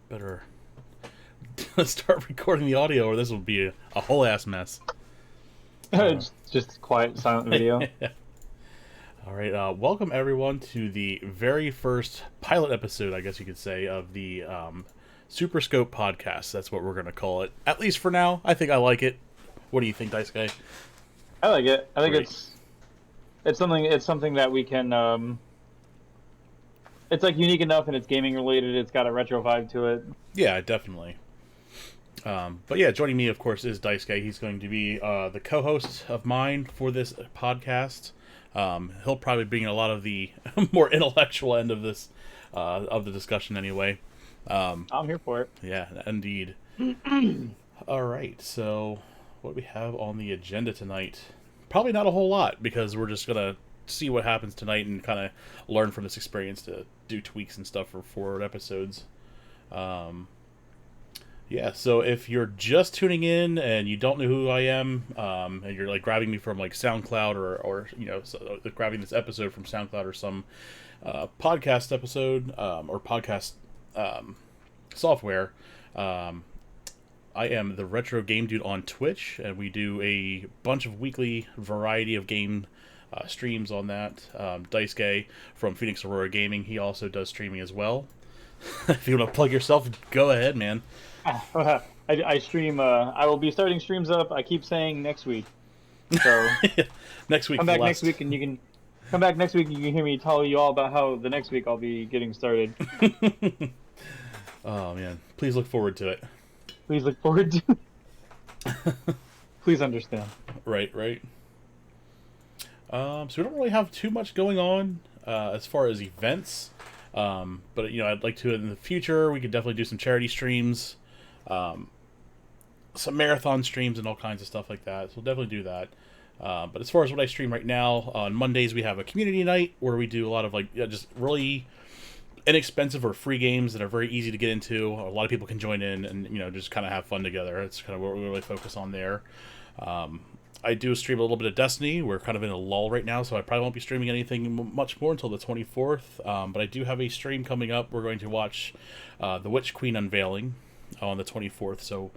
Better start recording the audio, or this will be a whole ass mess. Just quiet, silent video. All right, welcome everyone to the very first pilot episode, I guess you could say, of the SuperScope podcast. That's what we're going to call it, at least for now. I think I like it. What do you think, Dice Guy? I like it. I think Great. it's something that we can. It's like unique enough, and it's gaming related. It's got a retro vibe to it. Yeah, definitely. But yeah, joining me, of course, is Dice Guy. He's going to be the co-host of mine for this podcast. He'll probably bring a lot of the more intellectual end of this of the discussion, anyway. I'm here for it. Yeah, indeed. All right, so what do we have on the agenda tonight? Probably not a whole lot, because we're just gonna see what happens tonight and kind of learn from this experience to do tweaks and stuff for forward episodes. Yeah, so if you're just tuning in and you don't know who I am, and you're like grabbing me from like SoundCloud or you know, grabbing this episode from SoundCloud or some podcast episode or podcast software, I am the Retro Game Dude on Twitch, and we do a bunch of weekly variety of game streams on that. Dice Gay from Phoenix Aurora Gaming, he also does streaming as well. If you want to plug yourself, go ahead, man. I stream. I will be starting streams up. I keep saying next week. So next week. Come back next week, and you can come back next week, and you can hear me tell you all about how the next week I'll be getting started. Oh man, please look forward to it. Please look forward to it. Please understand. Right. So we don't really have too much going on as far as events, but you know, I'd like to in the future. We could definitely do some charity streams, some marathon streams, and all kinds of stuff like that. So we'll definitely do that. But as far as what I stream right now, on Mondays we have a community night where we do a lot of like just really inexpensive or free games that are very easy to get into. A lot of people can join in and, you know, just kind of have fun together. It's kind of what we really focus on there. I do stream a little bit of Destiny. We're kind of in a lull right now, so I probably won't be streaming anything much more until the 24th. But I do have a stream coming up. We're going to watch The Witch Queen unveiling on the 24th, so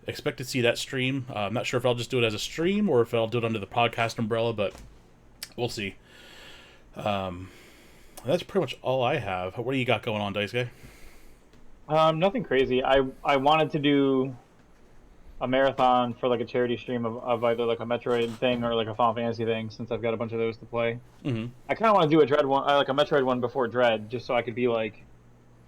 expect to see that stream. I'm not sure if I'll just do it as a stream or if I'll do it under the podcast umbrella, but we'll see. That's pretty much all I have. What do you got going on, Dice Guy? Nothing crazy. I wanted to do a marathon for like a charity stream of either like a Metroid thing or like a Final Fantasy thing, since I've got a bunch of those to play. Mm-hmm. I kind of want to do a Dread one, like a Metroid one before Dread, just so I could be like,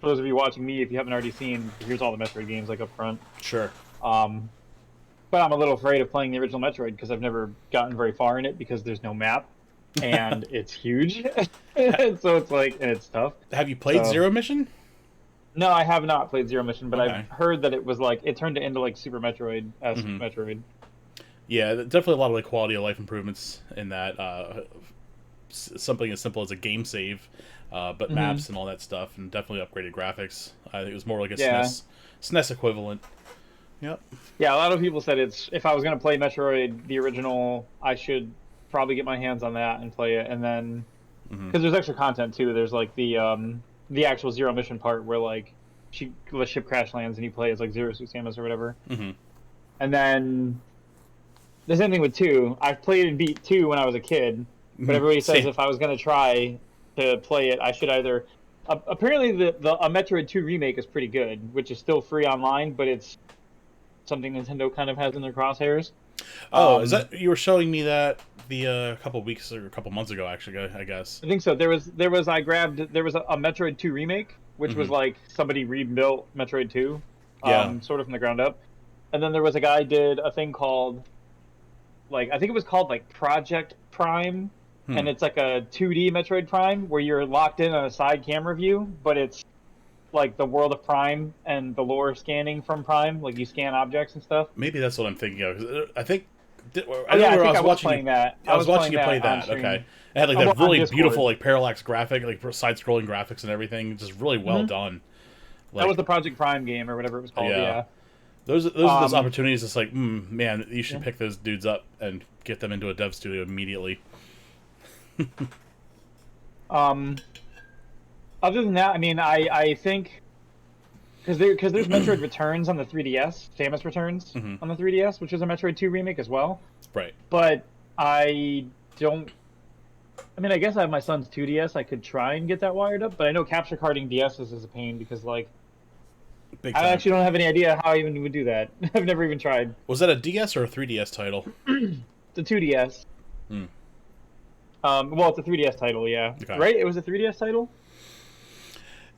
for those of you watching me, if you haven't already seen, here's all the Metroid games like up front. Sure. But I'm a little afraid of playing the original Metroid because I've never gotten very far in it because there's no map and it's huge. So it's like, and it's tough. Have you played Zero Mission? No, I have not played Zero Mission, but Okay. I've heard that it was like, it turned it into like Super Metroid-esque Metroid. Yeah, definitely a lot of like quality of life improvements in that. Something as simple as a game save, but maps and all that stuff, and definitely upgraded graphics. I think it was more like a SNES equivalent. Yep. Yeah, a lot of people said it's, if I was going to play Metroid, the original, I should probably get my hands on that and play it, and then because there's extra content too. There's like the actual zero mission part where like the ship crash lands and you play as like Zero Suit Samus or whatever. Mm-hmm. And then the same thing with 2. I've played and beat 2 when I was a kid, but everybody says if I was going to try to play it, I should either. Apparently, a Metroid 2 remake is pretty good, which is still free online, but it's something Nintendo kind of has in their crosshairs. Oh, is that you were showing me that a couple weeks or a couple months ago? Actually, I guess. I think so. There was a Metroid 2 remake, which was like somebody rebuilt Metroid 2, sort of from the ground up, and then there was a guy did a thing called, like I think it was called like Project Prime. And it's like a 2D Metroid Prime where you're locked in on a side camera view, but it's like the world of Prime and the lore scanning from Prime, like you scan objects and stuff. Maybe that's what I'm thinking of. I think. I was watching that. I was watching you play that. Okay, it had like that really beautiful like parallax graphic, like side-scrolling graphics and everything, just really well done. Like, that was the Project Prime game or whatever it was called. Yeah. Those are those opportunities. It's like, man, you should pick those dudes up and get them into a dev studio immediately. Other than that, I mean, I think because there's Metroid Returns on the 3DS, Samus Returns on the 3DS, which is a Metroid 2 remake as well. Right. But I don't. I mean, I guess I have my son's 2DS. I could try and get that wired up, but I know capture carding DSs is a pain because like I actually don't have any idea how I even would do that. I've never even tried. Was that a DS or a 3DS title? The 2DS. Well, it's a 3DS title, yeah. Okay. Right? It was a 3DS title?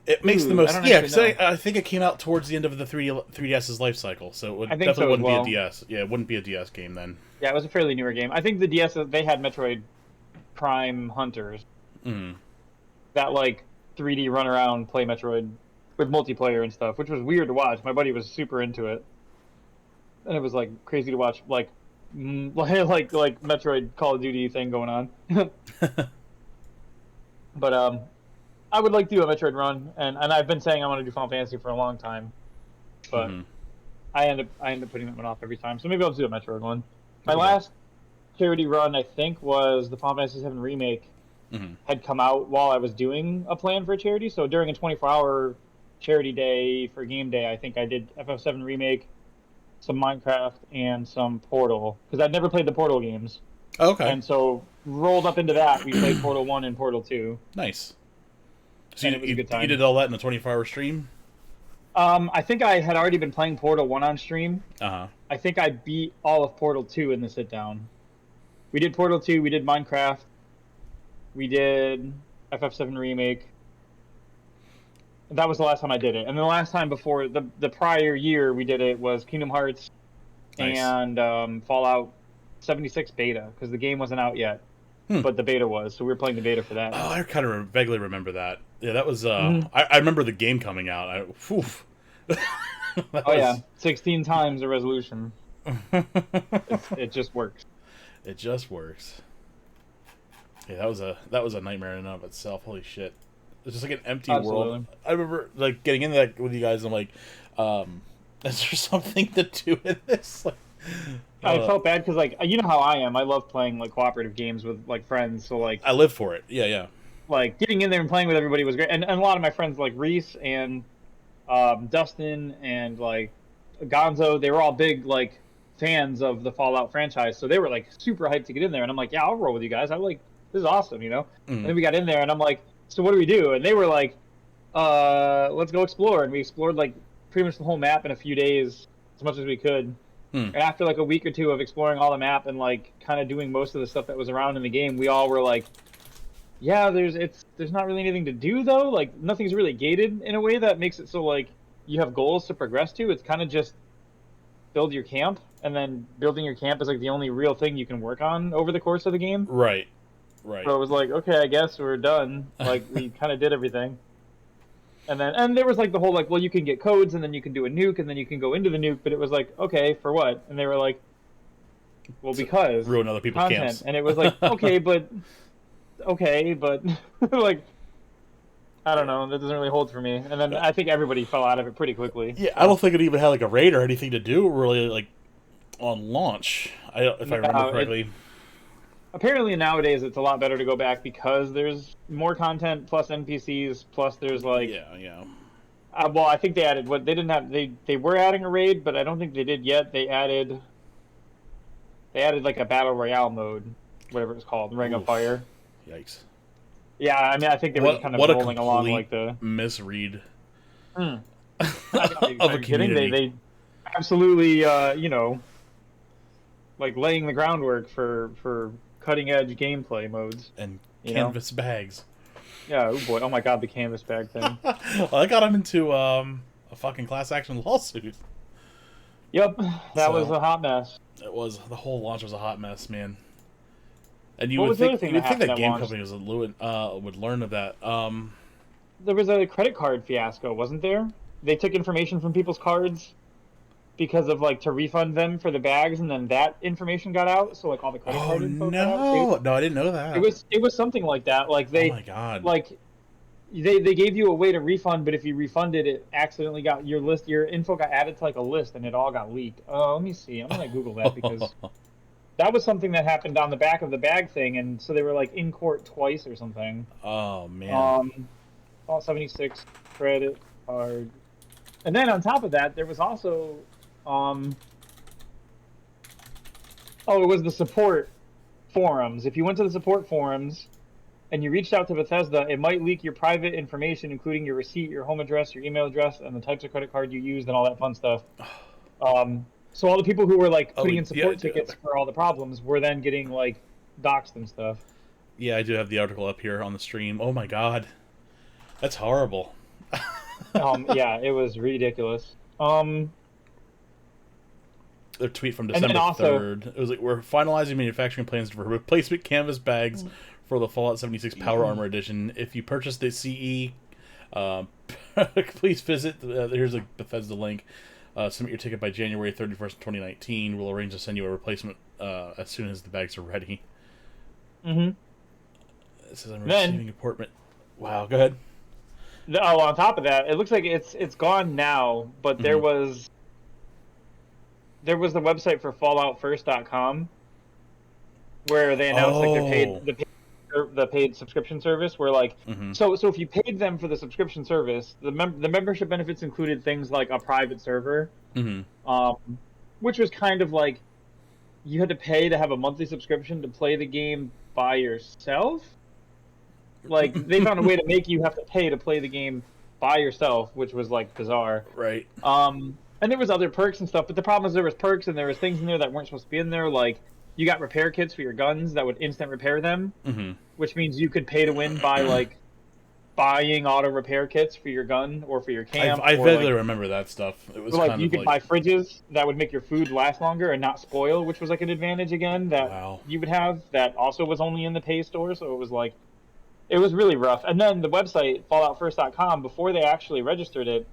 It makes the most... Yeah, because I think it came out towards the end of the 3DS's life cycle, so it definitely wouldn't be a DS. Yeah, it wouldn't be a DS game then. Yeah, it was a fairly newer game. I think the DS, they had Metroid Prime Hunters. That, like, 3D run around, play Metroid with multiplayer and stuff, which was weird to watch. My buddy was super into it. And it was, like, crazy to watch, like Metroid Call of Duty thing going on. But I would like to do a Metroid run, and I've been saying I want to do Final Fantasy for a long time, but I end up putting that one off every time. So maybe I'll do a Metroid one. My last charity run, I think, was the Final Fantasy VII remake had come out while I was doing a plan for a charity. So during a 24-hour charity day for game day, I think I did FF7 remake, some Minecraft, and some Portal, because I'd never played the Portal games. Okay. And so rolled up into that, we played Portal 1 and Portal 2. Nice. So you did all that in a 24-hour stream? I think I had already been playing Portal 1 on stream. Uh-huh. I think I beat all of Portal 2 in the sit-down. We did Portal 2, we did Minecraft, we did FF7 Remake. That was the last time I did it. And the last time before, the prior year we did it was Kingdom Hearts and Fallout 76 beta, because the game wasn't out yet. But the beta was, so we were playing the beta for that. Oh, I kind of vaguely remember that. Yeah, that was... I remember the game coming out. Yeah, 16 times the resolution. It just works. It just works. Yeah, that was a nightmare in and of itself. Holy shit. It's just like an empty world. I remember like getting into that with you guys. And I'm like, is there something to do in this? Like, I felt bad because like you know how I am. I love playing like cooperative games with like friends. So like I live for it. Yeah. Like getting in there and playing with everybody was great. And a lot of my friends like Reese and Dustin and like Gonzo, they were all big like fans of the Fallout franchise. So they were like super hyped to get in there. And I'm like, yeah, I'll roll with you guys. I'm like, this is awesome, you know. And then we got in there and I'm like, so what do we do? And they were like, let's go explore. And we explored like pretty much the whole map in a few days, as much as we could. And after like a week or two of exploring all the map and like kind of doing most of the stuff that was around in the game, we all were like, yeah, there's not really anything to do though. Like nothing's really gated in a way that makes it so like you have goals to progress to. It's kind of just build your camp, and then building your camp is like the only real thing you can work on over the course of the game. Right. So it was like, okay, I guess we're done. Like we kind of did everything. And there was like the whole like, well, you can get codes and then you can do a nuke and then you can go into the nuke, but it was like, okay, for what? And they were like, well, because ruin other people's content. Camps. And it was like, okay, but like, I don't know, that doesn't really hold for me. And then I think everybody fell out of it pretty quickly. Yeah, I don't think it even had like a raid or anything to do really like on launch. If I remember correctly. apparently nowadays it's a lot better to go back because there's more content plus NPCs plus there's like Yeah. well, I think they added what they didn't have. They were adding a raid, but I don't think they did yet. They added like a battle royale mode, whatever it's called, Ring of Oof. Fire. Yikes. Yeah, I mean, I think they were just kind of What a rolling along complete like the. misread Hmm. of a community. They absolutely, like laying the groundwork for cutting edge gameplay modes And you canvas bags. Yeah. Oh boy. Oh my God, the canvas bag thing. Well, I got him into a fucking class action lawsuit. Yep, that was So- a hot mess. It was the whole launch was a hot mess, man. And you What would was the think other thing you would that think that happened game at companies would learn of that. There was a credit card fiasco, wasn't there? They took information from people's cards because of like to refund them for the bags, and then that information got out. So like all the credit Oh card info got out. no, I didn't know that. It was something like that. Like Oh my god. like they gave you a way to refund, but if you refunded it, accidentally got your info got added to like a list, and it all got leaked. Let me see. I'm gonna Google that because that was something that happened on the back of the bag thing, and so they were like in court twice or something. Oh man. All 76 credit card, and then on top of that, there was also it was the support forums. If you went to the support forums and you reached out to Bethesda, it might leak your private information, including your receipt, your home address, your email address, and the types of credit card you used, and all that fun stuff. So all the people who were like putting in support tickets for all the problems were then getting like doxxed and stuff. Yeah, I do have the article up here on the stream. Oh my god, that's horrible. Yeah, it was ridiculous. Their tweet from And then December also- 3rd. It was like, we're finalizing manufacturing plans for replacement canvas bags for the Fallout 76 Power Armor Edition. If you purchase the CE, please visit. Here's a Bethesda link. Submit your ticket by January 31st, 2019. We'll arrange to send you a replacement as soon as the bags are ready. Mm-hmm. It says I'm receiving appointment. Wow, go ahead. Oh, on top of that, it looks like it's gone now, but there was the website for FalloutFirst.com where they announced like the paid subscription service. Where like so if you paid them for the subscription service, the membership benefits included things like a private server, which was kind of like you had to pay to have a monthly subscription to play the game by yourself. Like they found a way to make you have to pay to play the game by yourself, which was like bizarre. Right. And there was other perks and stuff, but the problem is there was perks and there was things in there that weren't supposed to be in there. Like you got repair kits for your guns that would instant repair them, which means you could pay to win by like buying auto repair kits for your gun or for your camp. I vaguely remember that stuff. It was like kind you of could buy fridges that would make your food last longer and not spoil, which was like an advantage again that you would have. That also was only in the pay store, so it was like. It was really rough. And then the website, FalloutFirst.com, before they actually registered it,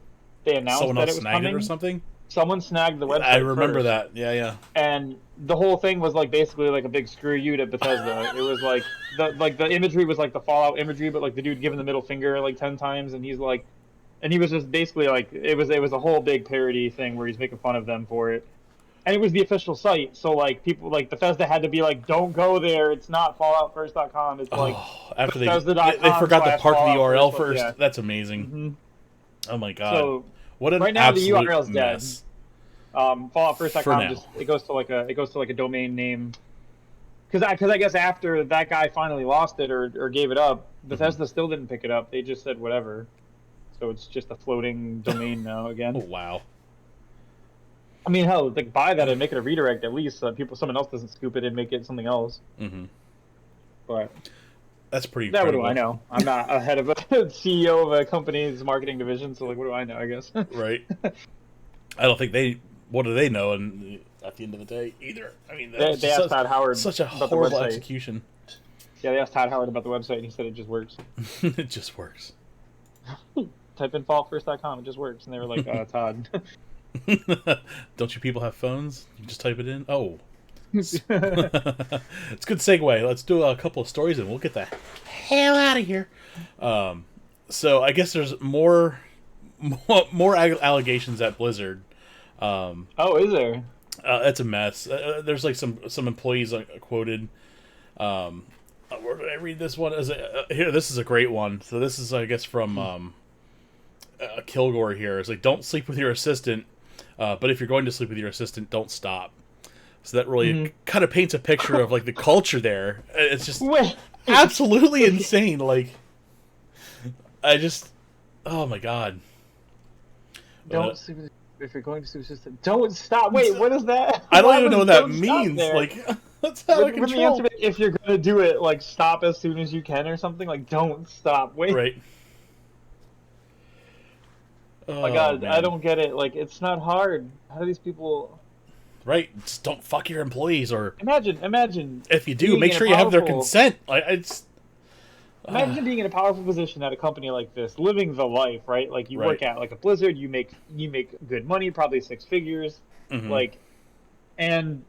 they announced that it was coming. It or something? Someone snagged the website I remember first. that. Yeah. And the whole thing was like basically like a big screw you to Bethesda. It was like the imagery was like the Fallout imagery, but like the dude giving the middle finger like 10 times, and he was just basically like it was a whole big parody thing where he's making fun of them for it. And it was the official site, so like people like Bethesda had to be like, "Don't go there. It's not FalloutFirst.com. It's like after they Bethesda.com forgot to park the URL Fallout first. Yeah. That's amazing. Oh my god! So what an right now the absolute URL's mess. dead. FalloutFirst.com just it goes to like a domain name. Because I guess after that guy finally lost it or gave it up, Bethesda still didn't pick it up. They just said whatever. So it's just a floating domain now again. Oh wow. I mean, hell, like buy that and make it a redirect at least, so that someone else doesn't scoop it and make it something else. But that's pretty. That incredible. what do I know? I'm not a head of a CEO of a company's marketing division, so like, what do I know? I guess. Right. I don't think they. What do they know? And at the end of the day, either. I mean, they asked Todd Howard. Such a horrible execution. Yeah, they asked Todd Howard about the website, and he said it just works. It just works. Type in FalloutFirst.com, it just works, and they were like, Todd. Don't you people have phones? You can just type it in. Oh, it's a good segue. Let's do a couple of stories and we'll get the hell out of here. So I guess there's more allegations at Blizzard. Oh, is there? It's a mess. There's like some employees quoted. Where did I read this one? Here, this is a great one. So this is, I guess, from Kilgore here. It's like, don't sleep with your assistant, but if you're going to sleep with your assistant, don't stop. So that really kind of paints a picture of like the culture there. It's just absolutely insane. Like, oh my god. Don't sleep with, if you're going to sleep with your assistant, don't stop. Wait, what is that? I don't even know what that means. Like, that's out of control. The answer, if you're going to do it, like, stop as soon as you can or something. Like, don't stop. Wait. Right. Oh my god, man. I don't get it. Like, it's not hard. How do these people... Right, just don't fuck your employees, or imagine. If you do, make sure you have their consent. Imagine being in a powerful position at a company like this, living the life, right? Like you work at like a Blizzard, you make good money, probably 6 figures, like, and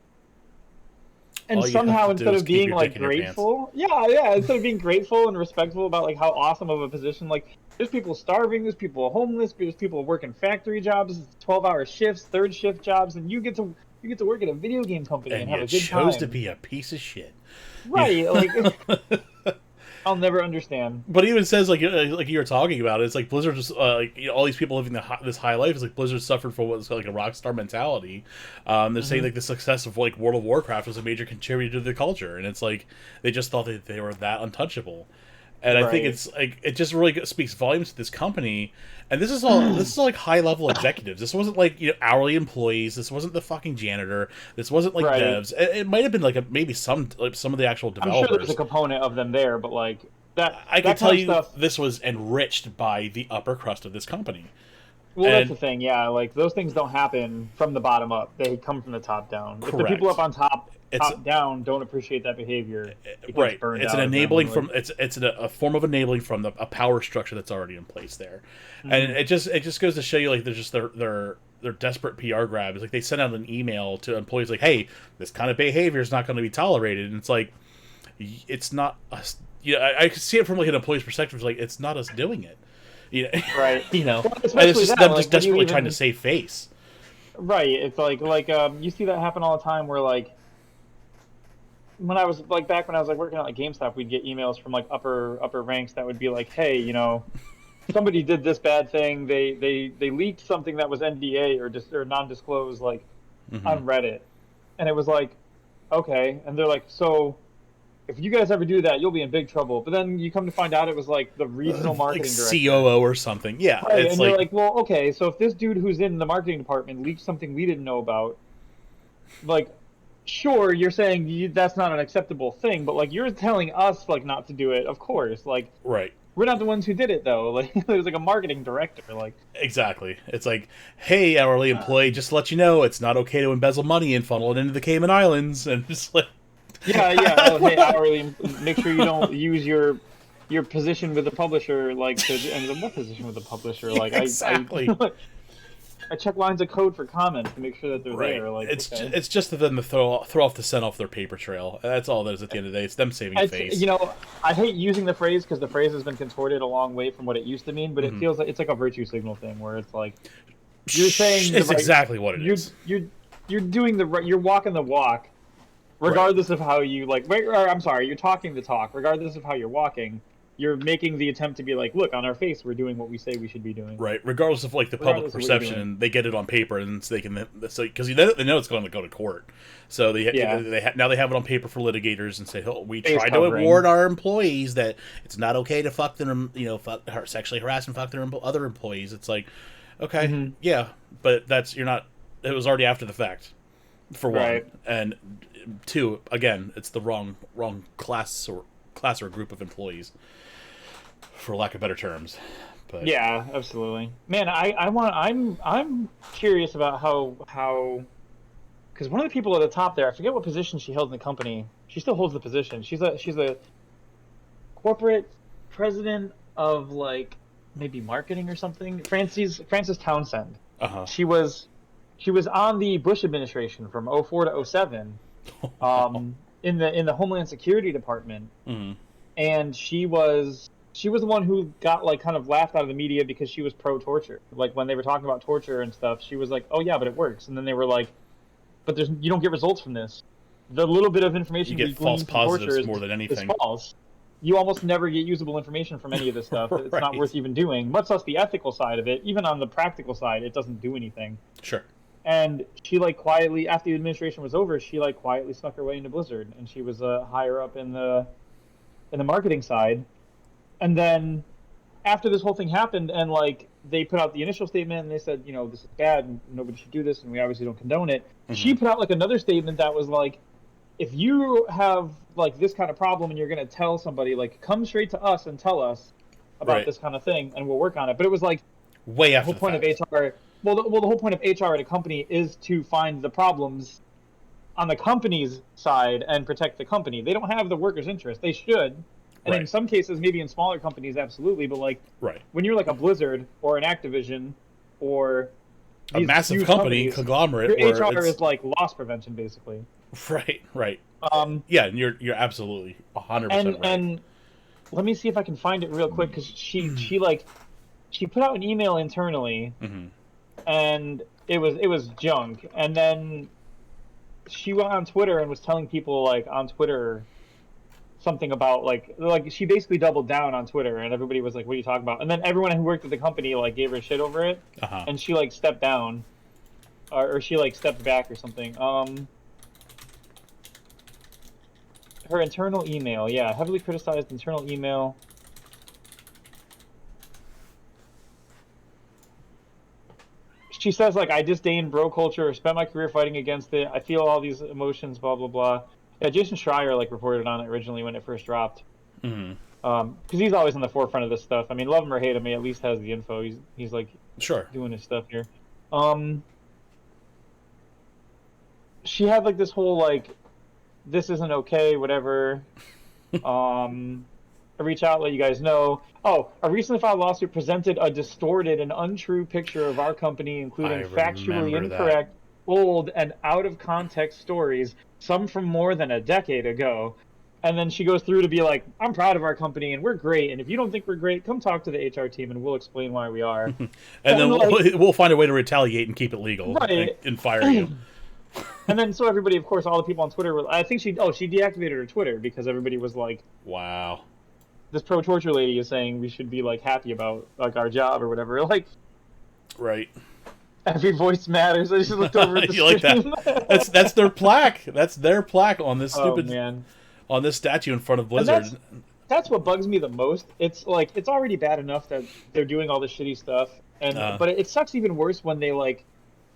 somehow instead of being like grateful, instead of being grateful and respectful about like how awesome of a position, like there's people starving, there's people homeless, there's people working factory jobs, 12-hour shifts, third shift jobs, and you get to work at a video game company and have a good time. You chose to be a piece of shit. Right, like, I'll never understand. But it even says, like you were talking about, it's like Blizzard just, all these people living this high life, is like Blizzard suffered from what's like a rock star mentality. They're saying, like, the success of, like, World of Warcraft was a major contributor to the culture, and it's like, they just thought that they were that untouchable. And I think it's like, it just really speaks volumes to this company. And this is all like high level executives. This wasn't like, hourly employees. This wasn't the fucking janitor. This wasn't like devs. It might have been like maybe some of the actual developers. I'm sure there's a component of them there, but like that. I can tell you this was enriched by the upper crust of this company. Well, that's the thing, yeah. Like, those things don't happen from the bottom up. They come from the top down. Correct. If the people up on top down don't appreciate that behavior, right. It's an enabling from it's a form of enabling from a power structure that's already in place there, and it just goes to show you, like, they're just their desperate PR grab. It's like they send out an email to employees like, hey, this kind of behavior is not going to be tolerated, and it's like, it's not us. I can see it from like an employee's perspective. It's like, it's not us doing it. Right. Well, and it's just them just desperately trying to save face. Right. It's like you see that happen all the time where, like, when I was like back when I was like working at like GameStop, we'd get emails from like upper ranks that would be like, hey, somebody did this bad thing. They leaked something that was NDA or non-disclosed, like, on Reddit, and it was like, okay, and they're like, so if you guys ever do that, you'll be in big trouble. But then you come to find out it was like the regional marketing director, COO or something. Yeah, right, and you're like, well, okay, so if this dude who's in the marketing department leaked something we didn't know about, like, sure, you're saying that's not an acceptable thing, but like, you're telling us like not to do it, of course. Like, right. We're not the ones who did it, though. Like, there's like a marketing director. Like, exactly. It's like, hey, hourly employee, just to let you know, it's not okay to embezzle money and funnel it into the Cayman Islands, and just like, yeah. Oh, hey, hourly, make sure you don't use your position with the publisher, like, and what position with the publisher? Like, exactly. I check lines of code for comments to make sure that they're there. Like, it's just for them to throw off the scent off their paper trail. That's all that is at the end of the day. It's them saving face. I hate using the phrase because the phrase has been contorted a long way from what it used to mean, but it feels like it's like a virtue signal thing where it's like you're saying it's exactly what it is. You're doing you're walking the walk, regardless of how you like. I'm sorry, you're talking the talk, regardless of how you're walking. You're making the attempt to be like, look, on our face, we're doing what we say we should be doing. Right, regardless of like the public perception, they get it on paper, and so they can because they know it's going to go to court. So now they have it on paper for litigators and say, oh, we try to warn our employees that it's not okay to fuck them, sexually harass and fuck their other employees. It's like, okay, yeah, but it was already after the fact, for one, and two, again, it's the wrong class or group of employees, for lack of better terms. But yeah, absolutely, man. I'm curious about how because one of the people at the top there, I forget what position she held in the company. She still holds the position. She's a corporate president of like maybe marketing or something. Frances Townsend. She was on the Bush administration from 2004 to 2007. In the Homeland Security Department, and she was the one who got like kind of laughed out of the media because she was pro-torture. Like, when they were talking about torture and stuff, she was like, "Oh yeah, but it works." And then they were like, "But you don't get results from this." the little bit of information You we get false glean from torture positives more than is anything. false. You almost never get usable information from any of this stuff. It's Right. not worth even doing, much less the ethical side of it. Even on the practical side, it doesn't do anything. Sure. And she like quietly, after the administration was over, she like quietly snuck her way into Blizzard, and she was higher up in the marketing side. And then after this whole thing happened, and like they put out the initial statement, and they said, you know, this is bad, and nobody should do this, and we obviously don't condone it. Mm-hmm. She put out like another statement that was like, if you have like this kind of problem and you're going to tell somebody, like, come straight to us and tell us about this kind of thing, and we'll work on it. But it was like way after the whole point of HR. Well, the whole point of HR at a company is to find the problems on the company's side and protect the company. They don't have the workers' interest. They should. And in some cases, maybe in smaller companies, absolutely. But like when you're like a Blizzard or an Activision or a massive company conglomerate, your HR is like loss prevention, basically. Right. Yeah, and you're absolutely 100% right. And let me see if I can find it real quick, because she put out an email internally, and it was junk. And then she went on Twitter and was telling people like on Twitter something about like she basically doubled down on Twitter, and everybody was like, "What are you talking about?" And then everyone who worked at the company like gave her shit over it, and she like stepped down, or she like stepped back or something. Her internal email, heavily criticized internal email. She says, like, I disdain bro culture, spent my career fighting against it, I feel all these emotions, blah, blah, blah. Yeah, Jason Schreier, like, reported on it originally when it first dropped. Because he's always in the forefront of this stuff. I mean, love him or hate him, he at least has the info. He's like, doing his stuff here. She had, like, this whole, like, this isn't okay, whatever. I reach out, let you guys know. Oh, a recently filed lawsuit presented a distorted and untrue picture of our company, including factually incorrect, old, and out-of-context stories, some from more than a decade ago. And then she goes through to be like, I'm proud of our company, and we're great, and if you don't think we're great, come talk to the HR team, and we'll explain why we are. and then we'll find a way to retaliate and keep it legal and fire you. And then, so everybody, of course, all the people on Twitter were, I think she deactivated her Twitter because everybody was like, wow, this pro-torture lady is saying we should be, like, happy about, like, our job or whatever. Like, every voice matters. I just looked over at the you screen. Like that? That's their plaque. That's their plaque on this stupid, on this statue in front of Blizzard. That's what bugs me the most. It's, like, it's already bad enough that they're doing all this shitty stuff. And but it sucks even worse when they, like,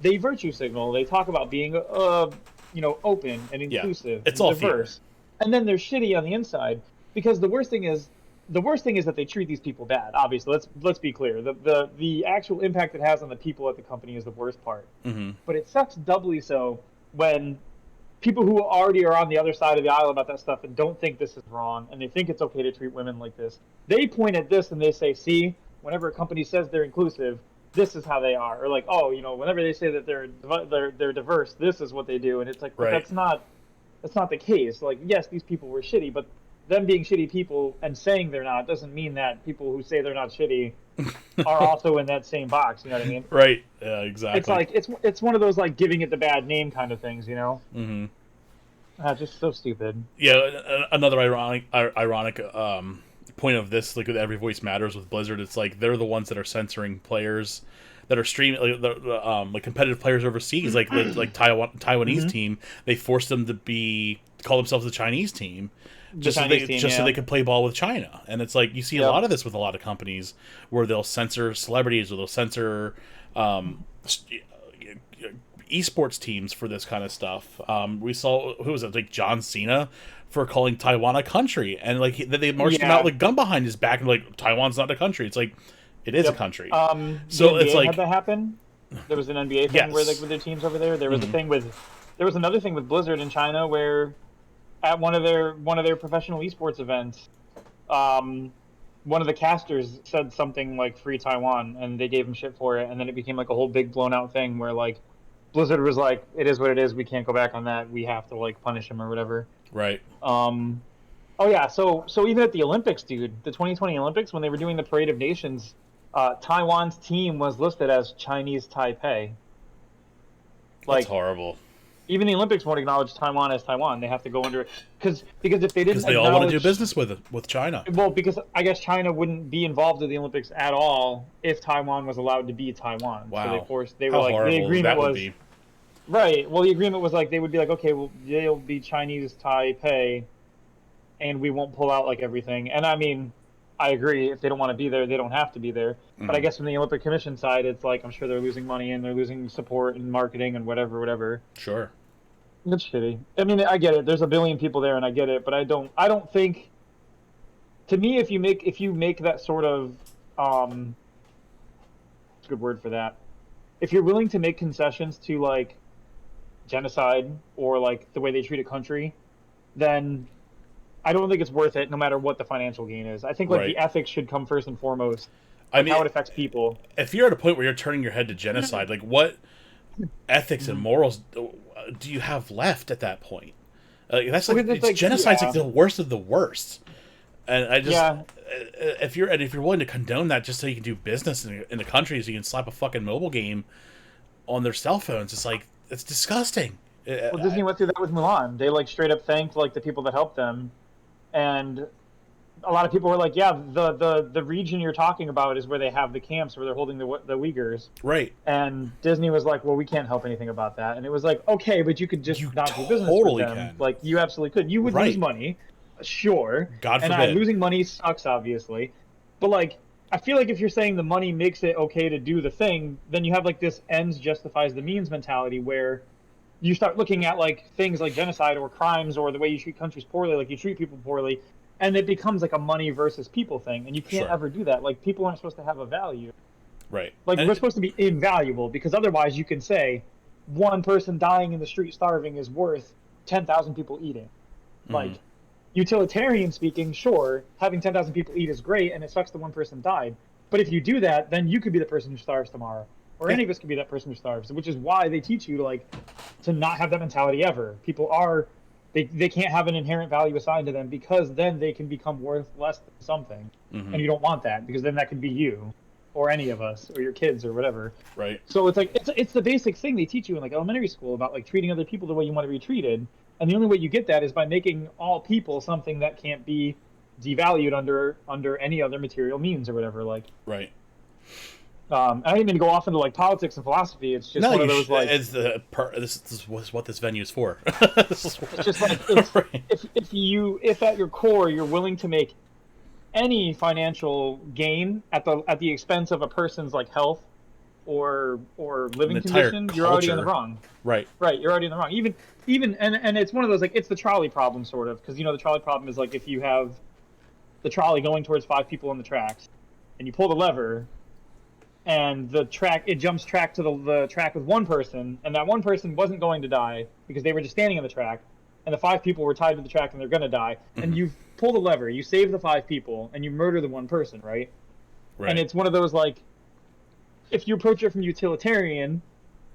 they virtue signal. They talk about being, open and inclusive, it's and all diverse, and then they're shitty on the inside. Because the worst thing is that they treat these people bad. Obviously, let's be clear. The actual impact it has on the people at the company is the worst part. But it sucks doubly so when people who already are on the other side of the aisle about that stuff and don't think this is wrong, and they think it's okay to treat women like this. They point at this and they say, "See, whenever a company says they're inclusive, this is how they are," or like, "Oh, whenever they say that they're diverse, this is what they do," and it's like, that's not the case. Like, yes, these people were shitty, but them being shitty people and saying they're not doesn't mean that people who say they're not shitty are also in that same box. You know what I mean? Right. Yeah, exactly. It's like it's one of those like giving it the bad name kind of things, Just so stupid. Yeah, another ironic point of this, like with Every Voice Matters with Blizzard, it's like they're the ones that are censoring players that are streaming, like competitive players overseas, like Taiwanese team. They force them to call themselves the Chinese team, so they can play ball with China. And it's like you see a lot of this with a lot of companies where they'll censor celebrities or they'll censor esports teams for this kind of stuff. We saw like John Cena for calling Taiwan a country, and like they marched him out with a gun behind his back and like, Taiwan's not a country. It's like, it is a country. So it's like, had that happen? There was an NBA thing where like with their teams over there. There was there was another thing with Blizzard in China where at one of their professional esports events, one of the casters said something like "Free Taiwan," and they gave him shit for it, and then it became like a whole big blown out thing where like Blizzard was like, "It is what it is. We can't go back on that. We have to like punish him or whatever." Right. Oh yeah. So even at the Olympics, dude, the 2020 Olympics, when they were doing the Parade of Nations, Taiwan's team was listed as Chinese Taipei. That's horrible. Even the Olympics won't acknowledge Taiwan as Taiwan. They have to go under because if they Because didn't they all want to do acknowledge, business with China. well, because I guess China wouldn't be involved in the Olympics at all if Taiwan was allowed to be Taiwan. Wow. So they were How like the horrible agreement that would was be. right. Well, the agreement was like they would be like, okay, well they'll be Chinese Taipei, and we won't pull out like everything. And I mean, I agree. If they don't want to be there, they don't have to be there. But I guess from the Olympic Commission side, it's like I'm sure they're losing money and they're losing support and marketing and whatever. Sure. It's shitty. I mean, I get it. There's a billion people there, and I get it. But I don't think. To me, if you make that sort of good word for that. If you're willing to make concessions to like genocide or like the way they treat a country, then I don't think it's worth it, no matter what the financial gain is. I think like the ethics should come first and foremost. Like, I mean, how it affects people. If you're at a point where you're turning your head to genocide, like what ethics and morals do you have left at that point? That's like genocide's like the worst of the worst. And I just if you're willing to condone that just so you can do business in the country, so you can slap a fucking mobile game on their cell phones, it's like it's disgusting. Well, Disney went through that with Mulan. They like straight up thanked like the people that helped them, and a lot of people were like, "Yeah, the region you're talking about is where they have the camps where they're holding the Uyghurs." Right. And Disney was like, "Well, we can't help anything about that." And it was like, "Okay, but you could just not do business with them. Can. Like, you absolutely could. You would lose money, sure. God forbid. And losing money sucks, obviously. But like, I feel like if you're saying the money makes it okay to do the thing, then you have like this ends justifies the means mentality where you start looking at like things like genocide or crimes or the way you treat countries poorly, like you treat people poorly, and it becomes like a money versus people thing, and you can't ever do that. Like, people aren't supposed to have a value. Right. Like, we're supposed to be invaluable, because otherwise you can say one person dying in the street starving is worth 10,000 people eating. Like, utilitarian speaking, sure, having 10,000 people eat is great, and it sucks that one person died. But if you do that, then you could be the person who starves tomorrow. Or any of us could be that person who starves, which is why they teach you to not have that mentality ever. People are, they can't have an inherent value assigned to them, because then they can become worth less than something. And you don't want that, because then that could be you or any of us or your kids or whatever. Right. So it's like, it's the basic thing they teach you in like elementary school about like treating other people the way you want to be treated. And the only way you get that is by making all people something that can't be devalued under any other material means or whatever. Like, right. I didn't mean to go off into like politics and philosophy. It's just one of those like. This is what this venue is for. It's just like if at your core you're willing to make any financial gain at the expense of a person's like health or living condition, you're already in the wrong. Right. Right. You're already in the wrong. Even and it's one of those like it's the trolley problem sort of, because the trolley problem is like if you have the trolley going towards 5 people on the tracks and you pull the lever. And it jumps track to the track with one person, and that one person wasn't going to die because they were just standing on the track, and the 5 people were tied to the track and they're going to die. And you pull the lever, you save the 5 people, and you murder the one person, right? And it's one of those like, if you approach it from utilitarian,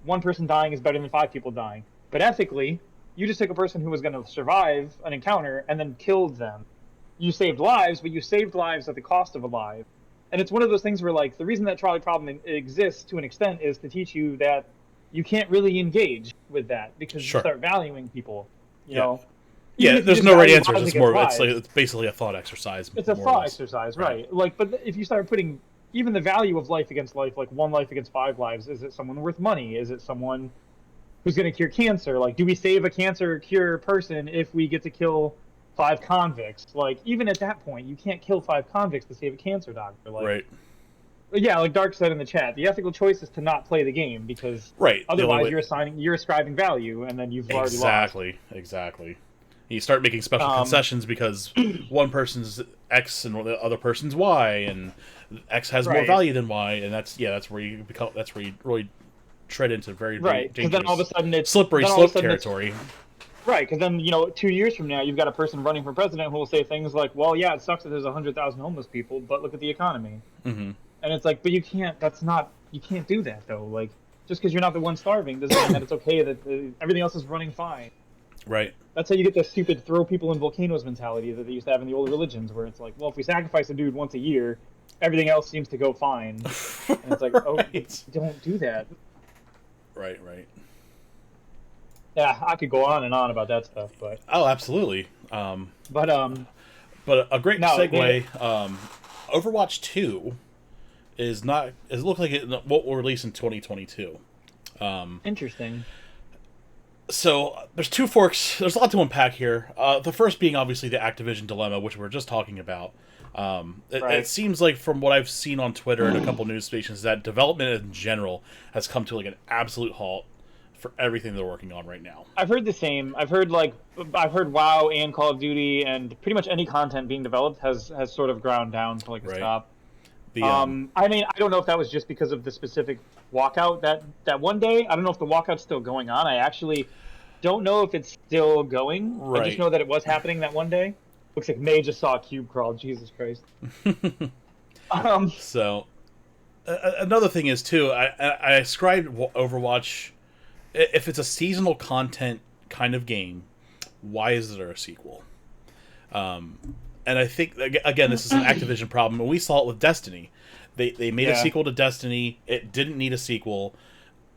one person dying is better than 5 people dying. But ethically, you just took a person who was going to survive an encounter and then killed them. You saved lives, but you saved lives at the cost of a life. And it's one of those things where, like, the reason that trolley problem exists to an extent is to teach you that you can't really engage with that because you start valuing people, you know? Yeah, there's no right answer. It's basically a thought exercise. It's a thought exercise, right? Like, but if you start putting even the value of life against life, like 1 life against 5 lives, is it someone worth money? Is it someone who's going to cure cancer? Like, do we save a cancer cure person if we get to kill 5 convicts? Like, even at that point, you can't kill 5 convicts to save a cancer doctor. Like, yeah, like Dark said in the chat, the ethical choice is to not play the game, because otherwise you're ascribing value, and then you've already lost. Exactly. You start making special concessions because one person's X and the other person's Y, and X has more value than Y, and that's where you really tread into very dangerous, because then all of a sudden it's slippery slope territory. Right, because then 2 years from now, you've got a person running for president who will say things like, "Well, yeah, it sucks that there's 100,000 homeless people, but look at the economy." And it's like, but you can't. You can't do that though. Like, just because you're not the one starving doesn't mean that it's okay that everything else is running fine. Right. That's how you get the stupid throw people in volcanoes mentality that they used to have in the old religions, where it's like, well, if we sacrifice a dude once a year, everything else seems to go fine. And it's like, oh, don't do that. Right. Yeah, I could go on and on about that stuff, but Oh, absolutely. but But a great no, segue. Overwatch 2 is not. It looks like it will release in 2022. interesting. So there's two forks. There's a lot to unpack here. The first being obviously the Activision dilemma, which we were just talking about. It Right. seems like from what I've seen on Twitter and a couple news stations that development in general has come to like an absolute halt for everything they're working on right now. I've heard the same. I've heard WoW and Call of Duty and pretty much any content being developed has sort of ground down to like a Right. stop. The I mean, I don't know if that was just because of the specific walkout that one day. I don't know if the walkout's still going on. I actually don't know if it's still going. I just right. know that it was happening that one day. Looks like May just saw a cube crawl. Jesus Christ. Um, So another thing is too. I ascribed Overwatch. If it's a seasonal content kind of game, why is there a sequel? And I think again, this is an Activision problem, and we saw it with Destiny. They made a Yeah. sequel to Destiny. It didn't need a sequel.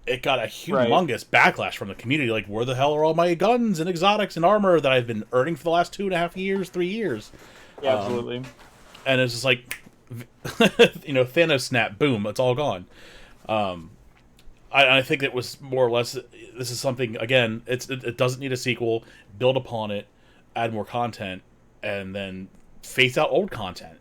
It got a Right. humongous backlash from the community. Like, where the hell are all my guns and exotics and armor that I've been earning for the last 2.5 years, 3 years? Yeah, absolutely. And it's just like, Thanos snap, boom, it's all gone. I think it was more or less. This is something again. It doesn't need a sequel. Build upon it, add more content, and then phase out old content.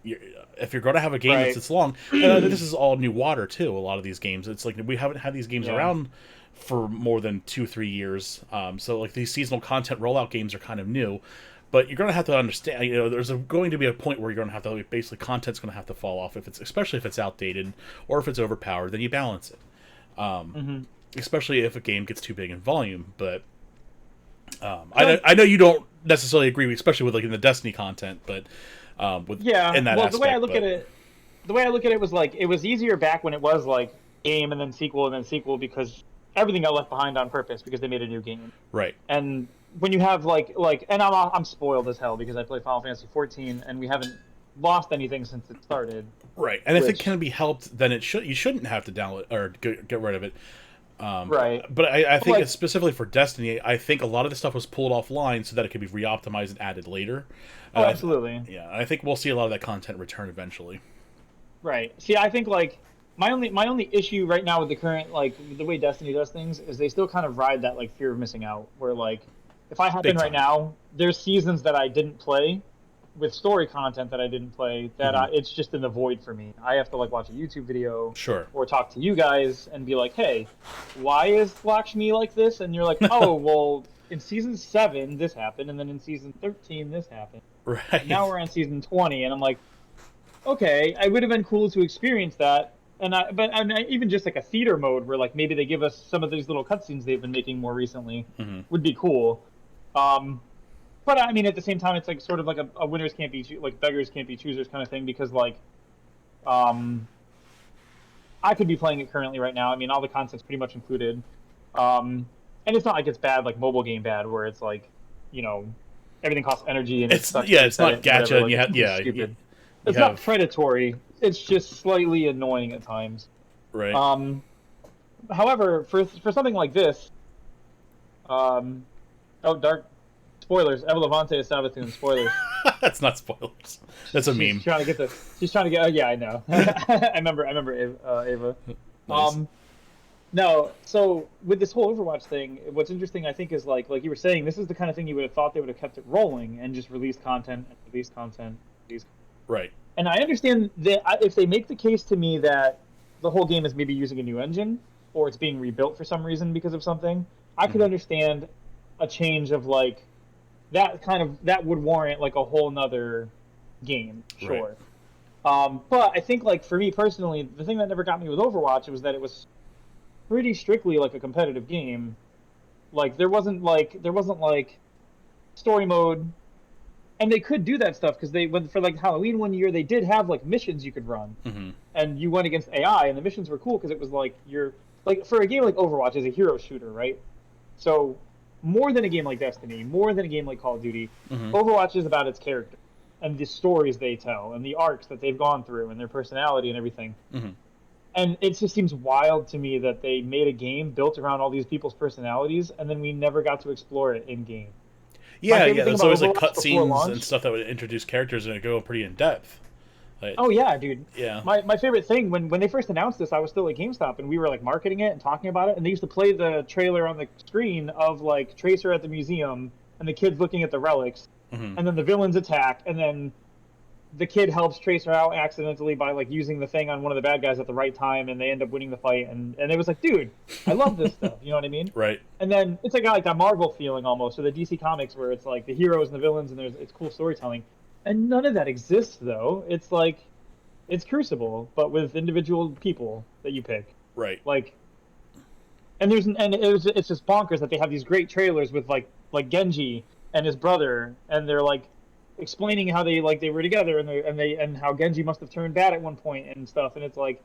If you're going to have a game Right. that's this long, and this is all new water too. A lot of these games, it's like we haven't had these games Yeah. around for more than 2-3 years. So like these seasonal content rollout games are kind of new. But you're going to have to understand, there's going to be a point where you're going to have to, basically, content's going to have to fall off, especially if it's outdated or if it's overpowered, then you balance it. Especially if a game gets too big in volume. But I know you don't necessarily agree, especially with like in the Destiny content, but with Yeah. in that Well, aspect. the way I look at it was like it was easier back when it was like game and then sequel because everything got left behind on purpose because they made a new game. right, And when you have and I'm spoiled as hell because I play Final Fantasy 14 and we haven't lost anything since it started. right, and if it Which- can be helped, then you shouldn't have to download or get rid of it. Right. But I think Like- it's specifically for Destiny, I think a lot of the stuff was pulled offline so that it could be re-optimized and added later. Oh, absolutely. Yeah, I think we'll see a lot of that content return eventually. Right. See, I think like my only issue right now with the current like the way Destiny does things is they still kind of ride that like fear of missing out. Where like if I hop Big in right time. now, there's seasons that I didn't play with story content that I didn't play that it's just in the void for me. I have to like watch a YouTube video Sure. or talk to you guys and be like, hey, why is Lakshmi like this? And you're like, oh, well, in season 7 this happened, and then in season 13 this happened. Right. Now we're on season 20, and I'm like, okay, it would have been cool to experience that. Even just like a theater mode where like maybe they give us some of these little cutscenes they've been making more recently would be cool. But I mean, at the same time, it's like sort of like a winners can't be like beggars can't be choosers kind of thing because like, I could be playing it currently right now. I mean, all the content's pretty much included, and it's not like it's bad like mobile game bad where it's like, everything costs energy and It's sucks yeah, to it's set not it and gacha, whatever, and like, you have it's yeah, stupid. you It's have not predatory. It's just slightly annoying at times. right. However, for something like this, dark spoilers. Eva Levante is Sabathun spoilers. That's not spoilers. That's a She's meme. trying to get the. She's trying to get. Yeah, I know. I remember Ava. Nice. No. So with this whole Overwatch thing, what's interesting, I think, is like you were saying, this is the kind of thing you would have thought they would have kept it rolling and just released content and released content. Right. And I understand that if they make the case to me that the whole game is maybe using a new engine or it's being rebuilt for some reason because of something, I could understand a change of like that would warrant like a whole nother game, sure. But I think like for me personally, the thing that never got me with Overwatch was that it was pretty strictly like a competitive game. Like there wasn't like story mode. And they could do that stuff because they went for like Halloween one year. They did have like missions you could run, and you went against AI, and the missions were cool because it was like you're like for a game like Overwatch is a hero shooter, right? So more than a game like Destiny, more than a game like Call of Duty, Overwatch is about its character and the stories they tell and the arcs that they've gone through and their personality and everything. And it just seems wild to me that they made a game built around all these people's personalities, and then we never got to explore it in game. My Yeah, favorite yeah. thing There's about always like Overwatch before cutscenes and launch. stuff that would introduce characters and go pretty in depth. Like, Oh yeah, dude. yeah. My favorite thing when they first announced this, I was still at GameStop and we were like marketing it and talking about it, and they used to play the trailer on the screen of like Tracer at the museum and the kids looking at the relics, Hmm. and then the villains attack, and then the kid helps Tracer out accidentally by like using the thing on one of the bad guys at the right time, and they end up winning the fight. And it was like, dude, I love this stuff. You know what I mean? Right. And then it's like that Marvel feeling almost, or the DC comics where it's like the heroes and the villains, and it's cool storytelling. And none of that exists though. It's like it's Crucible, but with individual people that you pick. Right. Like, and it's just bonkers that they have these great trailers with like Genji and his brother, and they're like explaining how they were together, and how Genji must have turned bad at one point and stuff. And it's like,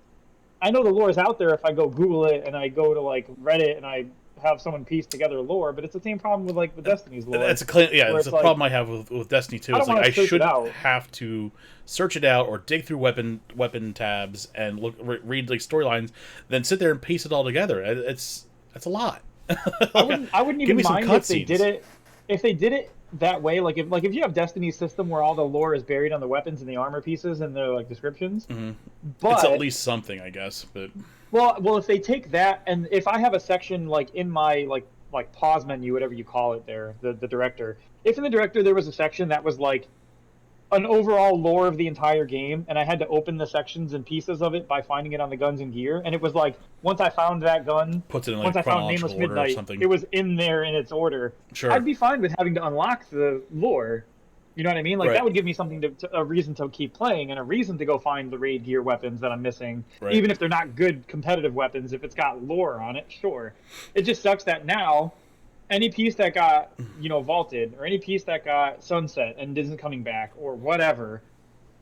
I know the lore is out there if I go Google it and I go to like Reddit and I have someone piece together lore, but it's the same problem with like the Destiny's lore. That's it's a like, problem I have with Destiny 2. It's like I shouldn't have to search it out or dig through weapon tabs and read like storylines, then sit there and piece it all together. That's a lot. I wouldn't even mind if they cutscenes. did it. If they did it that way, like if you have Destiny's system where all the lore is buried on the weapons and the armor pieces and the like descriptions, but it's at least something, I guess. But well, if they take that, and if I have a section like in my like pause menu, whatever you call it, there, the director. If in the director there was a section that was like an overall lore of the entire game, and I had to open the sections and pieces of it by finding it on the guns and gear, and it was like once I found that gun, puts it in like once I found Nameless chronological order or Midnight, something. it was in there in its order. Sure. I'd be fine with having to unlock the lore. You know what I mean? Like Right. that would give me something a reason to keep playing and a reason to go find the raid gear weapons that I'm missing, Right. even if they're not good competitive weapons. If it's got lore on it, sure. It just sucks that now any piece that got vaulted or any piece that got sunset and isn't coming back or whatever,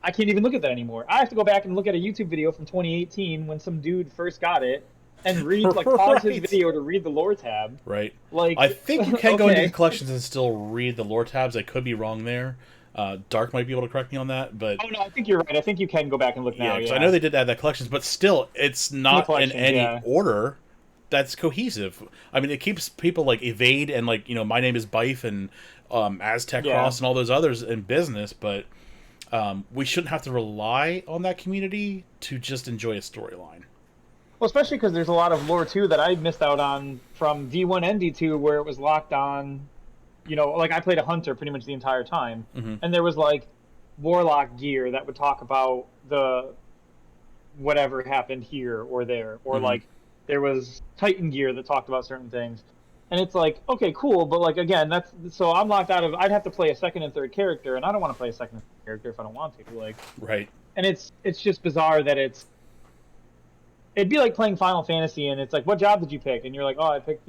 I can't even look at that anymore. I have to go back and look at a YouTube video from 2018 when some dude first got it and read pause his Right. video to read the lore tab. Right. Like, I think you can go into okay. the collections and still read the lore tabs. I could be wrong there. Dark might be able to correct me on that, but Oh no, I think you're right. I think you can go back and look now. because Yeah, I know they did add that collections, but still, it's not in collections, any yeah. order that's cohesive. I mean, it keeps people like Evade and like My Name is Bife and Aztec Yeah. Cross and all those others in business, but we shouldn't have to rely on that community to just enjoy a storyline. Well, especially because there's a lot of lore too that I missed out on from D1 and D2 where it was locked on. Like I played a hunter pretty much the entire time, and there was like warlock gear that would talk about the whatever happened here or there, or like there was Titan gear that talked about certain things, and it's like, okay, cool, but like again, that's so I'm locked out of. I'd have to play a second and third character, and I don't want to play a second and third character if I don't want to. Like, Right. and it's just bizarre that it'd be like playing Final Fantasy, and it's like, what job did you pick? And you're like, oh, I picked,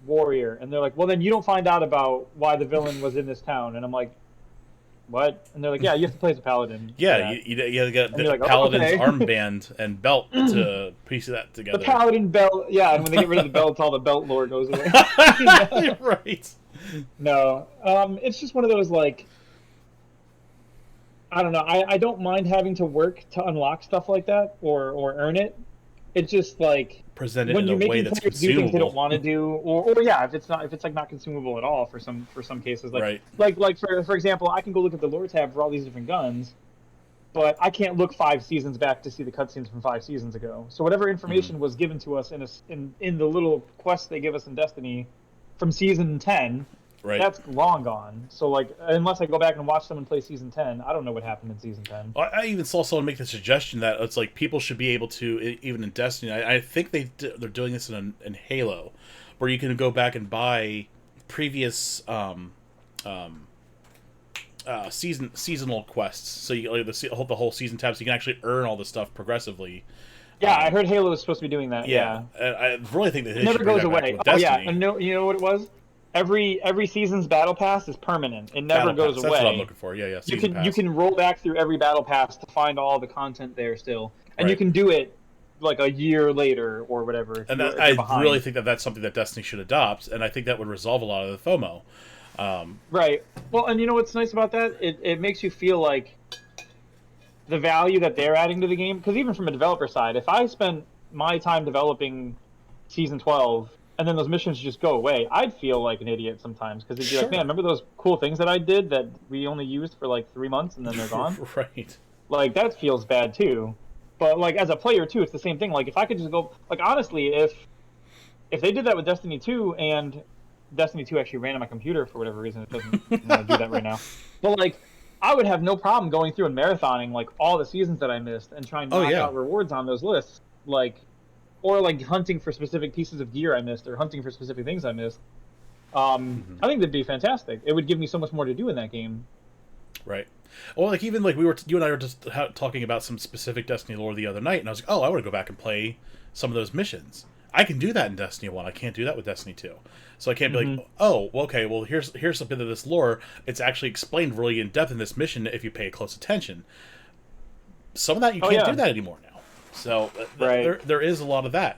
warrior. And they're like, well, then you don't find out about why the villain was in this town. And I'm like, what? And they're like, yeah, you have to play as a paladin. Yeah, you got the like, oh, paladin's okay. armband and belt to piece that together. The paladin belt, yeah. And when they get rid of the belts, all the belt lore goes away. Right. No, it's just one of those like, I don't know. I don't mind having to work to unlock stuff like that or earn it. It's just like Present it when in you're a way making that's players do things they consumable. don't want to do, or yeah, if it's like not consumable at all for some cases, like Right. like for example, I can go look at the lore tab for all these different guns, but I can't look 5 seasons back to see the cutscenes from 5 seasons ago. So whatever information was given to us in the little quests they give us in Destiny from season 10. Right. That's long gone. So, like, unless I go back and watch someone play Season 10, I don't know what happened in Season 10. I even saw someone make the suggestion that it's like people should be able to, even in Destiny, I think they're doing this in Halo, where you can go back and buy previous seasonal quests. So you like the whole season tab, so you can actually earn all this stuff progressively. Yeah, I heard Halo was supposed to be doing that. Yeah. And I really think that It never goes away. With Oh, yeah. Destiny. And you know what it was? Every season's battle pass is permanent. It never Battle goes Pass, away. That's what I'm looking for. Yeah, You season can roll back through every battle pass to find all the content there still, and you Right. can do it like a year later or whatever. And if you're I behind. really think that that's something that Destiny should adopt, and I think that would resolve a lot of the FOMO. Right. Well, and you know what's nice about that? It makes you feel like the value that they're adding to the game. Because even from a developer side, if I spent my time developing season 12 and then those missions just go away, I'd feel like an idiot sometimes because it'd be like, man, Sure. remember those cool things that I did that we only used for like 3 months and then they're gone? Right. Like that feels bad too. But like as a player too, it's the same thing. Like if I could just go, like honestly, if they did that with Destiny 2 and Destiny 2 actually ran on my computer for whatever reason, it doesn't want to do that right now. But like I would have no problem going through and marathoning like all the seasons that I missed and trying to Oh knock yeah. out rewards on those lists. Like or like hunting for specific pieces of gear I missed or hunting for specific things I missed. I think that'd be fantastic. It would give me so much more to do in that game. Right. Well, like even like you and I were just talking about some specific Destiny lore the other night, and I was like, oh, I want to go back and play some of those missions. I can do that in Destiny 1. I can't do that with Destiny 2. So I can't be like, oh, okay, well here's a bit of this lore. It's actually explained really in depth in this mission if you pay close attention. Some of that you can't do that anymore now. So there is a lot of that.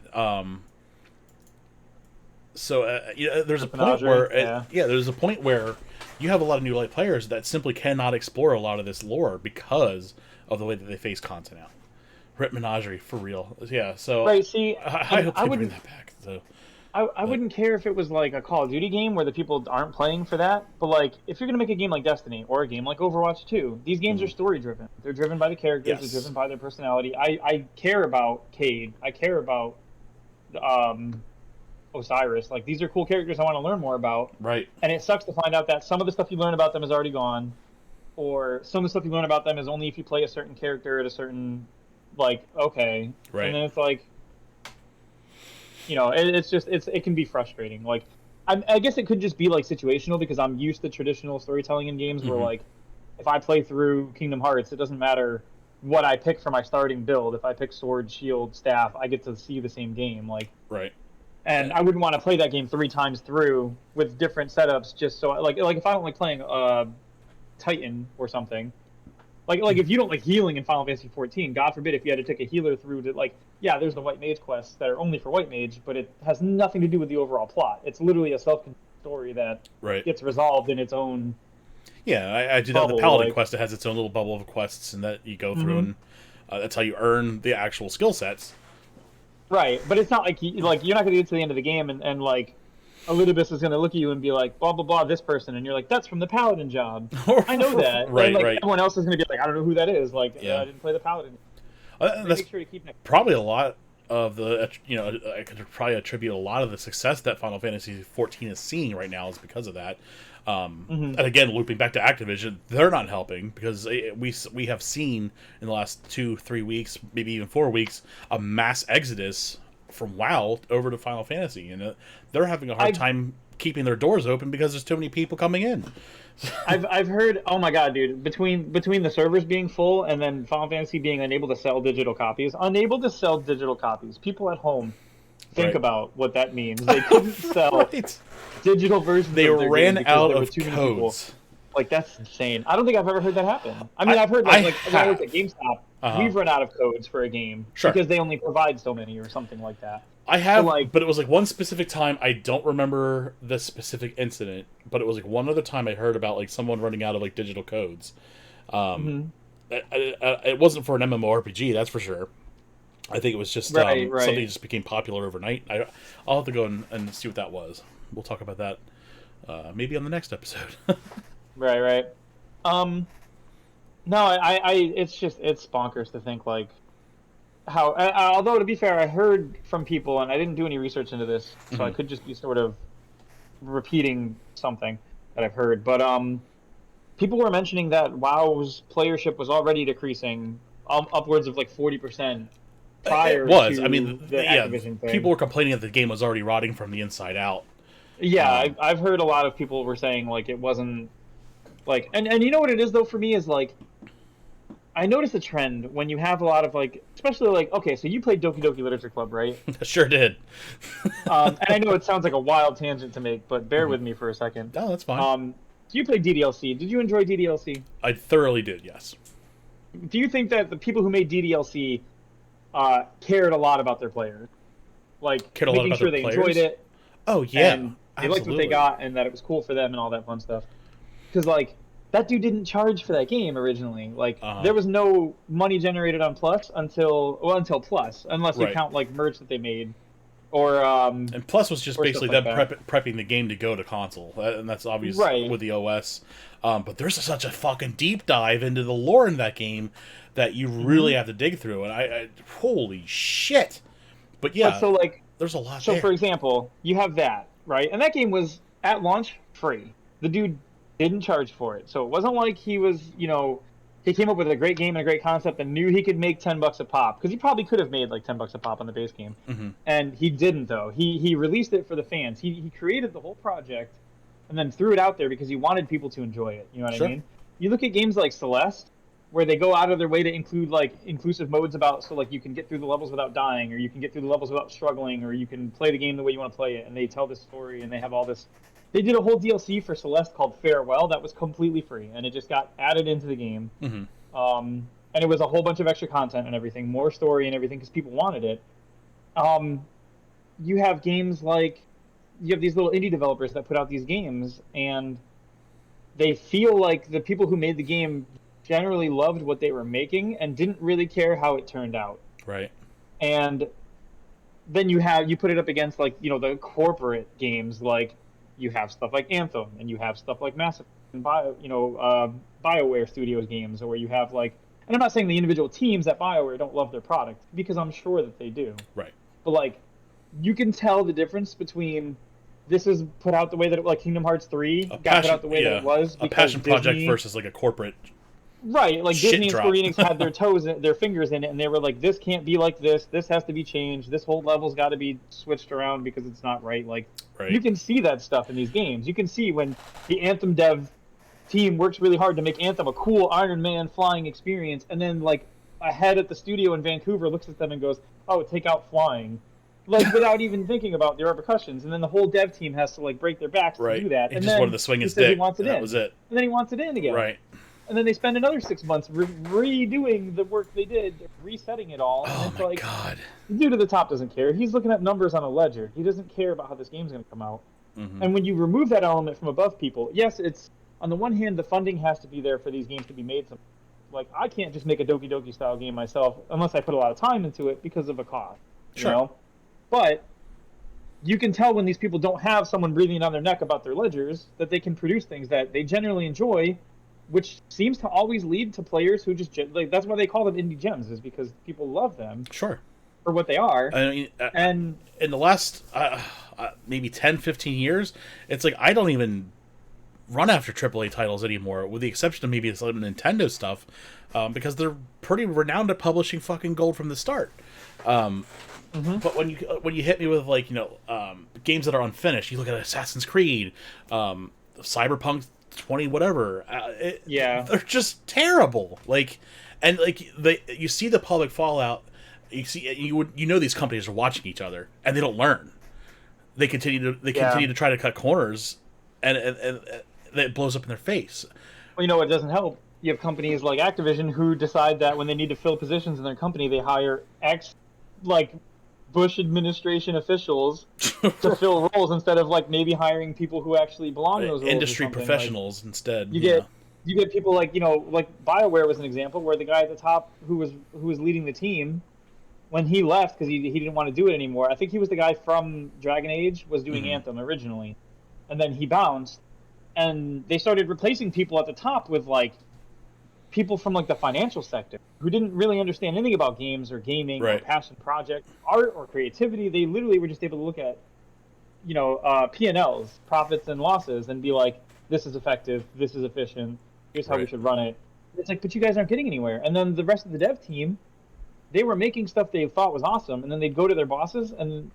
There's a point where there's a point where you have a lot of new light players that simply cannot explore a lot of this lore because of the way that they face content out. Rip Menagerie for real, yeah. So right, see, I hope they bring that back. So I wouldn't care if it was like a Call of Duty game where the people aren't playing for that, but like if you're gonna make a game like Destiny or a game like Overwatch 2, these games are story driven. They're driven by the characters. They're driven by their personality. I care about Cade. I care about Osiris. Like these are cool characters I want to learn more about. Right. And it sucks to find out that some of the stuff you learn about them is already gone, or some of the stuff you learn about them is only if you play a certain character at a certain right. And then it's like, it can be frustrating. Like, I guess it could just be like situational because I'm used to traditional storytelling in games where like, if I play through Kingdom Hearts, it doesn't matter what I pick for my starting build. If I pick sword, shield, staff, I get to see the same game. Like, right. And I wouldn't want to play that game 3 times through with different setups just so like if I don't like playing Titan or something. Like if you don't like healing in Final Fantasy 14, God forbid if you had to take a healer through to there's the White Mage quests that are only for White Mage, but it has nothing to do with the overall plot. It's literally a self-contained story that gets resolved in its own. Yeah, I do that with the Paladin quest. It has its own little bubble of quests, and that you go through, and that's how you earn the actual skill sets. Right, but it's not like you're not going to get to the end of the game and like Elidibus is going to look at you and be like, blah, blah, blah, this person. And you're like, that's from the Paladin job. I know that. Right. Everyone else is going to be like, I don't know who that is. Like, I didn't play the Paladin. That's make sure to keep probably a lot of the, I could probably attribute a lot of the success that Final Fantasy 14 is seeing right now is because of that. And again, looping back to Activision, they're not helping because we have seen in the last 2-3 weeks, maybe even 4 weeks, a mass exodus from WoW over to Final Fantasy, and they're having a hard time keeping their doors open because there's too many people coming in. I've heard, oh my god, dude, between the servers being full and then Final Fantasy being unable to sell digital copies, people at home think about what that means. They couldn't sell digital versions. They of their ran game out there of were too many codes. people. Like that's insane. I don't think I've ever heard that happen. I mean, I've heard when I worked at GameStop, we've run out of codes for a game because they only provide so many or something like that. I have, but it was like one specific time. I don't remember the specific incident, but it was like one other time I heard about like someone running out of like digital codes. It wasn't for an MMORPG, that's for sure. I think it was just something that just became popular overnight. I'll have to go and see what that was. We'll talk about that maybe on the next episode. Right. No, it's bonkers to think like how. Although to be fair, I heard from people, and I didn't do any research into this, so I could just be sort of repeating something that I've heard. But people were mentioning that WoW's playership was already decreasing upwards of like 40%. Prior to I mean, the Activision thing. People were complaining that the game was already rotting from the inside out. Yeah, I've heard a lot of people were saying like it wasn't like, and you know what it is though for me is like, I noticed a trend when you have a lot of like, especially like, okay, so you played Doki Doki Literature Club, right? Sure did. And I know it sounds like a wild tangent to make, but bear with me for a second. No, that's fine. So you played DDLC. Did you enjoy DDLC? I thoroughly did, yes. Do you think that the people who made DDLC cared a lot lot about their like cared a making lot about sure their they players? enjoyed it? Oh yeah, and they liked what they got, and that it was cool for them, and all that fun stuff. Because like that dude didn't charge for that game originally. Like Uh-huh. there was no money generated on Plus until Plus, unless you Right. count like merch that they made or And Plus was just stuff basically like them that. prepping the game to go to console, and that's obvious Right. with the OS. But there's such a fucking deep dive into the lore in that game that you really Hmm. have to dig through. And I holy shit! But But yeah, so like there's a lot so for there. example, you have that, right? And that game was at launch free. The dude didn't charge for it. So it wasn't like he was, he came up with a great game and a great concept and knew he could make $10 a pop, because he probably could have made like $10 a pop on the base game. Hmm. And he didn't though. He released it for the fans. He created the whole project and then threw it out there because he wanted people to enjoy it. You know what I Sure. mean? You look at games like Celeste, where they go out of their way to include like inclusive modes about, so like you can get through the levels without dying, or you can get through the levels without struggling, or you can play the game the way you want to play it, and they tell this story and they have all this. They did a whole DLC for Celeste called Farewell that was completely free, and it just got added into the game. Hmm. And it was a whole bunch of extra content and everything, more story and everything, because people wanted it. Um, you have games like, you have these little indie developers that put out these games, and they feel like the people who made the game generally loved what they were making and didn't really care how it turned out. Right. And then you put it up against like, the corporate games, like you have stuff like Anthem, and you have stuff like Mass Effect and BioWare Studios games, or you have like, and I'm not saying the individual teams at BioWare don't love their product, because I'm sure that they do, Right. but like you can tell the difference between, this is put out the way that like Kingdom Hearts 3 A got put passion, out the way that yeah, it was a because passion project Disney, versus like a corporate right, like shit Disney and drop. Square Enix had their fingers in it, and they were like, this can't be like this. This has to be changed. This whole level's got to be switched around because it's not right. Like, you Right. can see that stuff in these games. You can see when the Anthem dev team works really hard to make Anthem a cool Iron Man flying experience, and then like a head at the studio in Vancouver looks at them and goes, "Oh, take out flying." Like without even thinking about the repercussions, and then the whole dev team has to like break their backs to Right. do that, He and just wanted then to swing he his says he dick, wants it and in, that was it. and then he wants it in again, Right. and then they spend another 6 months redoing the work they did, resetting it all, and Oh it's my like, god. the dude at the top doesn't care. He's looking at numbers on a ledger. He doesn't care about how this game's going to come out. Hmm. And when you remove that element from above people, yes, it's, on the one hand, the funding has to be there for these games to be made. Like, I can't just make a Doki Doki style game myself unless I put a lot of time into it because of a cost, Sure. But you can tell when these people don't have someone breathing down their neck about their ledgers that they can produce things that they generally enjoy, which seems to always lead to players who just like, that's why they call them indie gems, is because people love them Sure. for what they are. I mean, And in the last maybe 10, 15 years, it's like I don't even run after AAA titles anymore, with the exception of maybe some Nintendo stuff, because they're pretty renowned at publishing fucking gold from the start. But when you hit me with like games that are unfinished, you look at Assassin's Creed, Cyberpunk 20 whatever, yeah, they're just terrible. Like, and like you see the public fallout. You know these companies are watching each other and they don't learn. They continue to try to cut corners, and it blows up in their face. well, it doesn't help. You have companies like Activision who decide that when they need to fill positions in their company, they hire like Bush administration officials to fill roles, instead of like maybe hiring people who actually belong in those roles. Industry professionals instead. You get people like like BioWare was an example where the guy at the top who was leading the team, when he left because he didn't want to do it anymore. I think he was the guy from Dragon Age, was doing Anthem originally, and then he bounced, and they started replacing people at the top with like people from like the financial sector who didn't really understand anything about games or gaming or passion project, art or creativity. They literally were just able to look at P&Ls, profits and losses, and be like, this is effective, this is efficient, here's how we should run it. It's like, but you guys aren't getting anywhere. And then the rest of the dev team, they were making stuff they thought was awesome, and then they'd go to their bosses and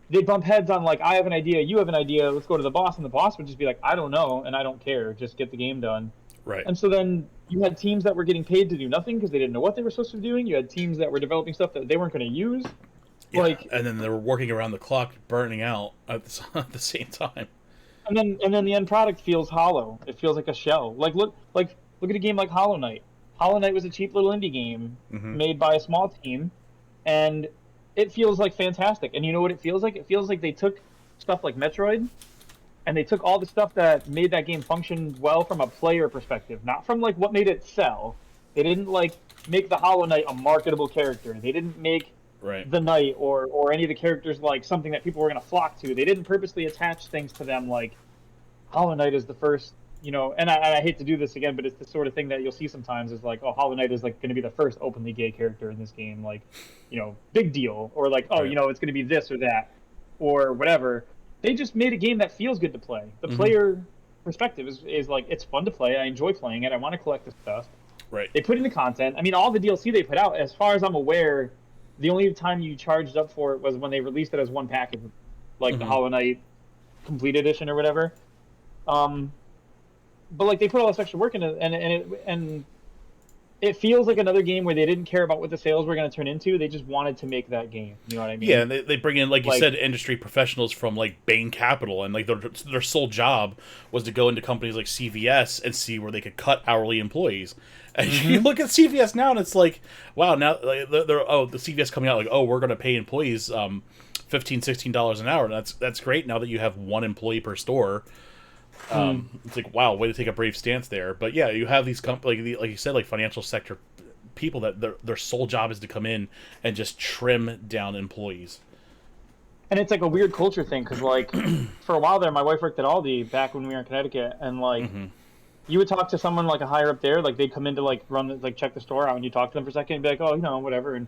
they'd bump heads on like, I have an idea, you have an idea, let's go to the boss, and the boss would just be like, I don't know and I don't care, just get the game done. Right. And so then you had teams that were getting paid to do nothing because they didn't know what they were supposed to be doing. You had teams that were developing stuff that they weren't going to use. Yeah. Like, and then they were working around the clock, burning out at the same time. And then the end product feels hollow. It feels like a shell. Like look at a game like Hollow Knight. Hollow Knight was a cheap little indie game made by a small team, and it feels like fantastic. And you know what it feels like? It feels like they took stuff like Metroid and they took all the stuff that made that game function well from a player perspective, not from like what made it sell. They didn't like make the Hollow Knight a marketable character. They didn't make Right. the Knight or any of the characters like something that people were going to flock to. They didn't purposely attach things to them like Hollow Knight is the first, you know, and I hate to do this again, but it's the sort of thing that you'll see sometimes is like, oh, Hollow Knight is like going to be the first openly gay character in this game, like, you know, big deal, or like, oh, Right. you know, it's going to be this or that, or whatever. They just made a game that feels good to play. The player perspective is like, it's fun to play. I enjoy playing it. I want to collect this stuff. Right. They put in the content. I mean, all the DLC they put out, as far as I'm aware, the only time you charged up for it was when they released it as one package, like the Hollow Knight Complete Edition or whatever. But like they put all this extra work into it, and it feels like another game where they didn't care about what the sales were going to turn into. They just wanted to make that game. You know what I mean? Yeah, and they bring in, like you said, industry professionals from like Bain Capital, and like their sole job was to go into companies like CVS and see where they could cut hourly employees. And you look at CVS now, and it's like, wow, now like, the CVS coming out like, oh, we're going to pay employees $15, $16 an hour. And that's great now that you have one employee per store. It's like, wow, way to take a brave stance there. But yeah, you have these like you said, like financial sector people that their sole job is to come in and just trim down employees. And it's like a weird culture thing because like for a while there, my wife worked at Aldi back when we were in Connecticut, and like you would talk to someone like a higher up there, like they'd come in to like check the store out, and you talk to them for a second and be like, oh, you know, whatever, and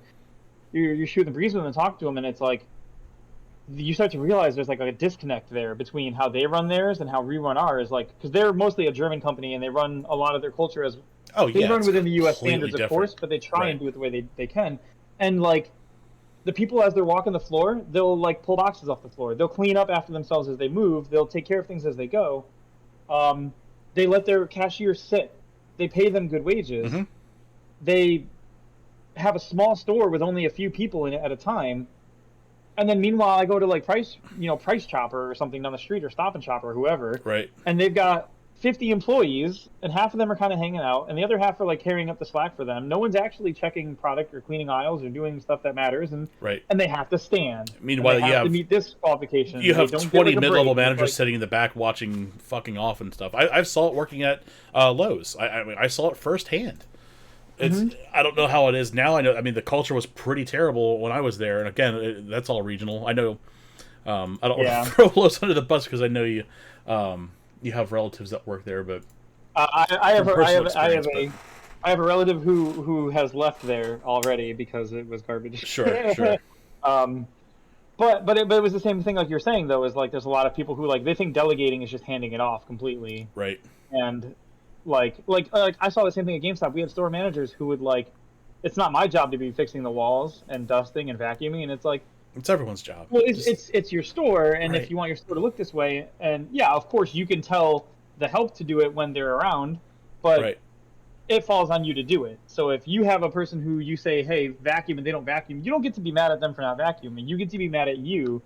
you're shooting the breeze with them and talk to them, and it's like you start to realize there's like a disconnect there between how they run theirs and how we run ours, like because they're mostly a German company and they run a lot of their culture as they run within the U.S. standards, of course, but they try and do it the way they can. And like the people as they're walking the floor, they'll like pull boxes off the floor. They'll clean up after themselves as they move. They'll take care of things as they go. They let their cashiers sit. They pay them good wages. They have a small store with only a few people in it at a time. And then meanwhile, I go to like Price Chopper or something down the street, or Stop and Shop or whoever. Right. And they've got 50 employees, and half of them are kind of hanging out, and the other half are like carrying up the slack for them. No one's actually checking product or cleaning aisles or doing stuff that matters, and and they have to stand. Meanwhile, you have to meet this qualification. You have 20 mid-level managers like, sitting in the back watching fucking off and stuff. I saw it working at Lowe's. I mean, I saw it firsthand. It's I don't know how it is now. I know. I mean, the culture was pretty terrible when I was there, and again, that's all regional. I know. I don't want to throw Lowe's under the bus because I know you have relatives that work there, but I have a relative who has left there already because it was garbage. Sure. But it was the same thing like you're saying though, is like there's a lot of people who like they think delegating is just handing it off completely. Right. And like I saw the same thing at GameStop. We had store managers who would like, it's not my job to be fixing the walls and dusting and vacuuming, and it's like it's everyone's job. Well, it's your store, and if you want your store to look this way, and yeah, of course you can tell the help to do it when they're around, but it falls on you to do it. So if you have a person who you say, hey, vacuum, and they don't vacuum, you don't get to be mad at them for not vacuuming. You get to be mad at you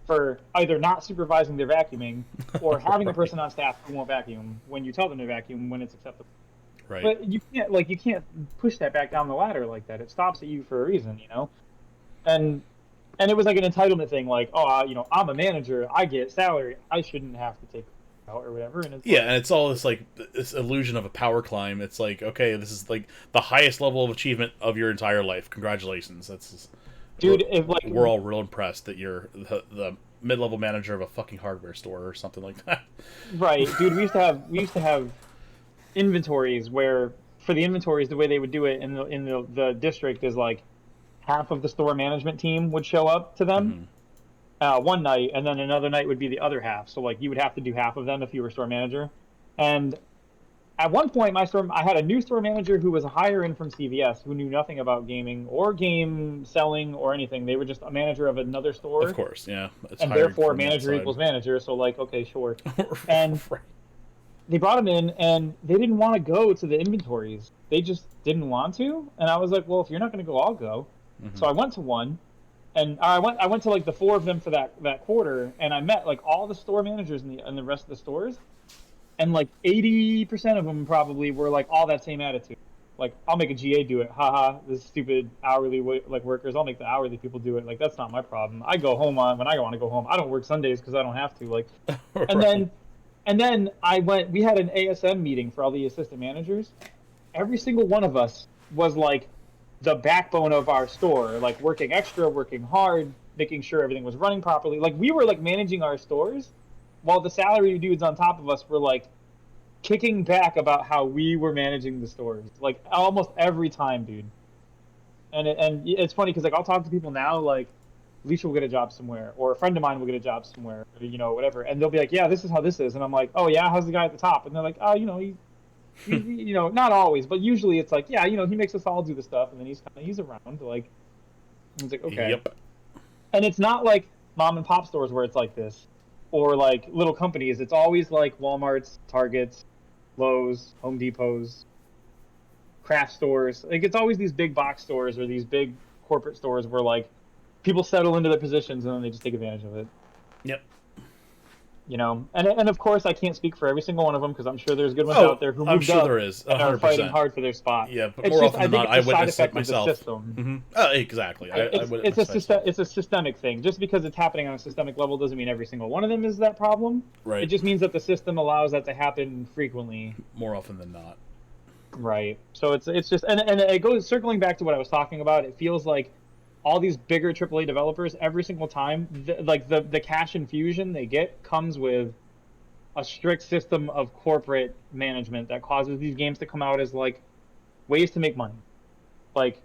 for either not supervising their vacuuming or having a person on staff who won't vacuum when you tell them to vacuum when it's acceptable. Right. But you can't push that back down the ladder like that. It stops at you for a reason, you know? And it was like an entitlement thing, like, oh, you know, I'm a manager, I get salary, I shouldn't have to take out or whatever. And it's and it's all this like this illusion of a power climb. It's like, okay, this is like the highest level of achievement of your entire life. Congratulations. That's just, dude. We're all real impressed that you're the mid-level manager of a fucking hardware store or something like that. Right, dude. We used to have inventories where for the inventories the way they would do it in the district is like half of the store management team would show up to them one night, and then another night would be the other half. So like you would have to do half of them if you were store manager. And at one point, I had a new store manager who was a hire-in from CVS who knew nothing about gaming or game selling or anything. They were just a manager of another store. Of course, yeah. And therefore, manager equals manager. So like, okay, sure. And they brought him in, and they didn't want to go to the inventories. They just didn't want to. And I was like, well, if you're not going to go, I'll go. So I went to one, and I went to like the 4 of them for that quarter, and I met like all the store managers in the rest of the stores, and like 80% of them probably were like all that same attitude. Like, I'll make a GA do it. Haha, this stupid hourly workers. I'll make the hourly people do it. Like, that's not my problem. I go home when I want to go home. I don't work Sundays because I don't have to. Like, and then And then we had an ASM meeting for all the assistant managers. Every single one of us was like the backbone of our store, like working extra, working hard, making sure everything was running properly. Like we were like managing our stores while the salary dudes on top of us were like kicking back about how we were managing the stores. Like almost every time, dude. And it's funny because like I'll talk to people now, like Alicia will get a job somewhere, or a friend of mine will get a job somewhere, or, you know, whatever, and they'll be like, "Yeah, this is how this is," and I'm like, "Oh yeah, how's the guy at the top?" And they're like, "Oh, you know, you know, not always, but usually it's like, yeah, you know, he makes us all do the stuff, and then he's around, like, he's like, okay." Yep. And it's not like mom and pop stores where it's like this, or like little companies. It's always like Walmart's, Targets, Lowe's, Home Depots, craft stores. Like it's always these big box stores or these big corporate stores where like people settle into their positions and then they just take advantage of it. Yep. You know, and of course I can't speak for every single one of them because I'm sure there's good ones out there who I'm moved sure up there is, 100%. and are fighting hard for their spot. Yeah, but more often than not, I witness it myself. Mm-hmm. Exactly. It's a systemic thing. Just because it's happening on a systemic level doesn't mean every single one of them is that problem. Right. It just means that the system allows that to happen frequently. More often than not. Right. So it's just and it goes circling back to what I was talking about. It feels like all these bigger AAA developers every single time, the cash infusion they get comes with a strict system of corporate management that causes these games to come out as like ways to make money. Like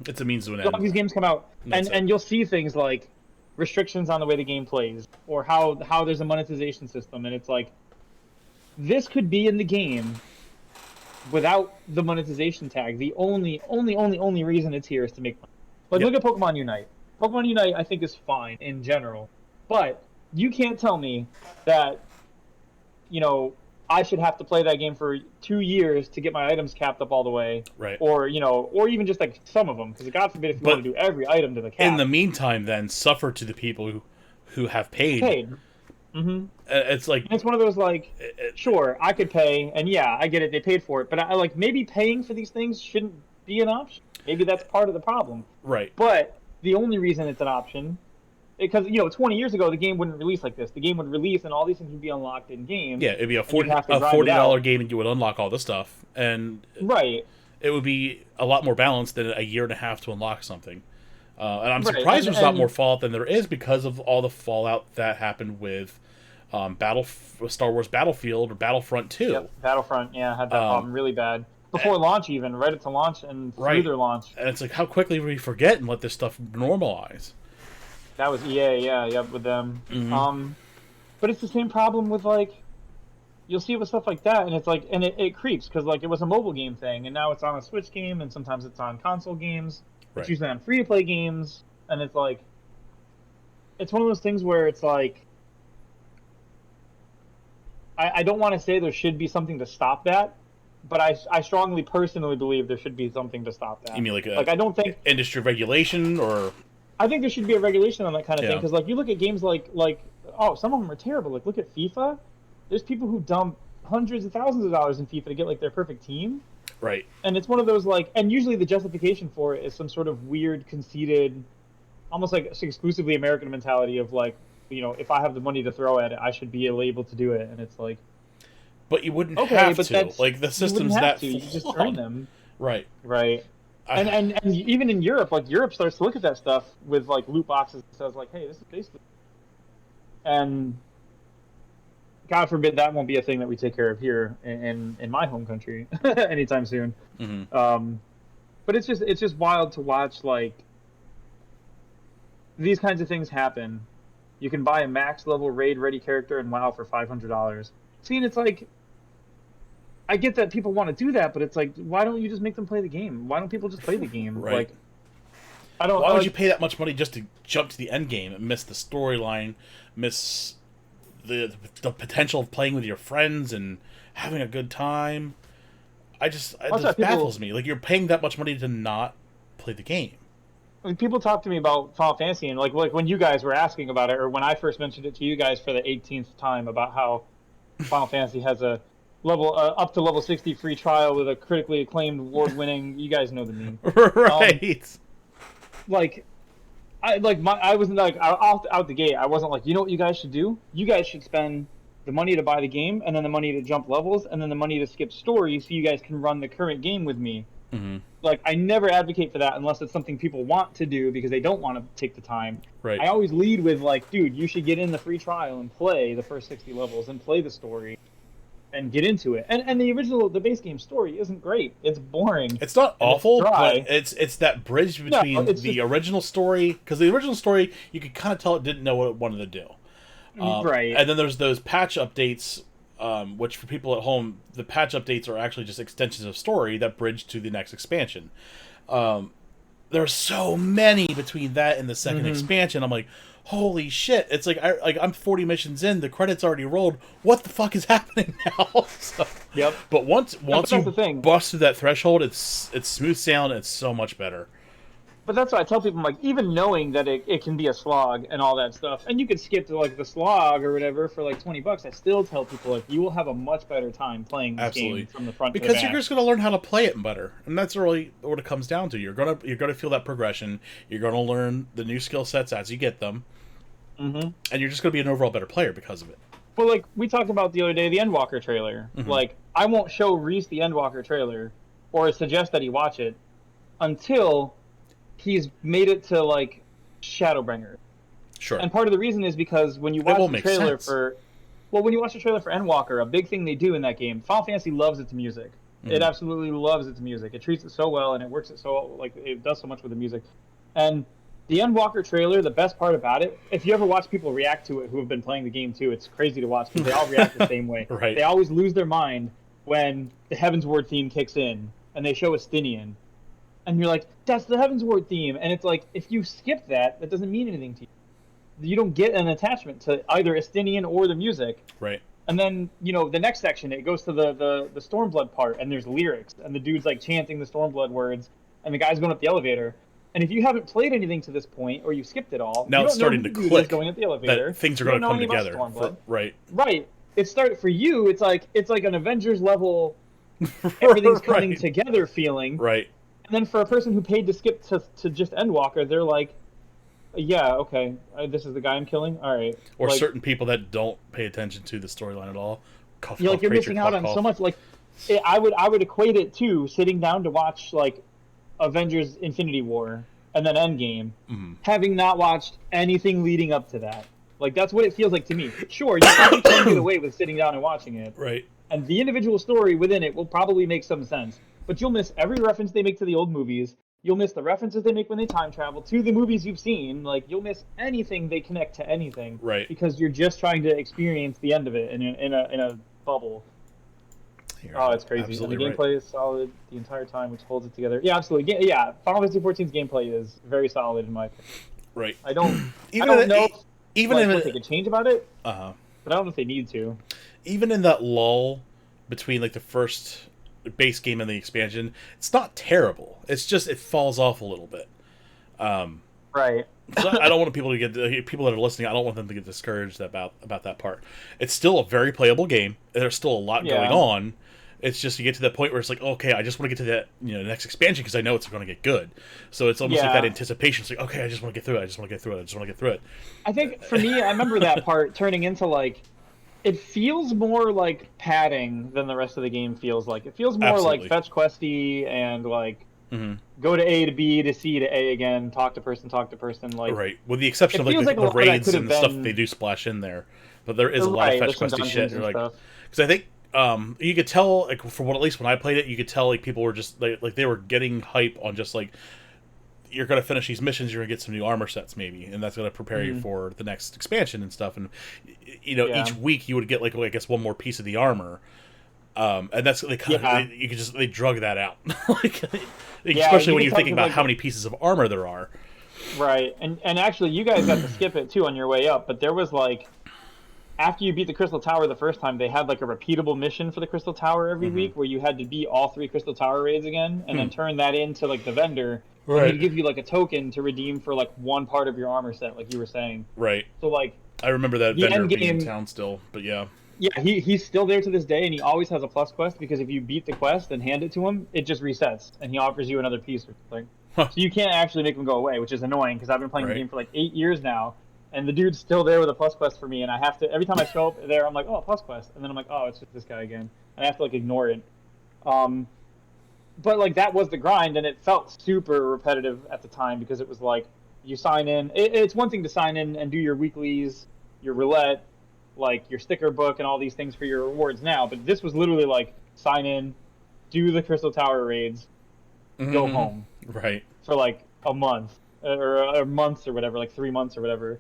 it's a means to an end. These games come out and you'll see things like restrictions on the way the game plays or how there's a monetization system, and it's like this could be in the game without the monetization tag. The only reason it's here is to make money. Like look at Pokemon Unite. Pokemon Unite I think is fine in general, but you can't tell me that, you know, I should have to play that game for 2 years to get my items capped up all the way. Right. Or, you know, or even just like some of them, because God forbid if you want to do every item to the cap. In the meantime, then, suffer to the people who have paid. Mm-hmm. It's like... It's one of those, like, sure, I could pay, and yeah, I get it, they paid for it, but I like, maybe paying for these things shouldn't be an option. Maybe that's part of the problem. Right. But the only reason it's an option... Because, you know, 20 years ago, the game wouldn't release like this. The game would release, and all these things would be unlocked in game. Yeah, it'd be a $40 game, and you would unlock all this stuff. And right. It would be a lot more balanced than a year and a half to unlock something. And I'm surprised there's not more Fallout than there is because of all the fallout that happened with Star Wars Battlefield or Battlefront 2. Yep, Battlefront, yeah, had that problem really bad. Before launch, even, right at the launch and through their launch. And it's like, how quickly we forget and let this stuff normalize. That was EA, yeah, with them. Mm-hmm. But it's the same problem with, like, you'll see it with stuff like that, and it's like, and it creeps, because, like, it was a mobile game thing, and now it's on a Switch game, and sometimes it's on console games. Right. It's usually on free-to-play games, and it's like, it's one of those things where it's like, I don't want to say there should be something to stop that, but I strongly personally believe there should be something to stop that. You mean like I don't think industry regulation or... I think there should be a regulation on that kind of thing, because like you look at games like some of them are terrible. Like look at FIFA. There's people who dump hundreds of thousands of dollars in FIFA to get like their perfect team. Right. And it's one of those like, and usually the justification for it is some sort of weird, conceited, almost like exclusively American mentality of like, you know, if I have the money to throw at it, I should be able to do it. And it's like, but you wouldn't have to. Like the system's that you just earn them. Right. Right. And even in Europe, like Europe starts to look at that stuff with like loot boxes and says like, hey, this is basically, and God forbid that won't be a thing that we take care of here in my home country anytime soon. Mm-hmm. But it's just wild to watch like these kinds of things happen. You can buy a max level raid ready character in WoW for $500. See, and it's like, I get that people want to do that, but it's like, why don't you just make them play the game? Why don't people just play the game? Right. Like, I don't. Why would you pay that much money just to jump to the end game and miss the storyline, miss the potential of playing with your friends and having a good time? This baffles me. Like, you're paying that much money to not play the game. I mean, people talk to me about Final Fantasy, and like when you guys were asking about it, or when I first mentioned it to you guys for the 18th time about how Final Fantasy has a level up to level 60 free trial with a critically acclaimed, award-winning. You guys know the meme, right? I wasn't like out the gate. I wasn't like, you know what you guys should do? You guys should spend the money to buy the game, and then the money to jump levels, and then the money to skip story so you guys can run the current game with me. Mm-hmm. Like, I never advocate for that unless it's something people want to do because they don't want to take the time. Right. I always lead with, like, dude, you should get in the free trial and play the first 60 levels and play the story and get into it. And the base game story isn't great. It's boring. It's not awful, it's dry. but it's that bridge between the original story, because the original story, you could kind of tell it didn't know what it wanted to do. Right. And then there's those patch updates, which for people at home, the patch updates are actually just extensions of story that bridge to the next expansion. There's so many between that and the second expansion. I'm like, holy shit! It's like I'm 40 missions in, the credits already rolled. What the fuck is happening now? Yep. But once you bust through that threshold, it's smooth sailing. It's so much better. But that's why I tell people, like, even knowing that it can be a slog and all that stuff, and you could skip to, like, the slog or whatever for, like, $20, I still tell people, like, you will have a much better time playing this game from the front to the back. Because you're just going to learn how to play it better. And that's really what it comes down to. You're gonna feel that progression. You're going to learn the new skill sets as you get them. Mm-hmm. And you're just going to be an overall better player because of it. Well, like, we talked about the other day, the Endwalker trailer. Mm-hmm. Like, I won't show Reese the Endwalker trailer or suggest that he watch it until he's made it to, like, Shadowbringer. Sure. And part of the reason is because when you watch the trailer when you watch the trailer for Endwalker, a big thing they do in that game, Final Fantasy loves its music. Mm-hmm. It absolutely loves its music. It treats it so well, and it works it so, like, it does so much with the music. And the Endwalker trailer, the best part about it, if you ever watch people react to it who have been playing the game too, it's crazy to watch because they all react the same way. Right. They always lose their mind when the Heavensward theme kicks in and they show Estinian. And you're like, that's the Heavensward theme. And it's like, if you skip that, that doesn't mean anything to you. You don't get an attachment to either Estinian or the music. Right. And then, you know, the next section, it goes to the Stormblood part, and there's lyrics. And the dude's, like, chanting the Stormblood words, and the guy's going up the elevator. And if you haven't played anything to this point, or you skipped it all, now you it's don't starting know to click going up the elevator. That things are going to come together. Right. Right. It started for you. It's like an Avengers level, everything's coming together feeling. Right. And then for a person who paid to skip to just Endwalker, they're like, yeah, okay, this is the guy I'm killing? All right. Or like, certain people that don't pay attention to the storyline at all. You're missing out on so much. Like, I would equate it to sitting down to watch, like, Avengers Infinity War and then Endgame, having not watched anything leading up to that. Like, that's what it feels like to me. Sure, you probably can't get away with sitting down and watching it. Right. And the individual story within it will probably make some sense. But you'll miss every reference they make to the old movies. You'll miss the references they make when they time travel to the movies you've seen. Like, you'll miss anything they connect to anything. Right. Because you're just trying to experience the end of it in a bubble. It's crazy. And the gameplay is solid the entire time, which holds it together. Yeah, absolutely. Yeah, Final Fantasy XIV's gameplay is very solid in my opinion. Right. I don't know what they could change about it. But I don't know if they need to. Even in that lull between, like, the first base game and the expansion, it's not terrible. It's just it falls off a little bit. Right. So I don't want people that are listening. I don't want them to get discouraged about that part. It's still a very playable game. There's still a lot going on. It's just you get to that point where it's like, okay, I just want to get to that, the next expansion because I know it's going to get good. So it's almost like that anticipation. It's like, okay, I just want to get through it. I think for me, I remember that part turning into, like, it feels more like padding than the rest of the game feels like. It feels more like fetch questy and, like, go to A to B to C to A again, talk to person. Like, right, with the exception of, like, the raids and the stuff they do splash in there. But there is a lot of fetch questy shit. Because I think you could tell, like, from at least when I played it, you could tell, like, people were just like they were getting hype on just, like, you're going to finish these missions, you're going to get some new armor sets maybe, and that's going to prepare you for the next expansion and stuff. And each week you would get, like, I guess one more piece of the armor, and that's they they drug that out, like, especially when you're thinking about how many pieces of armor there are. Right, and actually you guys got to skip it too on your way up, but there was, like, after you beat the Crystal Tower the first time, they had, like, a repeatable mission for the Crystal Tower every week where you had to beat all 3 Crystal Tower raids again, and then turn that into, like, the vendor. Right. And he'd give you, like, a token to redeem for, like, one part of your armor set, like you were saying. Right. So, like, I remember that vendor being in town still, but yeah. Yeah, he's still there to this day, and he always has a plus quest because if you beat the quest and hand it to him, it just resets, and he offers you another piece or something. Huh. So you can't actually make him go away, which is annoying because I've been playing the game for, like, 8 years now. and the dude's still there with a plus quest for me, and I have to every time I show up there, I'm like, oh, plus quest, and then I'm like, oh, it's just this guy again, and I have to like ignore it. But like that was the grind, and it felt super repetitive at the time because it was like you sign in. It's one thing to sign in and do your weeklies, your roulette, like your sticker book, and all these things for your rewards now. But this was literally like sign in, do the Crystal Tower raids, go home. Right. For like a month or months or whatever, like 3 months or whatever.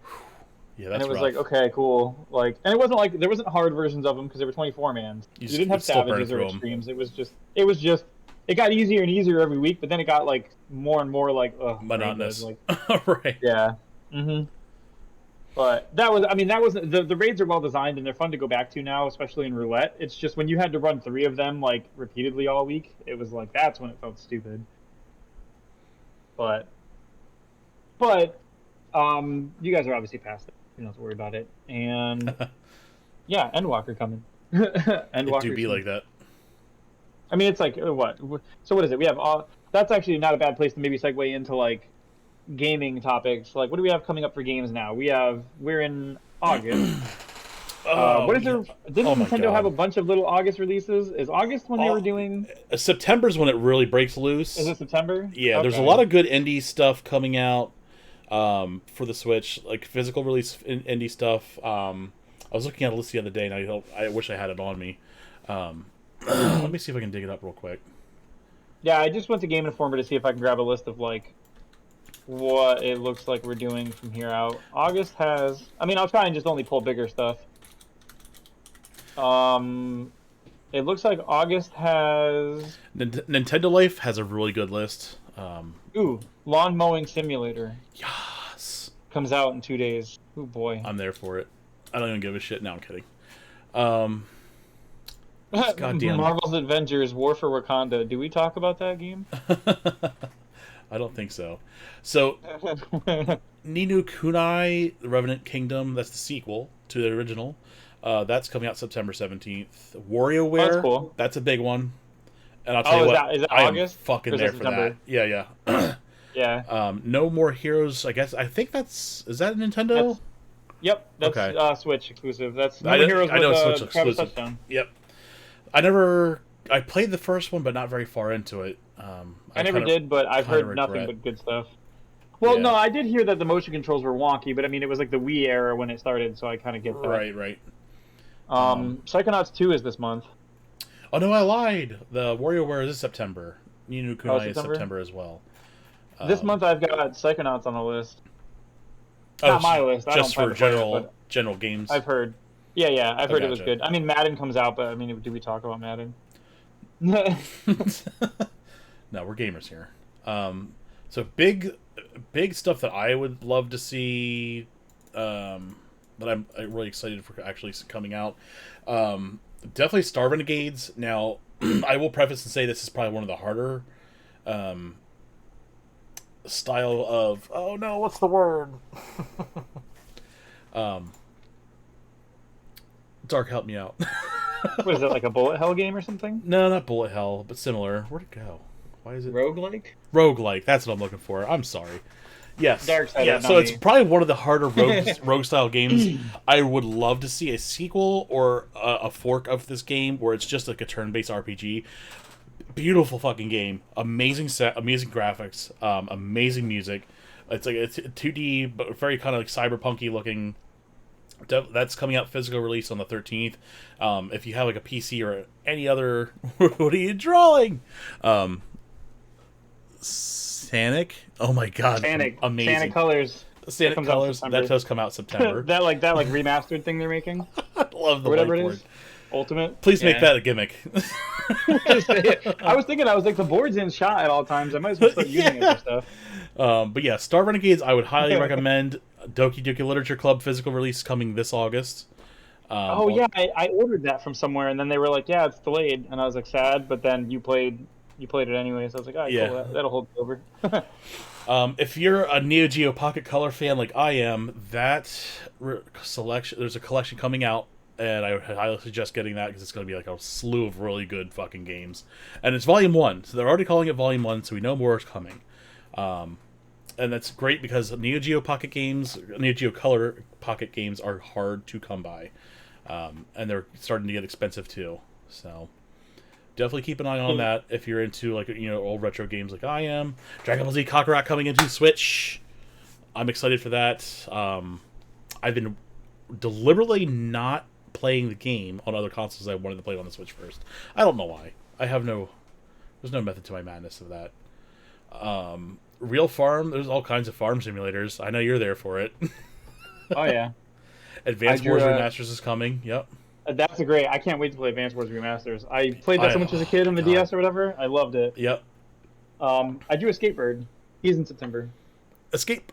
Yeah, that's and it was rough. like, okay, cool. Like, and it wasn't like there wasn't hard versions of them because they were 24 mans. You didn't have savages or extremes. It was just it got easier and easier every week, but then it got like more and more like monotonous. Like, right. Yeah. But that was the raids are well designed and they're fun to go back to now, especially in roulette. It's just when you had to run 3 of them like repeatedly all week, it was like that's when it felt stupid. But you guys are obviously past it. You don't have to worry about it. And yeah, Endwalker coming. Endwalker do be like that. I mean, it's like what? So what is it? We have that's actually not a bad place to maybe segue into like gaming topics. Like, what do we have coming up for games now? We're in August. What is there? Didn't Nintendo have a bunch of little August releases? Is August when they were doing? September's when it really breaks loose. Is it September? Yeah, okay. There's a lot of good indie stuff coming out for the Switch, like physical release indie stuff. I was looking at a list the other day, and I wish I had it on me. Let me see if I can dig it up real quick. Yeah, I just went to Game Informer to see if I can grab a list of like what it looks like we're doing from here out. August has. I mean, I'll try and just only pull bigger stuff. It looks like August has Nintendo Life has a really good list. Ooh, Lawn Mowing Simulator. Yes. Comes out in 2 days. Ooh, boy. I'm there for it. I don't even give a shit. No, I'm kidding. Goddamn. Marvel's Avengers War for Wakanda. Do we talk about that game? I don't think so. So, Ni no Kunai, The Revenant Kingdom, that's the sequel to the original. That's coming out September 17th. WarioWare, that's cool. That's a big one. And I'll tell you what, is it I August? am fucking there for that. Yeah. Yeah. No More Heroes, I guess. I think is that Nintendo? That's okay. Switch exclusive. That's No More Heroes with Switch Travis exclusive. Touchdown. Yep. I played the first one, but not very far into it. I never did, but I've heard nothing but good stup. Well, no, I did hear that the motion controls were wonky, but I mean, it was like the Wii era when it started, so I kind of get that. Right. Psychonauts 2 is this month. Oh, no, I lied. The WarioWare is September. Ni no Kunai is September as well. This month I've got Psychonauts on the list. Oh, not my list. Just for general games. I've heard. Yeah, I've heard it was good. I mean, Madden comes out, but I mean, do we talk about Madden? No, we're gamers here. So big stuff that I would love to see, but I'm really excited for actually coming out. Definitely Star Renegades. Now, I will preface and say this is probably one of the harder style of... Oh no, what's the word? Dark, help me out. What is it, like a bullet hell game or something? No, not bullet hell, but similar. Where'd it go? Why is it... Roguelike? Roguelike, that's what I'm looking for. I'm sorry. Yes. Dark side. Yeah, so it's probably one of the harder rogue style games. I would love to see a sequel or a fork of this game where it's just like a turn-based RPG. Beautiful fucking game. Amazing set, amazing graphics, amazing music. It's like it's 2D, but very kind of like cyberpunky looking. That's coming out physical release on the 13th. If you have like a PC or any other... What are you drawing? Sanic? Oh my god. Sanic. Amazing. Sanic Colors. Sanic Colors. That does come out September. that remastered thing they're making? I love the whatever whiteboard. It is. Ultimate? Please make that a gimmick. I was thinking, the board's in shot at all times. I might as well start using it for stuff. But yeah, Star Renegades, I would highly recommend. Doki Doki Literature Club physical release coming this August. I ordered that from somewhere, and then they were like, yeah, it's delayed. And I was like, sad, but then you played it anyway, so I was like, all right, cool, that'll hold over. If you're a Neo Geo Pocket Color fan like I am, there's a collection coming out, and I would highly suggest getting that because it's going to be like a slew of really good fucking games. And it's Volume 1, so they're already calling it Volume 1, so we know more is coming. that's great because Neo Geo Neo Geo Color Pocket games are hard to come by, and they're starting to get expensive too. So definitely keep an eye on that if you're into like old retro games like I am. Dragon Ball Z Kakarot coming into Switch. I'm excited for that. I've been deliberately not playing the game on other consoles. I wanted to play it on the Switch first. I don't know why. There's no method to my madness of that. Real Farm, there's all kinds of farm simulators. I know you're there for it. Oh yeah. Advanced Wars Remasters is coming. Yep. That's a great. I can't wait to play Advanced Wars Remasters. I played that so much as a kid on the DS or whatever. I loved it. Yep. I drew a Skatebird. He's in September.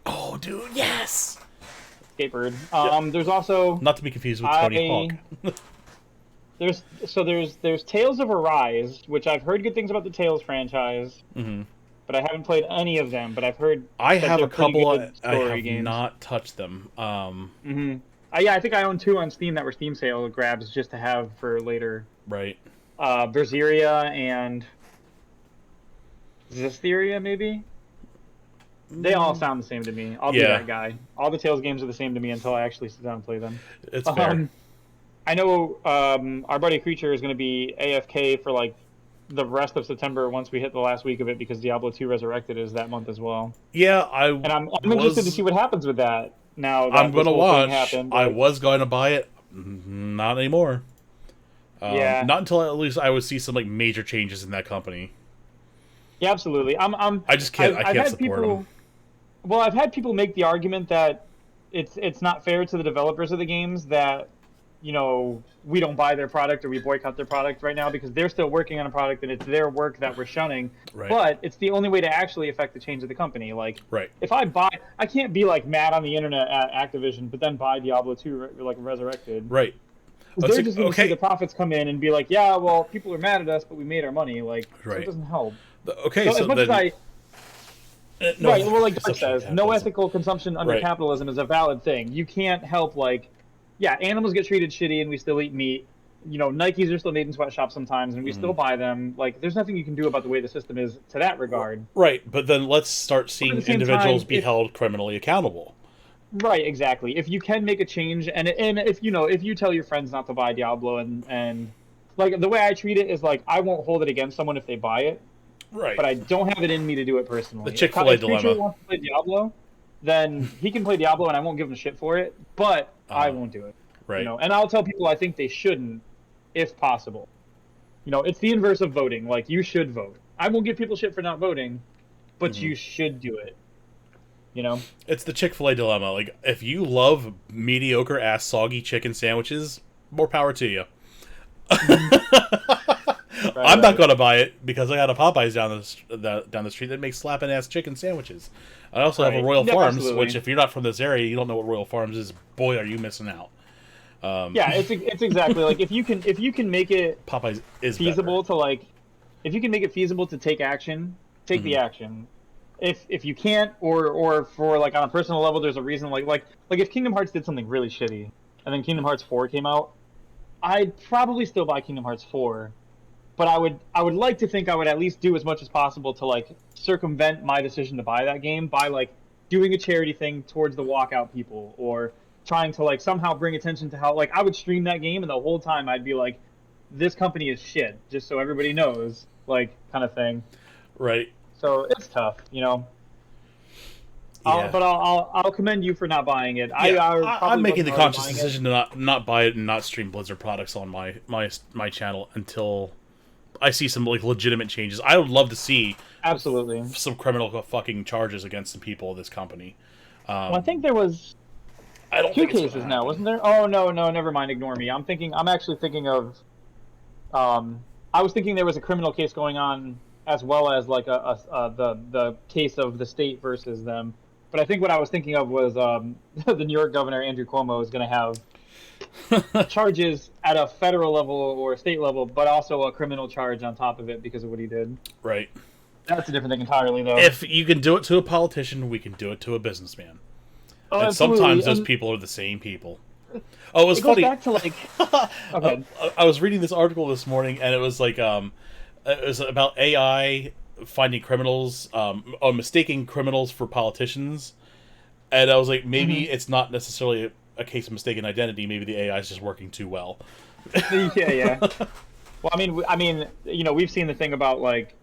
Oh, dude, yes. Skatebird. Yep. There's also not to be confused with Tony Hawk. there's Tales of Arise, which I've heard good things about the Tales franchise. Mm-hmm. But I haven't played any of them. But I've heard I have a couple. I have games. Not touched them. Mm-hmm. Yeah, I think I own 2 on Steam that were Steam sale grabs just to have for later. Right. Berseria and Zestiria, maybe. They all sound the same to me. I'll be that guy. All the Tales games are the same to me until I actually sit down and play them. It's fair. I know our buddy Creature is going to be AFK for like the rest of September once we hit the last week of it because Diablo 2 Resurrected is that month as well. Yeah, I'm interested to see what happens with that now that I'm going to watch. Happened, I was going to buy it. Not anymore. Not until at least I would see some like major changes in that company. Yeah, absolutely. I just can't. I can't support them. Well, I've had people make the argument that it's not fair to the developers of the games that we don't buy their product or we boycott their product right now because they're still working on a product and it's their work that we're shunning. Right. But it's the only way to actually affect the change of the company. Like, right. If I can't be like mad on the internet at Activision, but then buy Diablo 2 like Resurrected. Right. They're just going to see the profits come in and be like, yeah, well, people are mad at us, but we made our money. Like, so it doesn't help. Okay, so as much then... as right, well, like Dark says, no ethical consumption under capitalism is a valid thing. You can't help, animals get treated shitty and we still eat meat. Nikes are still made in sweatshops sometimes and we still buy them. Like, there's nothing you can do about the way the system is to that regard. Right, but then let's start seeing individuals be held criminally accountable. Right, exactly. If you can make a change, and if you tell your friends not to buy Diablo and like the way I treat it is like I won't hold it against someone if they buy it. Right. But I don't have it in me to do it personally. The Chick-fil-A dilemma. If Creature wants to play Diablo, then he can play Diablo and I won't give him shit for it, but I won't do it. Right. And I'll tell people I think they shouldn't, if possible. It's the inverse of voting. Like, you should vote. I won't give people shit for not voting, but you should do it. It's the Chick-fil-A dilemma. Like, if you love mediocre-ass soggy chicken sandwiches, more power to you. I'm not going to buy it because I got a Popeyes down the street that makes slapping ass chicken sandwiches. I also have a Royal Farms, which if you're not from this area, you don't know what Royal Farms is. Boy, are you missing out. It's exactly like if you can make it Popeyes is feasible better. If you can make it feasible to take action, take the action. If you can't, or for like on a personal level, there's a reason like if Kingdom Hearts did something really shitty, and then Kingdom Hearts 4 came out, I'd probably still buy Kingdom Hearts 4. But I would like to think I would at least do as much as possible to like circumvent my decision to buy that game by like doing a charity thing towards the walkout people or trying to like somehow bring attention to how like I would stream that game and the whole time I'd be like, this company is shit, just so everybody knows, like kind of thing. Right. So it's tough, Yeah. I'll commend you for not buying it. Yeah, I'm making the conscious decision to not buy it and not stream Blizzard products on my channel until I see some like legitimate changes. I would love to see absolutely some criminal fucking charges against some people of this company. Well, I think there was 2 cases now, wasn't there? Oh no, never mind. Ignore me. I'm actually thinking of. I was thinking there was a criminal case going on as well as like the case of the state versus them. But I think what I was thinking of was the New York governor Andrew Cuomo is going to have charges at a federal level or state level, but also a criminal charge on top of it because of what he did. Right. That's a different thing entirely, though. If you can do it to a politician, we can do it to a businessman. Oh, and absolutely. Sometimes those people are the same people. Oh, it was funny. Goes back to like. Okay. I was reading this article this morning, and it was like it was about AI finding criminals, mistaking criminals for politicians, and I was like, maybe it's not necessarily a case of mistaken identity. Maybe the AI is just working too well. Yeah. Well, I mean, you know, we've seen the thing about like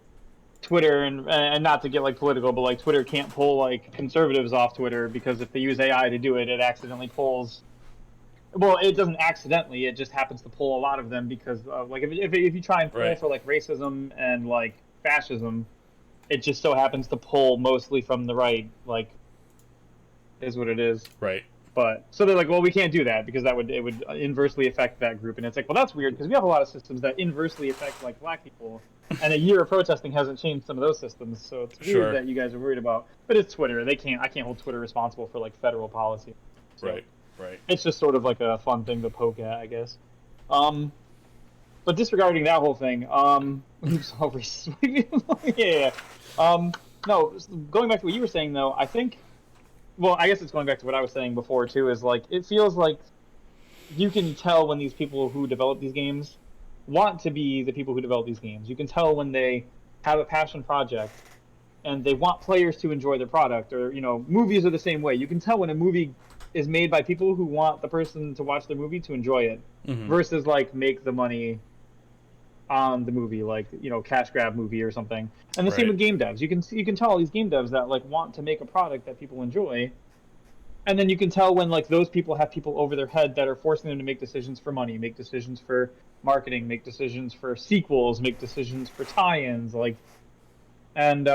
Twitter and not to get like political, but like Twitter can't pull like conservatives off Twitter because if they use AI to do it, it accidentally pulls. Well, it doesn't accidentally; it just happens to pull a lot of them because, like, if you try and pull for like racism and like fascism, it just so happens to pull mostly from the right. Like, is what it is. Right. But so they're like, well, we can't do that because it would inversely affect that group, and it's like, well, that's weird because we have a lot of systems that inversely affect like black people, and a year of protesting hasn't changed some of those systems, so it's weird that you guys are worried about. But it's Twitter; I can't hold Twitter responsible for like federal policy. So Right. It's just sort of like a fun thing to poke at, I guess. But disregarding that whole thing, yeah. No, going back to what you were saying though, I think. Well, I guess it's going back to what I was saying before too. Is like it feels like you can tell when these people who develop these games want to be the people who develop these games. You can tell when they have a passion project and they want players to enjoy their product. Or you know, movies are the same way. You can tell when a movie is made by people who want the person to watch the movie to enjoy it, versus like make the money on the movie, like you know, cash grab movie or something. And the same with game devs. You can tell all these game devs that like want to make a product that people enjoy, and then you can tell when like those people have people over their head that are forcing them to make decisions for money, make decisions for marketing, make decisions for sequels, make decisions for tie-ins, like, and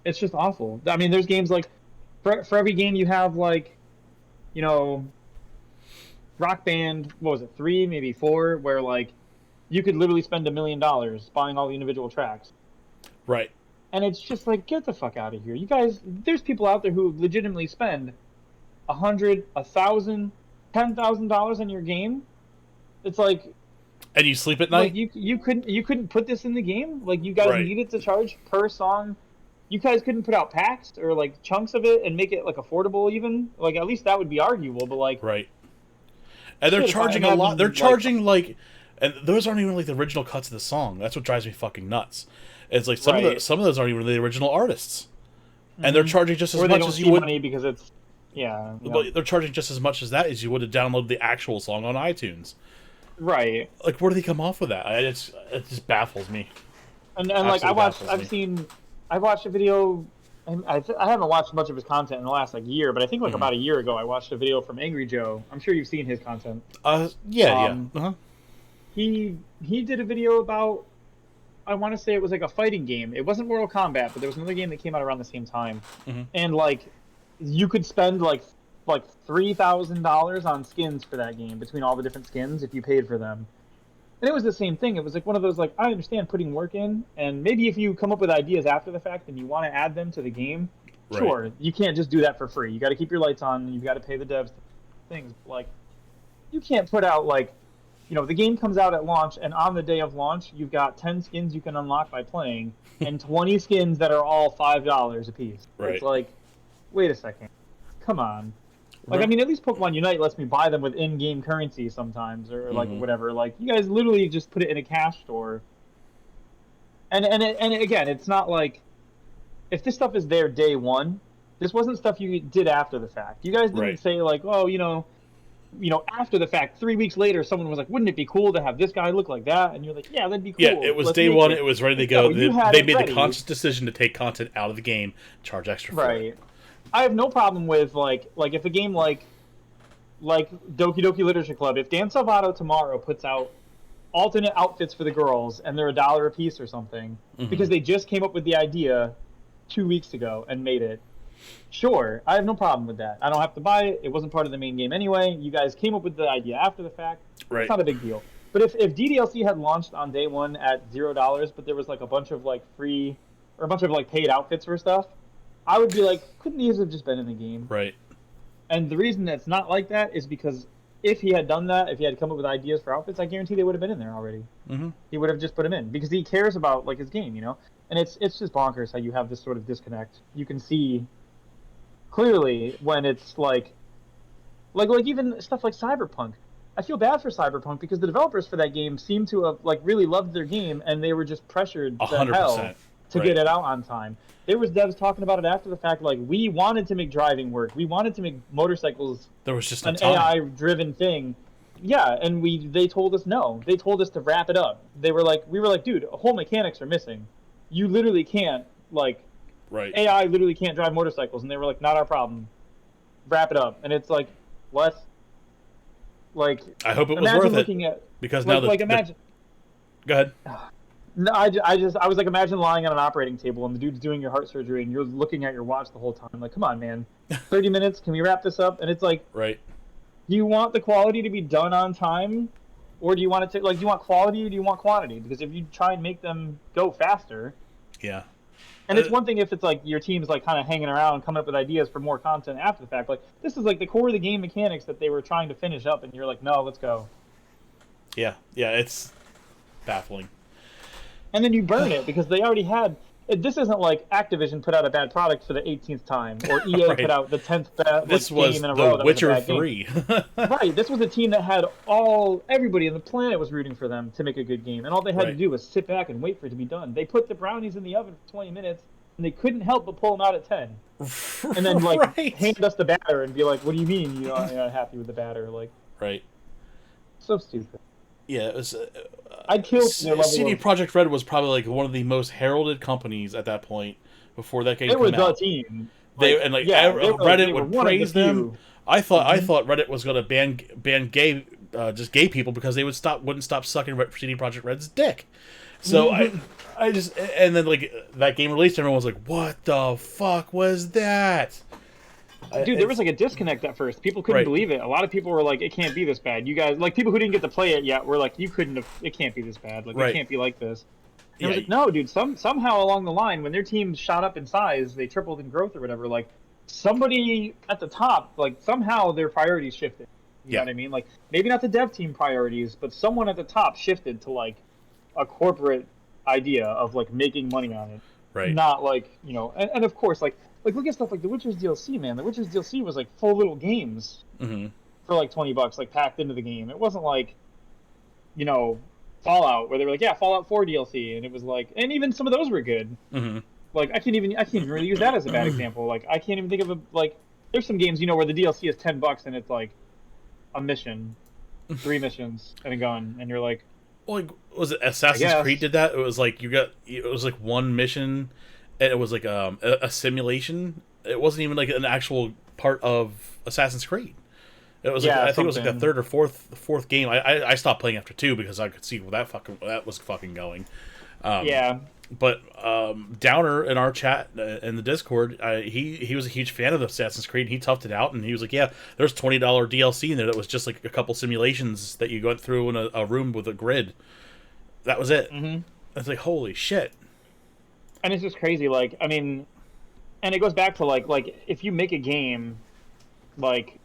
it's just awful. I mean, there's games like for every game you have like, you know, Rock Band, what was it, 3, maybe 4, where like you could literally spend $1 million buying all the individual tracks. Right. And it's just like, get the fuck out of here. You guys, there's people out there who legitimately spend $100, $1,000, $10,000 on your game. It's like, and you sleep at night. Like you couldn't put this in the game. Like you guys needed to charge per song. You guys couldn't put out packs or like chunks of it and make it like affordable even. Like at least that would be arguable. But like, and they're charging a lot. They're charging like, and those aren't even like the original cuts of the song. That's what drives me fucking nuts. It's like some of those aren't even the original artists, and they're charging just as much as you would. Money because it's But they're charging just as much as that as you would to download the actual song on iTunes. Right. Like, where do they come off with that? It just baffles me. And like I've watched a video. I haven't watched much of his content in the last like year, but I think like about a year ago I watched a video from Angry Joe. I'm sure you've seen his content. He did a video about, I want to say it was like a fighting game. It wasn't Mortal Kombat, but there was another game that came out around the same time. And like you could spend like $3,000 on skins for that game between all the different skins if you paid for them. And it was the same thing. It was like one of those like, I understand putting work in, and maybe if you come up with ideas after the fact and you want to add them to the game, sure, you can't just do that for free. You got to keep your lights on, and you've got to pay the devs things. Like you can't put out like, you know, the game comes out at launch, and on the day of launch, you've got 10 skins you can unlock by playing, and 20 skins that are all $5 a piece. It's like, wait a second, come on. Like, I mean, at least Pokemon Unite lets me buy them with in-game currency sometimes, or like whatever. Like, you guys literally just put it in a cash store. And again, it's not like, if this stuff is there day one, this wasn't stuff you did after the fact. You guys didn't say like, oh, you know, after the fact, 3 weeks later, someone was like, wouldn't it be cool to have this guy look like that? And you're like, yeah, that'd be cool. Yeah, it was day one. It was ready to go. They made the conscious decision to take content out of the game, charge extra for it. I have no problem with like if a game like Doki Doki Literature Club, if Dan Salvato tomorrow puts out alternate outfits for the girls and they're $1 a piece or something because they just came up with the idea 2 weeks ago and made it. Sure, I have no problem with that. I don't have to buy it. It wasn't part of the main game anyway. You guys came up with the idea after the fact. It's not a big deal. But if DDLC had launched on day one at $0, but there was like a bunch of like free or a bunch of like paid outfits for stuff, I would be like, couldn't these have just been in the game? Right. And the reason that's not like that is because if he had done that, if he had come up with ideas for outfits, I guarantee they would have been in there already. He would have just put them in because he cares about like his game, you know. And it's just bonkers how you have this sort of disconnect. You can see clearly when it's like even stuff like Cyberpunk. I feel bad for Cyberpunk because the developers for that game seem to have like really loved their game, and they were just pressured to hell 100%. to Right. get it out on time. There was devs talking about it after the fact, like we wanted to make driving work, we wanted to make motorcycles There was just no an time. AI-driven thing. Yeah, and they told us no. They told us to wrap it up. We were like, dude, whole mechanics are missing. You literally can't like Right. AI literally can't drive motorcycles, and they were like, not our problem. Wrap it up, and it's like, what? Like, I hope it was imagine worth looking it. at Because like, now imagine. Go ahead. No, I was like, imagine lying on an operating table and the dude's doing your heart surgery and you're looking at your watch the whole time. Like, come on, man, 30 minutes. Can we wrap this up? And it's like, Right. do you want the quality to be done on time, or do you want it to like, do you want quality or do you want quantity? Because if you try and make them go faster, Yeah. and it's one thing if it's like your team's like kind of hanging around coming up with ideas for more content after the fact. Like this is like the core of the game mechanics that they were trying to finish up, and you're like, no, let's go. Yeah. Yeah. It's baffling. And then you burn it because they already had. This isn't like Activision put out a bad product for the 18th time, or EA Right. put out the 10th This game was in a row. The That Witcher was a bad 3. game. Right. This was a team that had everybody on the planet was rooting for them to make a good game, and all they had to Right. do was sit back and wait for it to be done. They put the brownies in the oven for 20 minutes, and they couldn't help but pull them out at 10. And then like Right. hand us the batter and be like, "What do you mean you're not happy with the batter?" Like, Right. so stupid. Yeah, it was. I'd kill for their level CD of. Projekt Red was probably like one of the most heralded companies at that point. Before that game They were came the out, team. they they Reddit were would one of the praise them. few. I thought Reddit was going to ban gay just gay people because they wouldn't stop sucking CD Projekt Red's dick. So I just, and then like that game released, everyone was like, "What the fuck was that?" Dude, there was like a disconnect at first. People couldn't Right. believe it. A lot of people were like, "It can't be this bad." You guys, like people who didn't get to play it yet, were like, "You couldn't have. It can't be this bad. Like Right. it can't be like this." And I was Yeah. like, "No, dude. Somehow along the line, when their team shot up in size, they tripled in growth or whatever. Like somebody at the top, like somehow their priorities shifted. You know what I mean? Like maybe not the dev team priorities, but someone at the top shifted to like a corporate idea of like making money on it, Right. not like and of course like look at stuff like the Witcher's DLC, man. The Witcher's DLC was like full little games Mm-hmm. for like $20, like packed into the game. It wasn't like Fallout where they were like, yeah, Fallout 4 DLC, and it was like, and even some of those were good. Mm-hmm. Like I can't even really use that as a bad example. Like I can't even think of there's some games where the DLC is $10 and it's like a mission, 3 missions and a gun, and you're like, Like, was it Assassin's Creed did that? It was like it was like one mission, and it was like a simulation. It wasn't even like an actual part of Assassin's Creed. It was like, I think it was like the third or fourth game. I stopped playing after 2 because I could see where that was fucking going. yeah. But Downer in our chat in the Discord, he was a huge fan of the Assassin's Creed. He toughed it out, and he was like, "Yeah, there's $20 DLC in there that was just like a couple simulations that you went through in a room with a grid. That was it." Mm-hmm. It's like, holy shit! And it's just crazy. Like I mean, and it goes back to like if you make a game, like.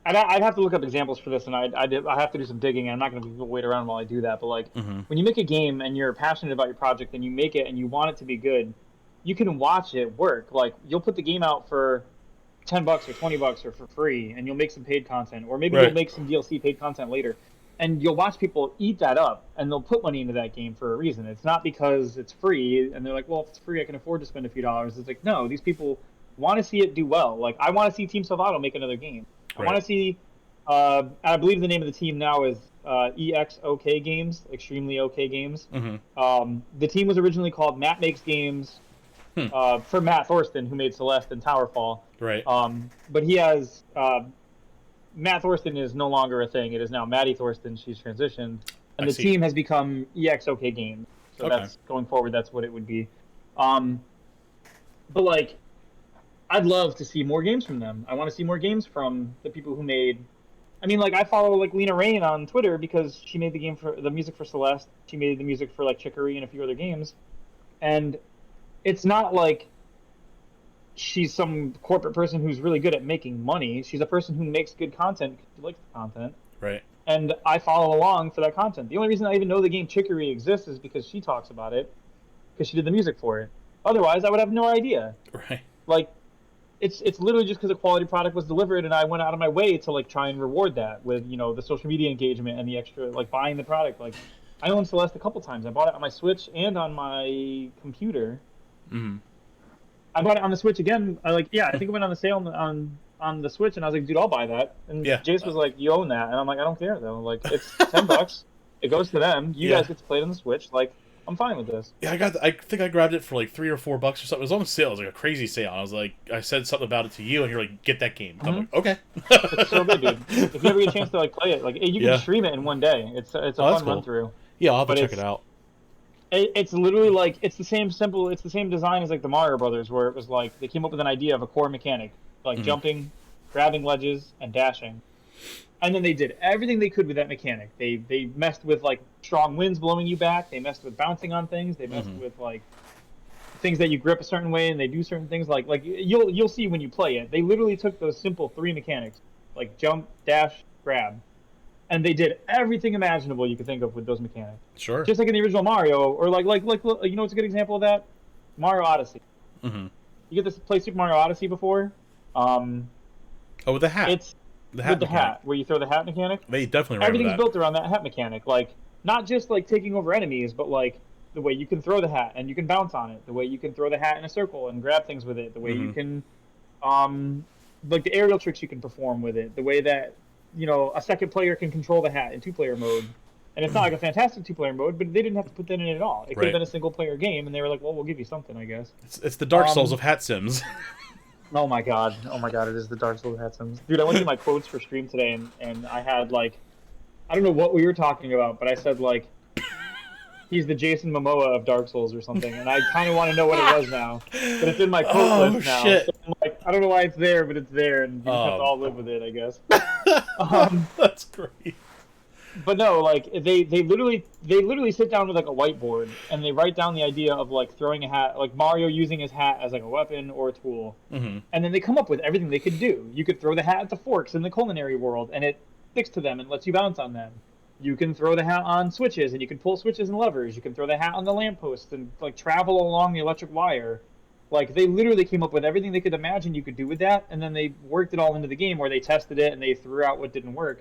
I'd have to look up examples for this, and I have to do some digging, and I'm not going to wait around while I do that. But like, when you make a game and you're passionate about your project and you make it and you want it to be good, you can watch it work. Like, you'll put the game out for $10 or $20 or for free, and you'll make some paid content, or maybe you'll make some DLC paid content later, and you'll watch people eat that up, and they'll put money into that game for a reason. It's not because it's free, and they're like, well, if it's free, I can afford to spend a few dollars. It's like, no, these people want to see it do well. Like, I want to see Team Salvato make another game. I want to see, I believe the name of the team now is EXOK Games, Extremely OK Games. Mm-hmm. The team was originally called Matt Makes Games for Matt Thorsten, who made Celeste and Towerfall. Right. But he has, Matt Thorsten is no longer a thing. It is now Maddie Thorsten. She's transitioned. And the team has become EXOK Games. So that's, going forward, that's what it would be. But like, I'd love to see more games from them. I want to see more games from the people who made. I mean, like I follow like Lena Rain on Twitter because she made the music for Celeste. She made the music for like Chicory and a few other games, and it's not like she's some corporate person who's really good at making money. She's a person who makes good content because she likes the content. Right. And I follow along for that content. The only reason I even know the game Chicory exists is because she talks about it, because she did the music for it. Otherwise, I would have no idea. Right. Like. it's literally just because a quality product was delivered, and I went out of my way to like try and reward that with the social media engagement and the extra like buying the product. Like I owned Celeste a couple times. I bought it on my Switch and on my computer. Mm-hmm. I bought it on the Switch again. I think it went on the sale on the Switch, and I was like, dude, I'll buy that. And Yeah. Jace was like, you own that, and I'm like, I don't care though. Like it's $10. It goes to them. You guys get to play it on the Switch. Like I'm fine with this. Yeah, I think I grabbed it for like $3 or $4 or something. It was on sale. It was like a crazy sale. I was like, I said something about it to you, and you're like, get that game. I'm like, okay. It's so good, dude. If you ever get a chance to like play it, like you can stream it in one day. It's a fun cool. run through. Yeah, I'll have to check it out. It's literally like it's the same design as like the Mario Brothers, where it was like they came up with an idea of a core mechanic, like jumping, grabbing ledges, and dashing. And then they did everything they could with that mechanic. They messed with like strong winds blowing you back. They messed with bouncing on things. They messed with like things that you grip a certain way and they do certain things. Like you'll see when you play it. They literally took those simple 3 mechanics, like jump, dash, grab, and they did everything imaginable you could think of with those mechanics. Sure. Just like in the original Mario, or like you know what's a good example of that? Mario Odyssey. Mm-hmm. You get to play Super Mario Odyssey before? Oh, with the hat. It's with the hat, where you throw the hat mechanic. They definitely everything's built around that hat mechanic. Like not just like taking over enemies, but like the way you can throw the hat and you can bounce on it, the way you can throw the hat in a circle and grab things with it, the way you can like the aerial tricks you can perform with it, the way that a second player can control the hat in 2-player mode. And it's not like a fantastic 2-player mode, but they didn't have to put that in it at all. It could have been a single-player game, and they were like, well, we'll give you something, I guess. It's the Dark Souls of hat sims. Oh my god, it is the Dark Souls hat sims. Dude, I went through my quotes for stream today, and I had like, I don't know what we were talking about, but I said like, he's the Jason Momoa of Dark Souls or something, and I kind of want to know what it was now. But it's in my quote list now. Shit. So I'm like, I don't know why it's there, but it's there, and you have to all live with it, I guess. That's great. But no, like they literally sit down with like a whiteboard and they write down the idea of like throwing a hat, like Mario using his hat as like a weapon or a tool, and then they come up with everything they could do. You could throw the hat at the forks in the culinary world, and it sticks to them and lets you bounce on them. You can throw the hat on switches, and you can pull switches and levers. You can throw the hat on the lamppost and like travel along the electric wire. Like they literally came up with everything they could imagine you could do with that, and then they worked it all into the game where they tested it and they threw out what didn't work.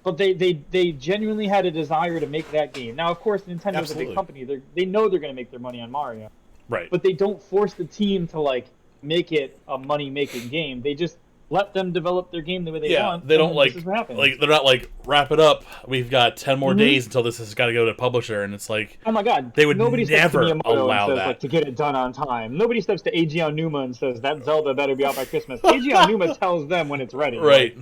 But they genuinely had a desire to make that game. Now, of course, Nintendo's a big company. They know they're going to make their money on Mario. Right. But they don't force the team to like make it a money-making game. They just let them develop their game the way they want. They don't like they're not like wrap it up. We've got 10 more days until this has got to go to publisher, and it's like, oh my god, they would nobody never steps to allow and says, that like, to get it done on time. Nobody steps to Eiji Aonuma and says that Zelda better be out by Christmas. Eiji Aonuma tells them when it's ready. Right.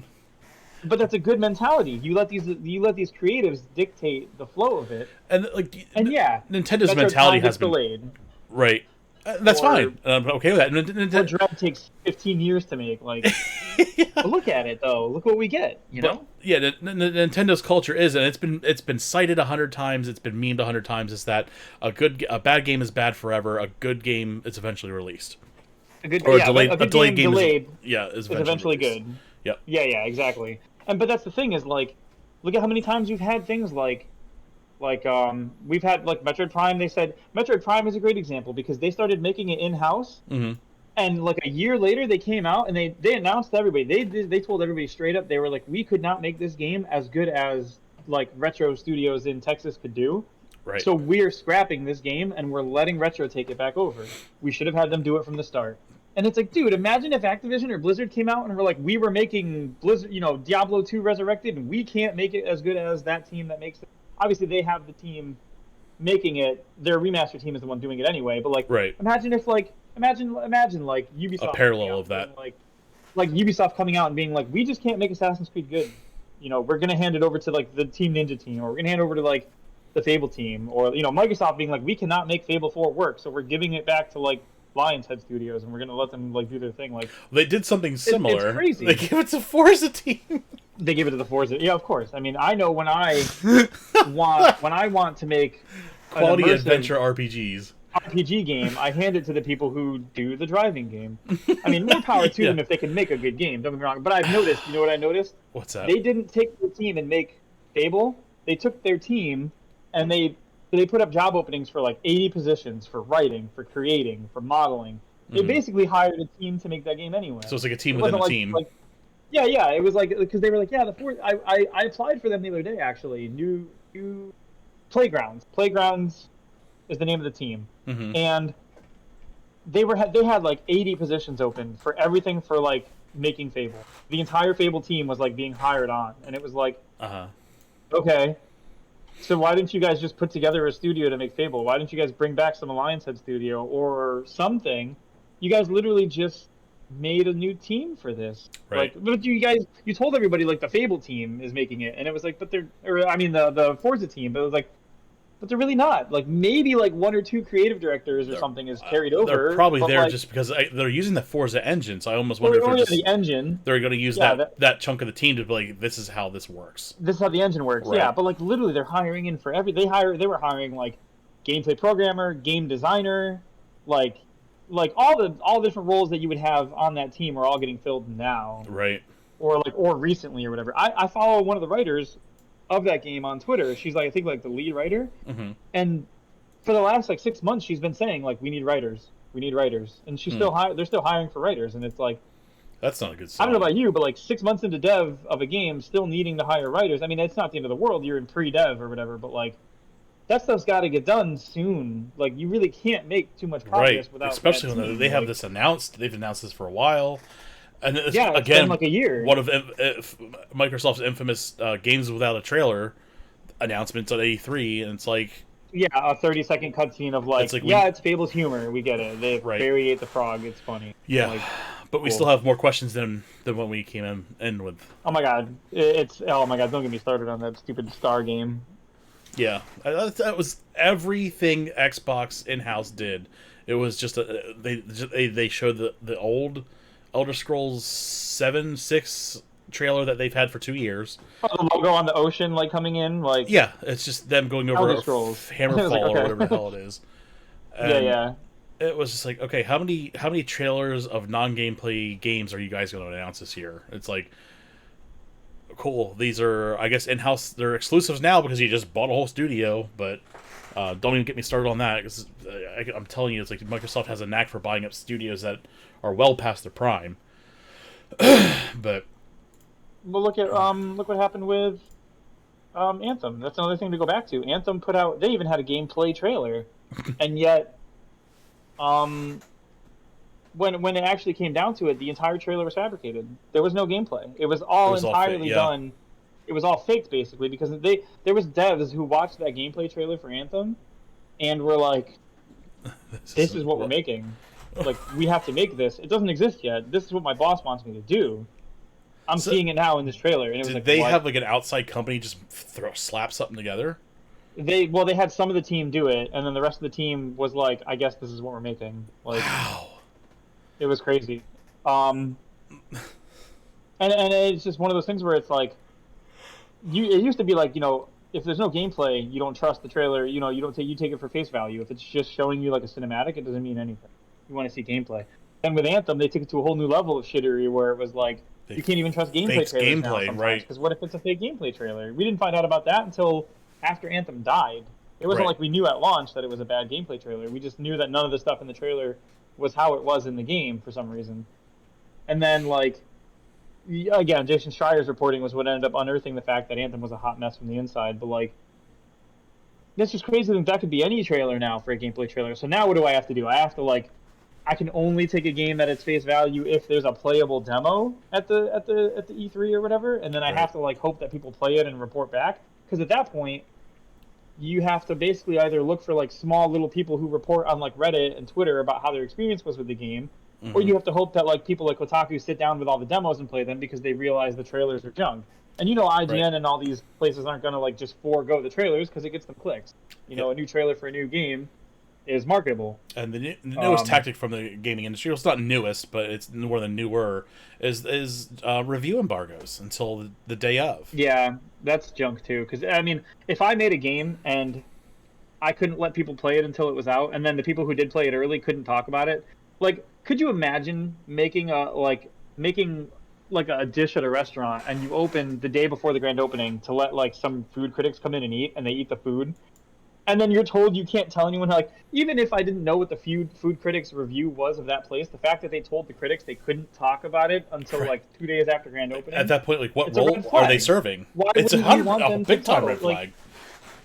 But that's a good mentality. You let these creatives dictate the flow of it. And like, yeah, Nintendo mentality has been delayed. Right. That's fine. I'm okay with that. Or Dread takes 15 years to make. Like, but look at it though. Look what we get. You know? Yeah. Nintendo's culture is, and it's been cited 100 times. It's been memed 100 times. Is that a bad game is bad forever. A good game is eventually released. A good delayed game is eventually released. good. Yep. Yeah, exactly. But that's the thing is like, look at how many times you've had things like we've had like Metroid Prime. They said Metroid Prime is a great example because they started making it in-house, and like a year later they came out and they announced to everybody. They told everybody straight up, they were like, we could not make this game as good as like Retro Studios in Texas could do. Right. So we're scrapping this game and we're letting Retro take it back over. We should have had them do it from the start. And it's like, dude, imagine if Activision or Blizzard came out and were like, we were making Blizzard, Diablo 2 Resurrected, and we can't make it as good as that team that makes it. Obviously, they have the team making it. Their remaster team is the one doing it anyway. But like, imagine if imagine like Ubisoft, a parallel of that, like Ubisoft coming out and being like, we just can't make Assassin's Creed good. We're gonna hand it over to like the Team Ninja team, or we're gonna hand it over to like the Fable team, or Microsoft being like, we cannot make Fable 4 work, so we're giving it back to like Lion's Head Studios, and we're gonna let them like do their thing. Like they did something similar. It's crazy. They gave it to Forza team. They give it to the Forza. Yeah, of course. I mean, I know when I want to make quality adventure RPG game, I hand it to the people who do the driving game. I mean, more power to them if they can make a good game. Don't get me wrong. But I've noticed. You know what I noticed? What's that? They didn't take their team and make Fable. They took their team and they put up job openings for like 80 positions for writing, for creating, for modeling, They basically hired a team to make that game anyway. So it's like a team It within wasn't a team. yeah. It was like because they were like, yeah, the Forza. I applied for them the other day actually. New Playgrounds. Playgrounds is the name of the team, and they had like 80 positions open for everything for like making Fable. The entire Fable team was like being hired on, and it was like, okay, so why didn't you guys just put together a studio to make Fable? Why didn't you guys bring back some Alliance Head studio or something? You guys literally just made a new team for this. Right. Like, but you told everybody like the Fable team is making it, and it was like, but the Forza team, but it was like, but they're really not. Like maybe like one or two creative directors or something is carried over. They're probably there like, just because they're using the Forza engine. So I almost wonder if the engine. They're going to use that chunk of the team to be like, this is how this works. This is how the engine works. Right. Yeah, but like literally, they're hiring in for They were hiring like gameplay programmer, game designer, like all the different roles that you would have on that team are all getting filled now. Right. Or recently or whatever. I follow one of the writers of that game on Twitter. She's like, I think like the lead writer, and for the last like 6 months she's been saying like, we need writers, and she's they're still hiring for writers, and it's like, that's not a good sign. I don't know about you, but like 6 months into dev of a game, still needing to hire writers. I mean, it's not the end of the world, you're in pre-dev or whatever, but like that stuff's got to get done soon. Like you really can't make too much progress without, especially when they have this announced. They've announced this for a while. And it's again, been like a year. One of Microsoft's infamous games without a trailer announcements at E3, and it's like, yeah, a 30-second cutscene of like it's Fable's humor. We get it. They Barry ate the frog. It's funny. Yeah, like, but we still have more questions than what we came in with. Oh my god, don't get me started on that stupid Star game. Yeah, that was everything Xbox in-house did. It was just they showed the old Elder Scrolls 6 trailer that they've had for 2 years. Oh, the logo on the ocean, like coming in, like yeah, it's just them going over Hammerfall like, or whatever the hell it is. And yeah. It was just like, okay, how many trailers of non-gameplay games are you guys going to announce this year? It's like, cool. These are, I guess, in-house. They're exclusives now because you just bought a whole studio, but. Don't even get me started on that, because I'm telling you, it's like Microsoft has a knack for buying up studios that are well past their prime. But look what happened with Anthem. That's another thing to go back to. Anthem they even had a gameplay trailer, and yet, when it actually came down to it, the entire trailer was fabricated. There was no gameplay. It was all entirely done. It was all faked, basically, because there was devs who watched that gameplay trailer for Anthem and were like, this is what we're making. Like, we have to make this. It doesn't exist yet. This is what my boss wants me to do. I'm seeing it now in this trailer. And it was did like, they have like an outside company just slap something together? They had some of the team do it, and then the rest of the team was like, I guess this is what we're making. Like, wow. It was crazy. And it's just one of those things where it's like, it used to be like, if there's no gameplay, you don't trust the trailer. You take it for face value. If it's just showing you like a cinematic, it doesn't mean anything. You want to see gameplay. And with Anthem, they took it to a whole new level of shittery where it was like, you can't even trust gameplay trailers now sometimes, right? Because what if it's a fake gameplay trailer? We didn't find out about that until after Anthem died. It wasn't like we knew at launch that it was a bad gameplay trailer. We just knew that none of the stuff in the trailer was how it was in the game for some reason. And then like. Again, Jason Schreier's reporting was what ended up unearthing the fact that Anthem was a hot mess from the inside. But like, that's just crazy to think that could be any trailer now for a gameplay trailer. So now what do I have to do? I have to I can only take a game at its face value if there's a playable demo at the E3 or whatever, and then I have to hope that people play it and report back. Because at that point, you have to basically either look for small little people who report on Reddit and Twitter about how their experience was with the game. Or you have to hope that people like Kotaku sit down with all the demos and play them because they realize the trailers are junk. And IGN and all these places aren't going to just forego the trailers because it gets them clicks. A new trailer for a new game is marketable. And the newest tactic from the gaming industry, well, it's not newest, but it's more than newer, is review embargoes until the day of. Yeah, that's junk too. Because, I mean, if I made a game and I couldn't let people play it until it was out, and then the people who did play it early couldn't talk about it, could you imagine making a dish at a restaurant and you open the day before the grand opening to let some food critics come in and eat, and they eat the food, And then you're told you can't tell anyone how, like, even if I didn't know what the food critics review was of that place, the fact that they told the critics they couldn't talk about it until Right. like 2 days after grand At opening, that point, like, what it's a role red are they flag. serving? Why It's a wouldn't you want them to big time tell? red flag. Like,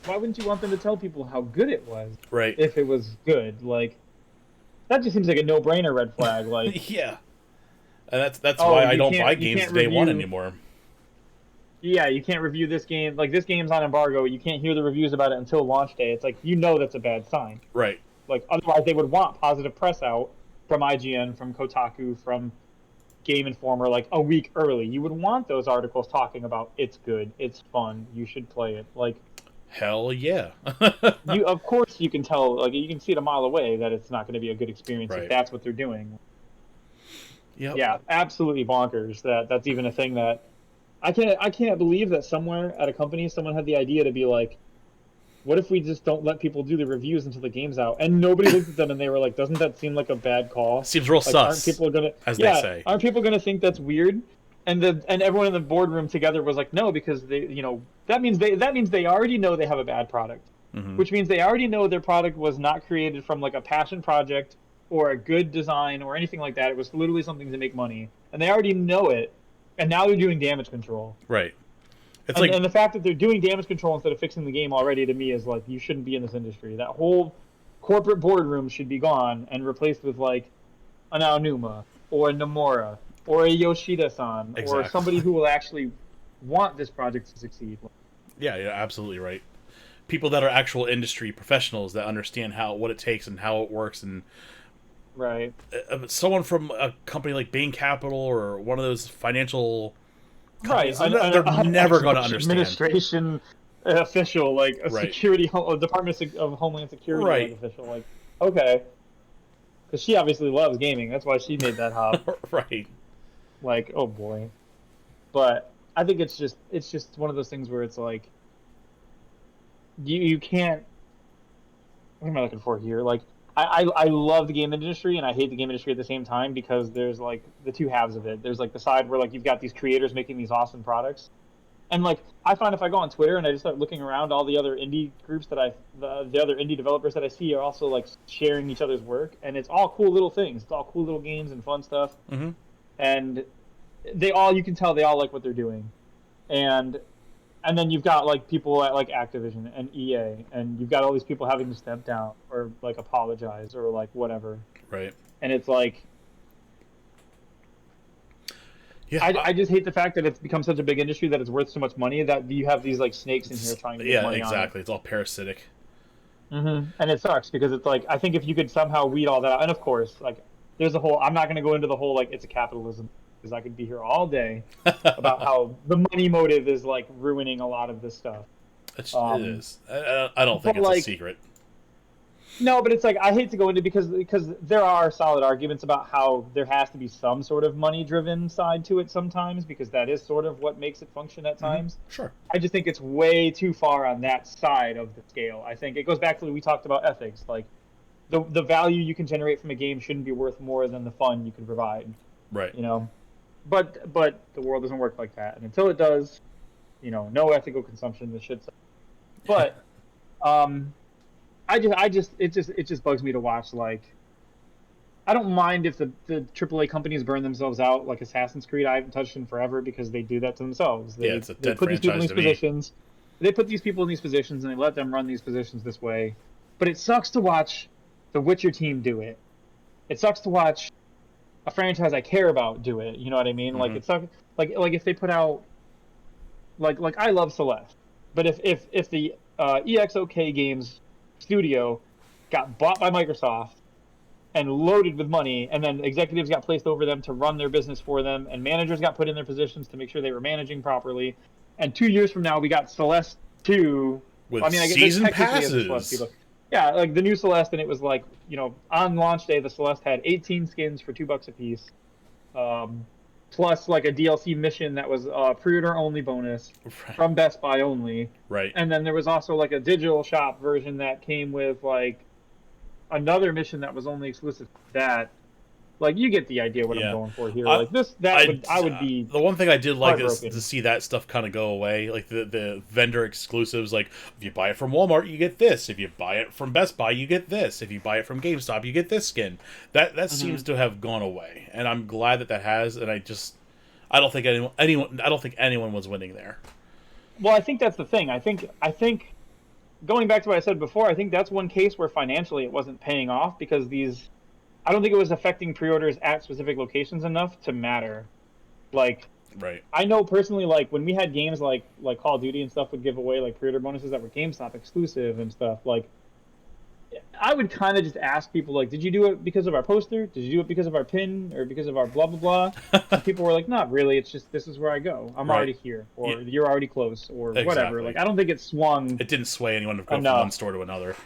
why wouldn't you want them to tell people how good it was? Right. If it was good, like, that just seems like a no-brainer red flag. Like, Yeah. And that's oh, why I don't buy games can't day one review. anymore. Yeah, you can't review this game. Like, this game's on embargo. You can't hear the reviews about it until launch day. It's like, you know that's a bad sign. Right. Like, otherwise they would want positive press out from IGN, from Kotaku, from Game Informer, like, a week early. You would want those articles talking about it's good, it's fun, you should play it. Like, hell yeah. you, of course you can tell, like, you can see it a mile away that it's not going to be a good experience Right. if that's what they're doing. Yep. Yeah, absolutely bonkers that's even a thing. That I can't believe that somewhere at a company someone had the idea to be like, what if we just don't let people do the reviews until the game's out? And nobody looked at them and they were like, doesn't that seem like a bad call? Seems real Like, sus. aren't people gonna, as they say. Aren't people gonna think that's weird? And everyone in the boardroom together was like, no, because they, that means they already know they have a bad product, Mm-hmm. which means they already know their product was not created from like a passion project or a good design or anything like that. It was literally something to make money, and they already know it. And now they're doing damage control. Right. It's and the fact that they're doing damage control instead of fixing the game already, to me, is like, you shouldn't be in this industry. That whole corporate boardroom should be gone and replaced with like an Aonuma or a Nomura or a Yoshida-san or somebody who will actually want this project to succeed. Yeah, you're absolutely right. People that are actual industry professionals that understand what it takes and how it works, and right. Someone from a company like Bain Capital or one of those financial right, they're never going to understand. Administration official, like a security Department of Homeland Security right. official, like, okay, because she obviously loves gaming. That's why she made that hop. Right. Like, oh boy. But I think it's just one of those things where it's like, you can't. What am I looking for here? Like, I love the game industry and I hate the game industry at the same time, because there's like the two halves of it. There's like the side where like you've got these creators making these awesome products, and like I find if I go on Twitter and I just start looking around, all the other indie groups that the other indie developers that I see are also like sharing each other's work, and it's all cool little things. It's all cool little games and fun stuff. Mm-hmm. And you can tell they all like what they're doing, and then you've got like people at like Activision and EA, and you've got all these people having to step down or like apologize or like whatever. Right. And it's like, yeah, I just hate the fact that it's become such a big industry that it's worth so much money that you have these like snakes in here trying to get money exactly. on it. It's all parasitic. Mm-hmm. And it sucks because it's like, I think if you could somehow weed all that out, and of course, like, there's a whole, I'm not going to go into the whole like it's a capitalism, because I could be here all day about how the money motive is like ruining a lot of this stuff. It is. I don't think it's like, a secret. No, but it's like, I hate to go into, because there are solid arguments about how there has to be some sort of money-driven side to it sometimes, because that is sort of what makes it function at times. Mm-hmm. Sure. I just think it's way too far on that side of the scale. I think it goes back to what we talked about ethics. Like, the value you can generate from a game shouldn't be worth more than the fun you can provide. Right. But the world doesn't work like that, and until it does, no ethical consumption. This shit. But it just bugs me to watch. Like, I don't mind if the AAA companies burn themselves out, like Assassin's Creed. I haven't touched in forever because they do that to themselves. It's a dead put these people in franchise these positions. They put these people in these positions and they let them run these positions this way. But it sucks to watch the Witcher team do it. It sucks to watch a franchise I care about do it. You know what I mean? Mm-hmm. Like, it sucks. Like if they put out, like I love Celeste, but if the EXOK Games studio got bought by Microsoft and loaded with money, and then executives got placed over them to run their business for them, and managers got put in their positions to make sure they were managing properly, and 2 years from now we got Celeste 2 with season passes. Yeah, like the new Celeste, and it was like, on launch day, the Celeste had 18 skins for $2 a piece, plus like a DLC mission that was a pre-order only bonus from Best Buy only. Right. And then there was also like a digital shop version that came with like another mission that was only exclusive to that. Like, you get the idea what Yeah. I'm going for here. I- Like I would be the one thing I did like is heartbroken. to see that stuff kind of go away, like the vendor exclusives. Like if you buy it from Walmart, you get this. If you buy it from Best Buy, you get this. If you buy it from GameStop, you get this skin. That seems to have gone away, and I'm glad that has. And I don't think I don't think anyone was winning there. Well, I think that's the thing. I think going back to what I said before, I think that's one case where financially it wasn't paying off because I don't think it was affecting pre-orders at specific locations enough to matter. Like, Right. I know personally, like when we had games like Call of Duty and stuff would give away like pre-order bonuses that were GameStop exclusive and stuff. Like, I would kind of just ask people like, did you do it because of our poster? Did you do it because of our pin or because of our blah blah blah? And people were like, not really. It's just this is where I go. I'm Right. already here, or you're already close, or whatever. Exactly. Like, I don't think it swung. It didn't sway anyone to go from Enough. one store to another.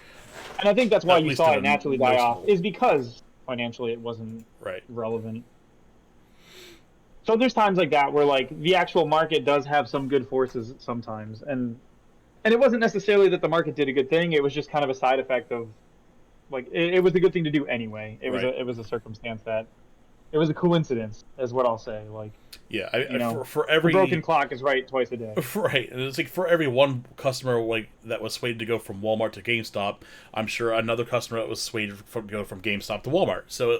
And I think that's why At you least saw in it a naturally die off, noticeable- is because financially it wasn't Right. relevant. So there's times like that where like the actual market does have some good forces sometimes, and it wasn't necessarily that the market did a good thing. It was just kind of a side effect of like it was a good thing to do anyway. It was Right. it was a circumstance that it was a coincidence, is what I'll say. Like, Yeah. For the every broken clock is right twice a day. Right, and it's like for every one customer like that was swayed to go from Walmart to GameStop, I'm sure another customer that was swayed to go from GameStop to Walmart. So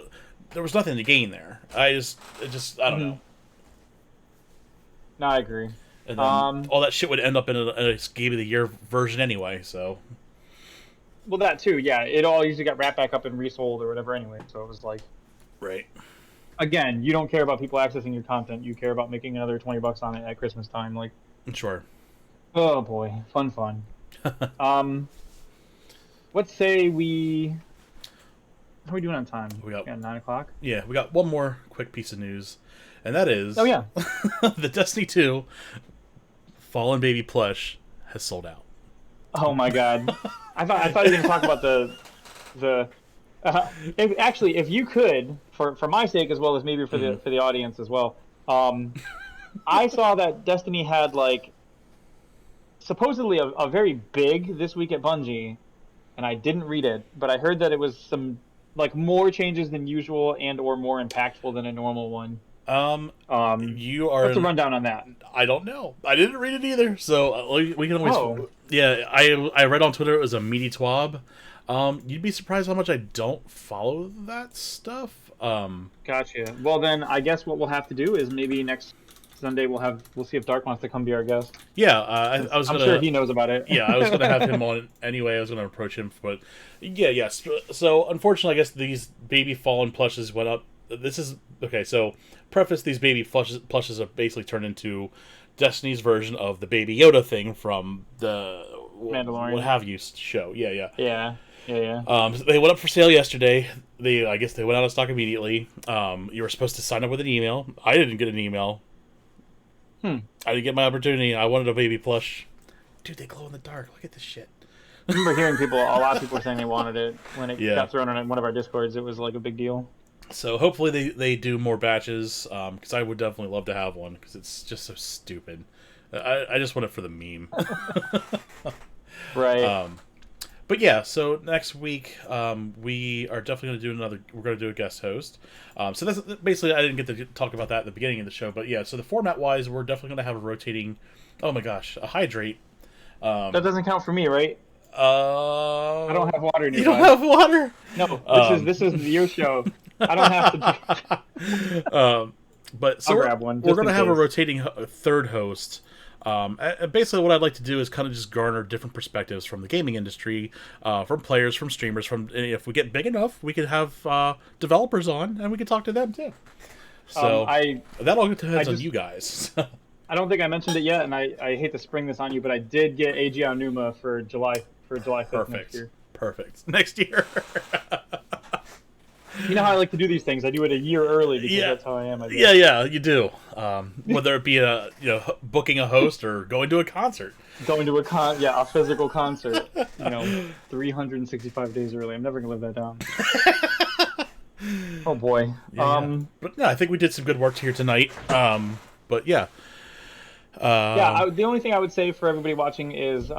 there was nothing to gain there. I don't know. No, I agree. And then all that shit would end up in a Game of the Year version anyway. So Well, that too, yeah. It all usually got wrapped back up and resold or whatever anyway. So it was like, right, again, you don't care about people accessing your content. You care about making another $20 on it at Christmas time. Like, sure. oh boy, fun. Let's say how are we doing on time? We got 9 o'clock. Yeah, we got one more quick piece of news, and that is Oh yeah, the Destiny 2 Fallen Baby plush has sold out. oh my god. I thought you were going to talk about the. If you could, for my sake as well as maybe for the audience as well, I saw that Destiny had like supposedly a very big this week at Bungie, and I didn't read it, but I heard that it was some like more changes than usual and or more impactful than a normal one. You are. What's the rundown on that? I don't know. I didn't read it either, so we can always. Oh. Yeah, I read on Twitter it was a meaty twab. You'd be surprised how much I don't follow that stuff. Gotcha. Well, then I guess what we'll have to do is maybe next Sunday we'll see if Dark wants to come be our guest. Yeah, I was I'm gonna. sure he knows about it. Yeah, I was gonna have him on anyway. I was gonna approach him, but yes. So unfortunately, I guess these baby fallen plushes went up. This is okay. So preface: these baby plushes have basically turned into Destiny's version of the Baby Yoda thing from the Mandalorian. what have you show. Yeah. Yeah. So they went up for sale yesterday. I guess they went out of stock immediately. You were supposed to sign up with an email. I didn't get an email. I didn't get my opportunity. I wanted a baby plush. Dude, they glow in the dark. Look at this shit. I remember hearing a lot of people saying they wanted it when it Yeah. got thrown on one of our Discords. It was like a big deal. So hopefully they do more batches, because I would definitely love to have one, because it's just so stupid. I just want it for the meme. Right. But yeah, so next week we are definitely going to do we're going to do a guest host. So that's basically, I didn't get to talk about that at the beginning of the show, but yeah, so the format wise, we're definitely going to have a rotating, oh my gosh, a hydrate. That doesn't count for me, right? I don't have water nearby. You don't have water? No, this is your show. I don't have to. But so I'll grab one, we're just going to in have a case. rotating third host. And basically, what I'd like to do is kind of just garner different perspectives from the gaming industry, from players, from streamers. From if we get big enough, we could have developers on, and we could talk to them too. So that all depends on you guys. I don't think I mentioned it yet, and I hate to spring this on you, but I did get AG Aonuma for July 5th next year. Perfect. Next year. You know how I like to do these things. I do it a year early because that's how I am. I guess. Yeah, you do. Whether it be booking a host or going to a concert. Going to a physical concert. 365 days early. I'm never gonna live that down. Oh boy. Yeah. But no, I think we did some good work here tonight. But yeah. The only thing I would say for everybody watching is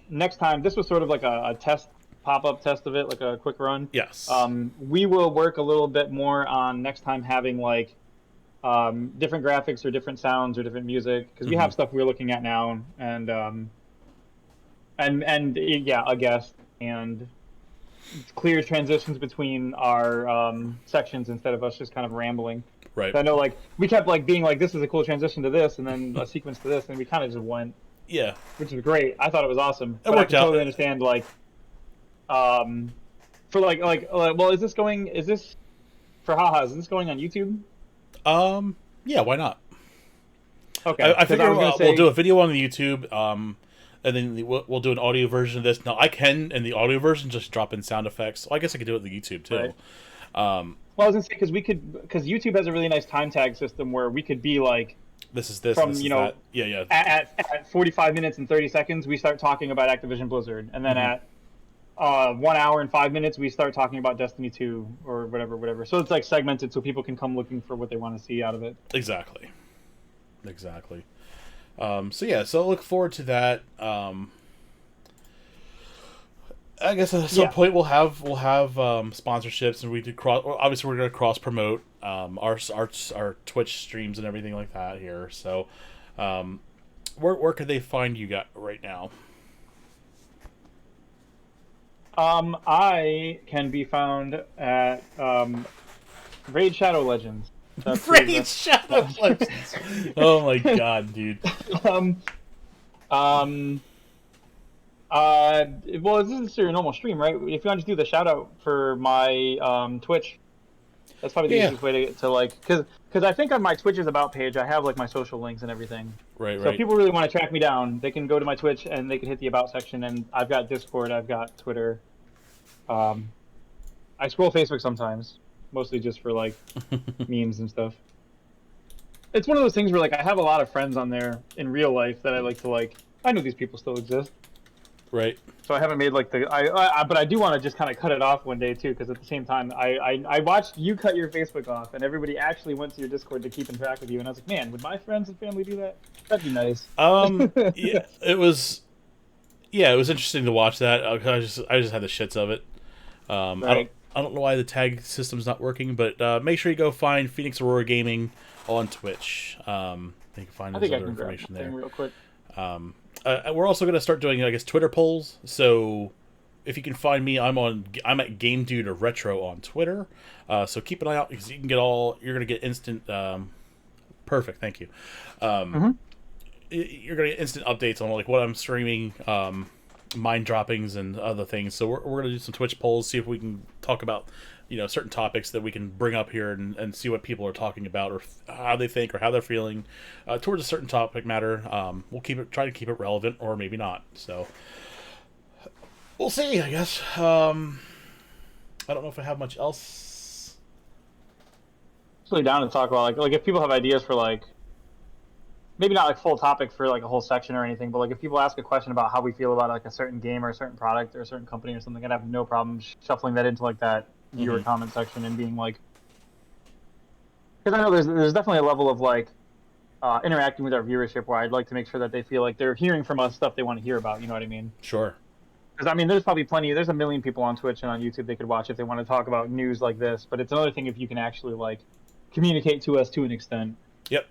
next time, this was sort of like a test pop-up test of it, like a quick run. Yes. We will work a little bit more on next time having like different graphics or different sounds or different music, because we have stuff we're looking at now, and yeah, a guest and clear transitions between our sections instead of us just kind of rambling. Right. I know, like, we kept like being like, this is a cool transition to this, and then a sequence to this, and we kind of just went. Yeah. Which is great. I thought it was awesome. It worked I out. totally understand, like, for well, is this for haha? Is this going on YouTube? Yeah, why not? Okay. I figure we'll do a video on the YouTube, and then we'll do an audio version of this. Now, I can, in the audio version, just drop in sound effects. So I guess I could do it in the YouTube, too. Right. Well, I was going to say, because YouTube has a really nice time tag system where we could be like, this is this, from, this you is know, that. Yeah. At 45 minutes and 30 seconds, we start talking about Activision Blizzard. And then at 1 hour and 5 minutes, we start talking about Destiny 2 or whatever. So it's like segmented so people can come looking for what they want to see out of it. Exactly. So look forward to that. I guess at some point we'll have sponsorships, and we do obviously we're going to cross promote our Twitch streams and everything like that here. So where could they find you right now? I can be found at Raid Shadow Legends. Raid Shadow Legends. Oh my god, dude. Well, this is your normal stream, right? If you want to do the shout out for my Twitch, that's probably the easiest way to like, because I think on my Twitch is about page I have like my social links and everything. Right. So if people really want to track me down, they can go to my Twitch and they can hit the about section, and I've got Discord, I've got Twitter. I scroll Facebook sometimes, mostly just for like memes and stuff. It's one of those things where like I have a lot of friends on there in real life that I like to like. I know these people still exist. Right. So I haven't made like but I do want to just kind of cut it off one day too, because at the same time I watched you cut your Facebook off, and everybody actually went to your Discord to keep in track with you, and I was like, man, would my friends and family do that? That'd be nice. Yeah, it was interesting to watch that. I just had the shits of it. Right. I don't know why the tag system's not working, but make sure you go find Phoenix Aurora Gaming on Twitch. You can find other information there. Real quick. We're also going to start doing, I guess, Twitter polls. So if you can find me, I'm at Game Dude or Retro on Twitter. So keep an eye out, because you're going to get instant. Perfect, thank you. You're going to get instant updates on like what I'm streaming, mind droppings and other things. So we're going to do some Twitch polls, see if we can talk about certain topics that we can bring up here and see what people are talking about, or how they think, or how they're feeling towards a certain topic matter. We'll try to keep it relevant, or maybe not. So we'll see, I guess. I don't know if I have much else. It's really down to talk about like if people have ideas for like, maybe not like full topic for like a whole section or anything, but like if people ask a question about how we feel about like a certain game or a certain product or a certain company or something, I'd have no problem shuffling that into like that viewer comment section and being like, because I know there's definitely a level of like interacting with our viewership where I'd like to make sure that they feel like they're hearing from us stuff they want to hear about. You know what I mean? Sure. Because I mean, there's a million people on Twitch and on YouTube they could watch if they want to talk about news like this. But it's another thing if you can actually like communicate to us to an extent. Yep.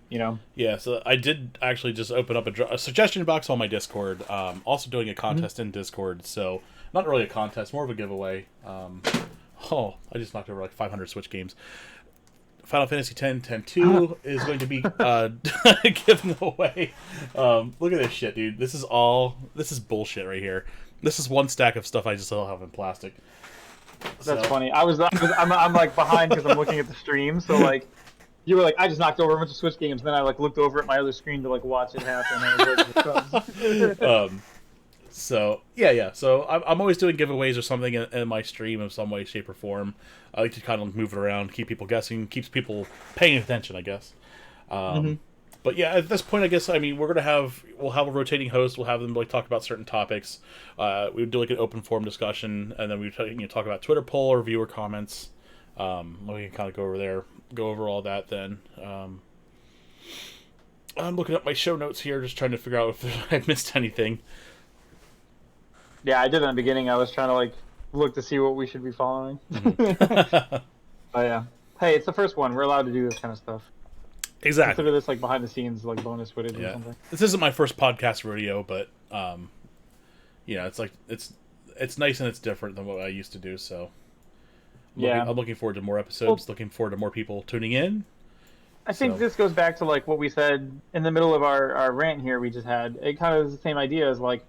Yeah, so I did actually just open up a suggestion box on my Discord. Also doing a contest in Discord, so not really a contest, more of a giveaway. I just knocked over like 500 Switch games. Final Fantasy X 10-2 is going to be given away. Look at this shit, dude. This is bullshit right here. This is one stack of stuff I just still have in plastic. That's funny. I'm like behind because I'm looking at the stream, so like. You were like, I just knocked over a bunch of Switch games, and then I like looked over at my other screen to like watch it happen. And I was like, so yeah. So I'm always doing giveaways or something in my stream of some way, shape, or form. I like to kind of move it around, keep people guessing, keeps people paying attention, I guess. But yeah, at this point, I guess we'll have a rotating host. We'll have them like talk about certain topics. We would do like an open forum discussion, and then we would talk about Twitter poll or viewer comments. We can kind of go over all that then. I'm looking at my show notes here, just trying to figure out if I missed anything. Yeah, I did in the beginning. I was trying to like look to see what we should be following. Mm-hmm. But yeah, hey, it's the first one. We're allowed to do this kind of stuff. Exactly. Consider this like behind the scenes, like bonus footage or something. This isn't my first podcast rodeo, but it's like it's nice and it's different than what I used to do. So I'm looking forward to more episodes. Looking forward to more people tuning in. I think this goes back to like what we said in the middle of our rant here we just had. It kind of is the same idea as like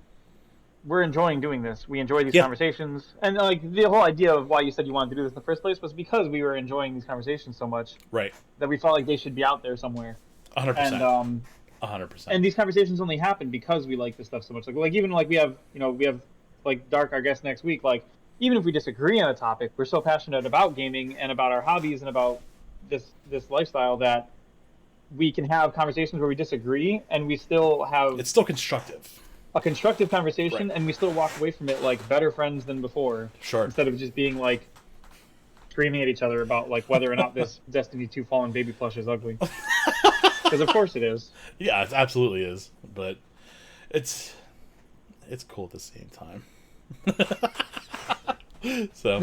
we're enjoying doing this. We enjoy these conversations, and like the whole idea of why you said you wanted to do this in the first place was because we were enjoying these conversations so much, right? That we felt like they should be out there somewhere. 100%. And 100%. And these conversations only happen because we like this stuff so much. Like even like we have like Dark, our guest next week. Like even if we disagree on a topic, we're so passionate about gaming and about our hobbies and about this lifestyle that we can have conversations where we disagree and we still have it's still constructive. A constructive conversation, and we still walk away from it like better friends than before. Sure. Instead of just being like screaming at each other about like whether or not this Destiny 2 Fallen baby plush is ugly. Because of course it is. Yeah, it absolutely is. But it's cool at the same time. So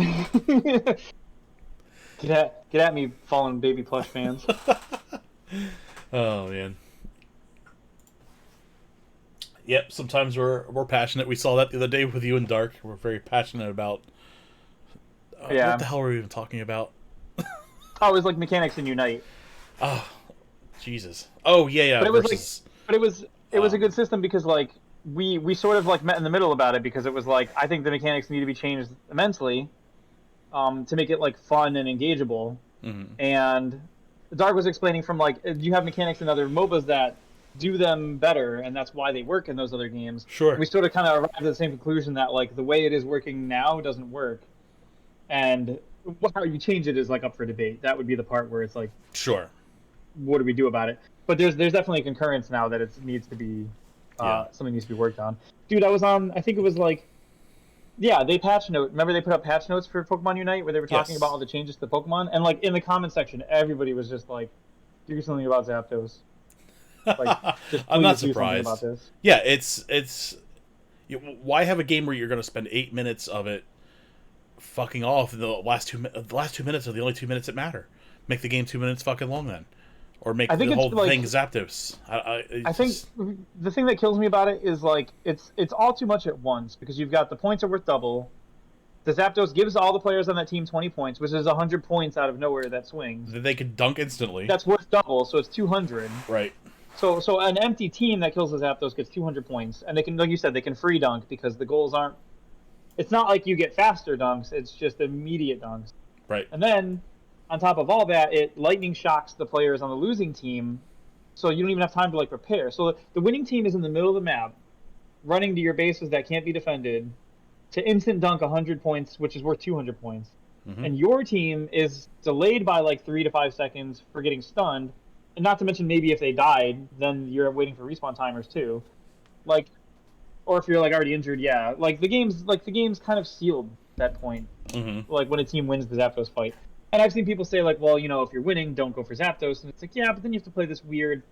get at me, Fallen baby plush fans. Oh man. Yep, sometimes we're passionate. We saw that the other day with you and Dark. We're very passionate about what the hell were we even talking about? Oh, it was like mechanics in Unite. Oh, Jesus. Oh, yeah. But it was a good system because like we sort of like met in the middle about it because it was like I think the mechanics need to be changed immensely to make it like fun and engageable. Mm-hmm. And Dark was explaining from like you have mechanics in other MOBAs that do them better, and that's why they work in those other games. Sure. We sort of kind of arrived at the same conclusion that like the way it is working now doesn't work, and how you change it is like up for debate. That would be the part where it's like, sure, what do we do about it? But there's definitely a concurrence now that it needs to be something needs to be worked on. Dude, I was on. I think it was like, they patch note. Remember they put up patch notes for Pokemon Unite where they were talking about all the changes to Pokemon, and like in the comment section, everybody was just like, do something about Zapdos. Like, I'm not surprised. About this. Yeah, it's why have a game where you're going to spend 8 minutes of it fucking off? The last 2 minutes are the only 2 minutes that matter. Make the game 2 minutes fucking long then, or make the whole thing Zapdos. I think the thing that kills me about it is like it's all too much at once because you've got the points are worth double. The Zapdos gives all the players on that team 20 points, which is 100 points out of nowhere that swings. They could dunk instantly. That's worth double, so it's 200. Right. So an empty team that kills the Zapdos gets 200 points, and they can, like you said, they can free dunk because the goals aren't. It's not like you get faster dunks; it's just immediate dunks. Right. And then, on top of all that, it lightning shocks the players on the losing team, so you don't even have time to like prepare. So the winning team is in the middle of the map, running to your bases that can't be defended, to instant dunk 100 points, which is worth 200 points, and your team is delayed by like 3 to 5 seconds for getting stunned. And not to mention maybe if they died, then you're waiting for respawn timers too. Like, or if you're like already injured, like the game's kind of sealed at that point. Mm-hmm. Like when a team wins the Zapdos fight. And I've seen people say like, well, if you're winning, don't go for Zapdos. And it's like, yeah, but then you have to play this weird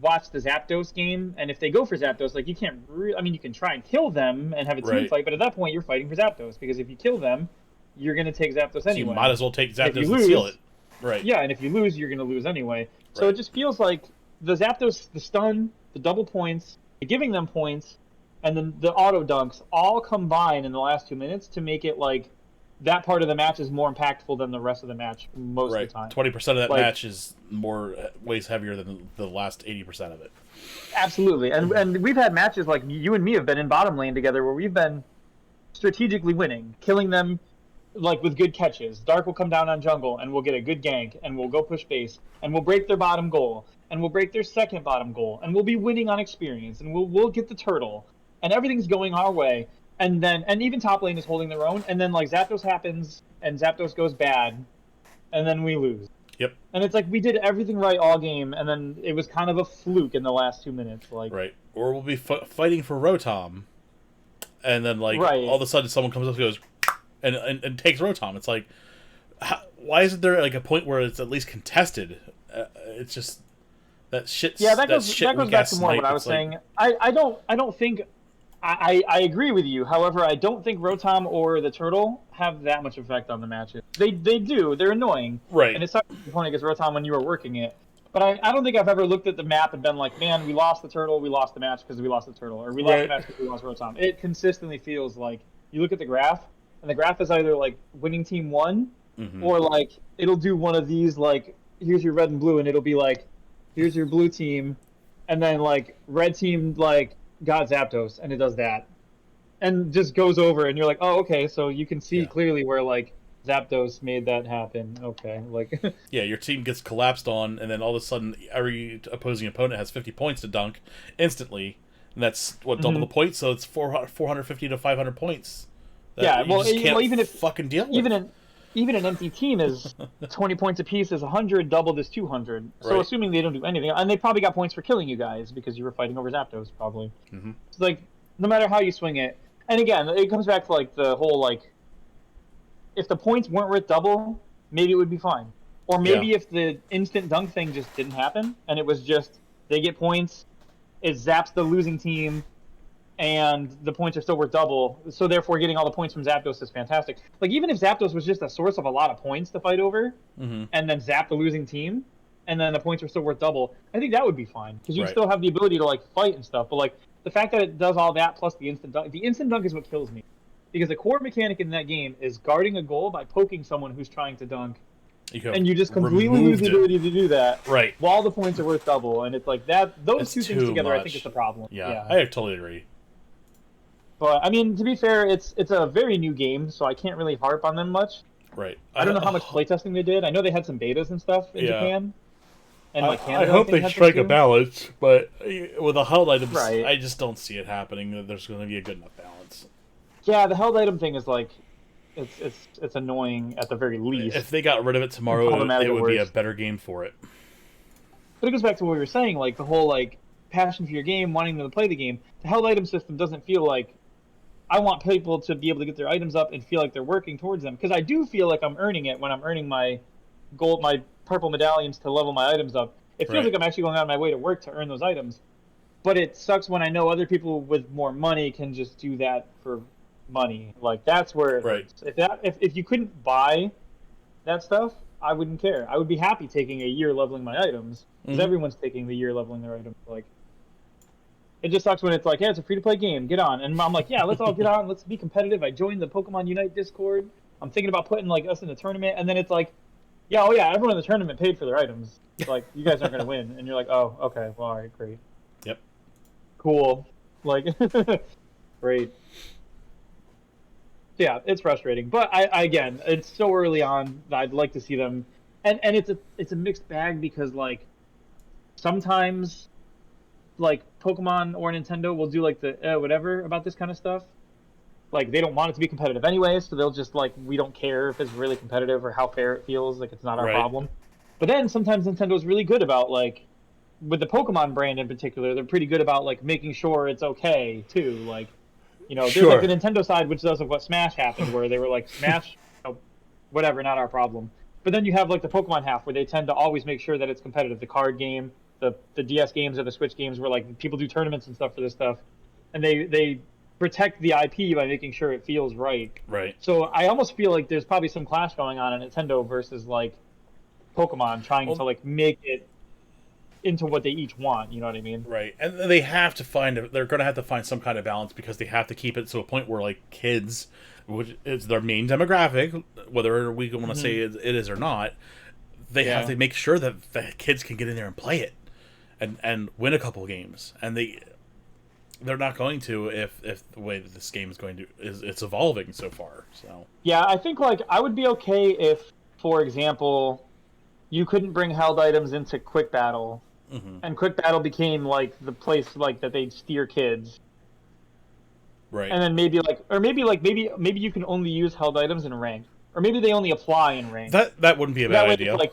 watch the Zapdos game. And if they go for Zapdos, like you can't you can try and kill them and have a team fight, but at that point you're fighting for Zapdos because if you kill them, you're going to take Zapdos anyway. So you might as well take Zapdos and seal it. Right. Yeah, and if you lose, you're going to lose anyway. So it just feels like the Zapdos, the stun, the double points, the giving them points, and then the auto dunks all combine in the last 2 minutes to make it like that part of the match is more impactful than the rest of the match most of the time. 20% of that match is weighs heavier than the last 80% of it. Absolutely. And we've had matches like you and me have been in bottom lane together where we've been strategically winning, killing them like with good catches. Dark will come down on jungle and we'll get a good gank and we'll go push base and we'll break their bottom goal and we'll break their second bottom goal and we'll be winning on experience and we'll get the turtle and everything's going our way. And even top lane is holding their own, and then like Zapdos happens and Zapdos goes bad and then we lose. Yep. And it's like we did everything right all game and then it was kind of a fluke in the last 2 minutes. Like right. Or we'll be fighting for Rotom and then like all of a sudden someone comes up and goes and takes Rotom. It's like, why isn't there like a point where it's at least contested? It's just that shit. Yeah, that goes back to more what I was saying. I don't think I agree with you. However, I don't think Rotom or the turtle have that much effect on the matches. They do. They're annoying. Right. And it's not the point against Rotom when you were working it. But I don't think I've ever looked at the map and been like, man, we lost the turtle, we lost the match because we lost the turtle, or we lost the match because we lost Rotom. It consistently feels like you look at the graph, and the graph is either like winning team won, or like it'll do one of these like, here's your red and blue, and it'll be like, here's your blue team, and then like red team like got Zapdos, and it does that, and just goes over, and you're like, oh, okay, so you can see clearly where like Zapdos made that happen. Okay, like yeah, your team gets collapsed on, and then all of a sudden, every opposing opponent has 50 points to dunk instantly, and that's what double the points. So it's 450 to 500 points. Yeah, well, even if fucking deal with. Even an empty team is 20 points apiece is 100, doubled is 200. So Right. assuming they don't do anything, and they probably got points for killing you guys because you were fighting over Zapdos, probably. It's like no matter how you swing it, and again, it comes back to like the whole like, if the points weren't worth double, maybe it would be fine. Or maybe if the instant dunk thing just didn't happen, and it was just they get points, it zaps the losing team, and the points are still worth double, so therefore getting all the points from Zapdos is fantastic. Like, even if Zapdos was just a source of a lot of points to fight over, and then zap the losing team, and then the points are still worth double, I think that would be fine, because you still have the ability to, like, fight and stuff, but, like, the fact that it does all that plus the instant dunk is what kills me. Because the core mechanic in that game is guarding a goal by poking someone who's trying to dunk, and you just completely lose the ability to do that while the points are worth double, and it's like that. Those two things together, I think, is the problem. Yeah, I totally agree. But I mean, to be fair, it's a very new game, so I can't really harp on them much. Right. I don't know how much playtesting they did. I know they had some betas and stuff in Japan. And like Canada, I hope they strike a balance, but with the held items, I just don't see it happening. There's going to be a good enough balance. Yeah, the held item thing is like, it's annoying at the very least. If they got rid of it tomorrow, it would be a better game for it. But it goes back to what we were saying, like the whole like passion for your game, wanting them to play the game. The held item system doesn't feel like, I want people to be able to get their items up and feel like they're working towards them, because I do feel like I'm earning it when I'm earning my gold, my purple medallions to level my items up. It feels like I'm actually going out of my way to work to earn those items. But it sucks when I know other people with more money can just do that for money. Like, that's where it hurts. If you couldn't buy that stuff, I wouldn't care. I would be happy taking a year leveling my items, because everyone's taking the year leveling their items. Like, it just sucks when it's like, yeah, it's a free-to-play game, get on. And I'm like, yeah, let's all get on, let's be competitive. I joined the Pokemon Unite Discord. I'm thinking about putting like us in a tournament, and then it's like, yeah, oh yeah, everyone in the tournament paid for their items. It's like, you guys aren't going to win. And you're like, oh, okay, well, all right, great. Yep. Cool. Like, great. Yeah, it's frustrating. But again, it's so early on that I'd like to see them. And it's a mixed bag, because like sometimes like Pokemon or Nintendo will do like the whatever about this kind of stuff. Like, they don't want it to be competitive anyway, so they'll just like, we don't care if it's really competitive or how fair it feels, like it's not our problem. But then sometimes Nintendo's really good about, like, with the Pokemon brand in particular, they're pretty good about like making sure it's okay too. Like, you know, there's like the Nintendo side, which does what Smash happened, where they were like, Smash, whatever, not our problem. But then you have like the Pokemon half, where they tend to always make sure that it's competitive. The card game, the DS games or the Switch games, where like people do tournaments and stuff for this stuff, and they protect the IP by making sure it feels right. Right. So I almost feel like there's probably some clash going on in Nintendo versus like Pokemon, trying to like make it into what they each want. You know what I mean? Right. And they have to they're going to have to find some kind of balance, because they have to keep it to a point where like kids, which is their main demographic, whether we want to say it is or not, they have to make sure that the kids can get in there and play it and win a couple games. And they're not going to if the way that this game is going to it's evolving so far. So yeah, I think like I would be okay if, for example, you couldn't bring held items into Quick Battle, and Quick Battle became like the place like that they'd steer kids. Right. And then maybe you can only use held items in rank, or maybe they only apply in rank. That wouldn't be a bad idea. Like,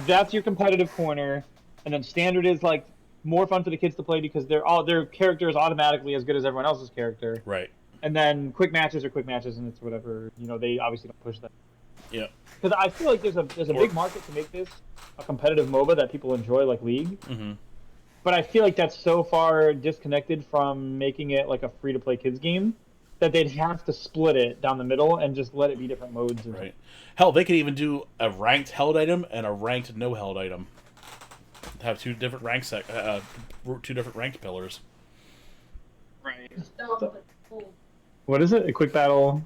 that's your competitive corner, and then standard is like more fun for the kids to play, because their character is automatically as good as everyone else's character. Right. And then quick matches are quick matches, and it's whatever, you know, they obviously don't push that. Yeah. Because I feel like there's a big market to make this a competitive MOBA that people enjoy, like League. but I feel like that's so far disconnected from making it like a free-to-play kids game that they'd have to split it down the middle and just let it be different modes. Or Right. Hell, they could even do a ranked held item and a ranked no held item. Have two different two different ranked pillars. right. What is it? A quick battle.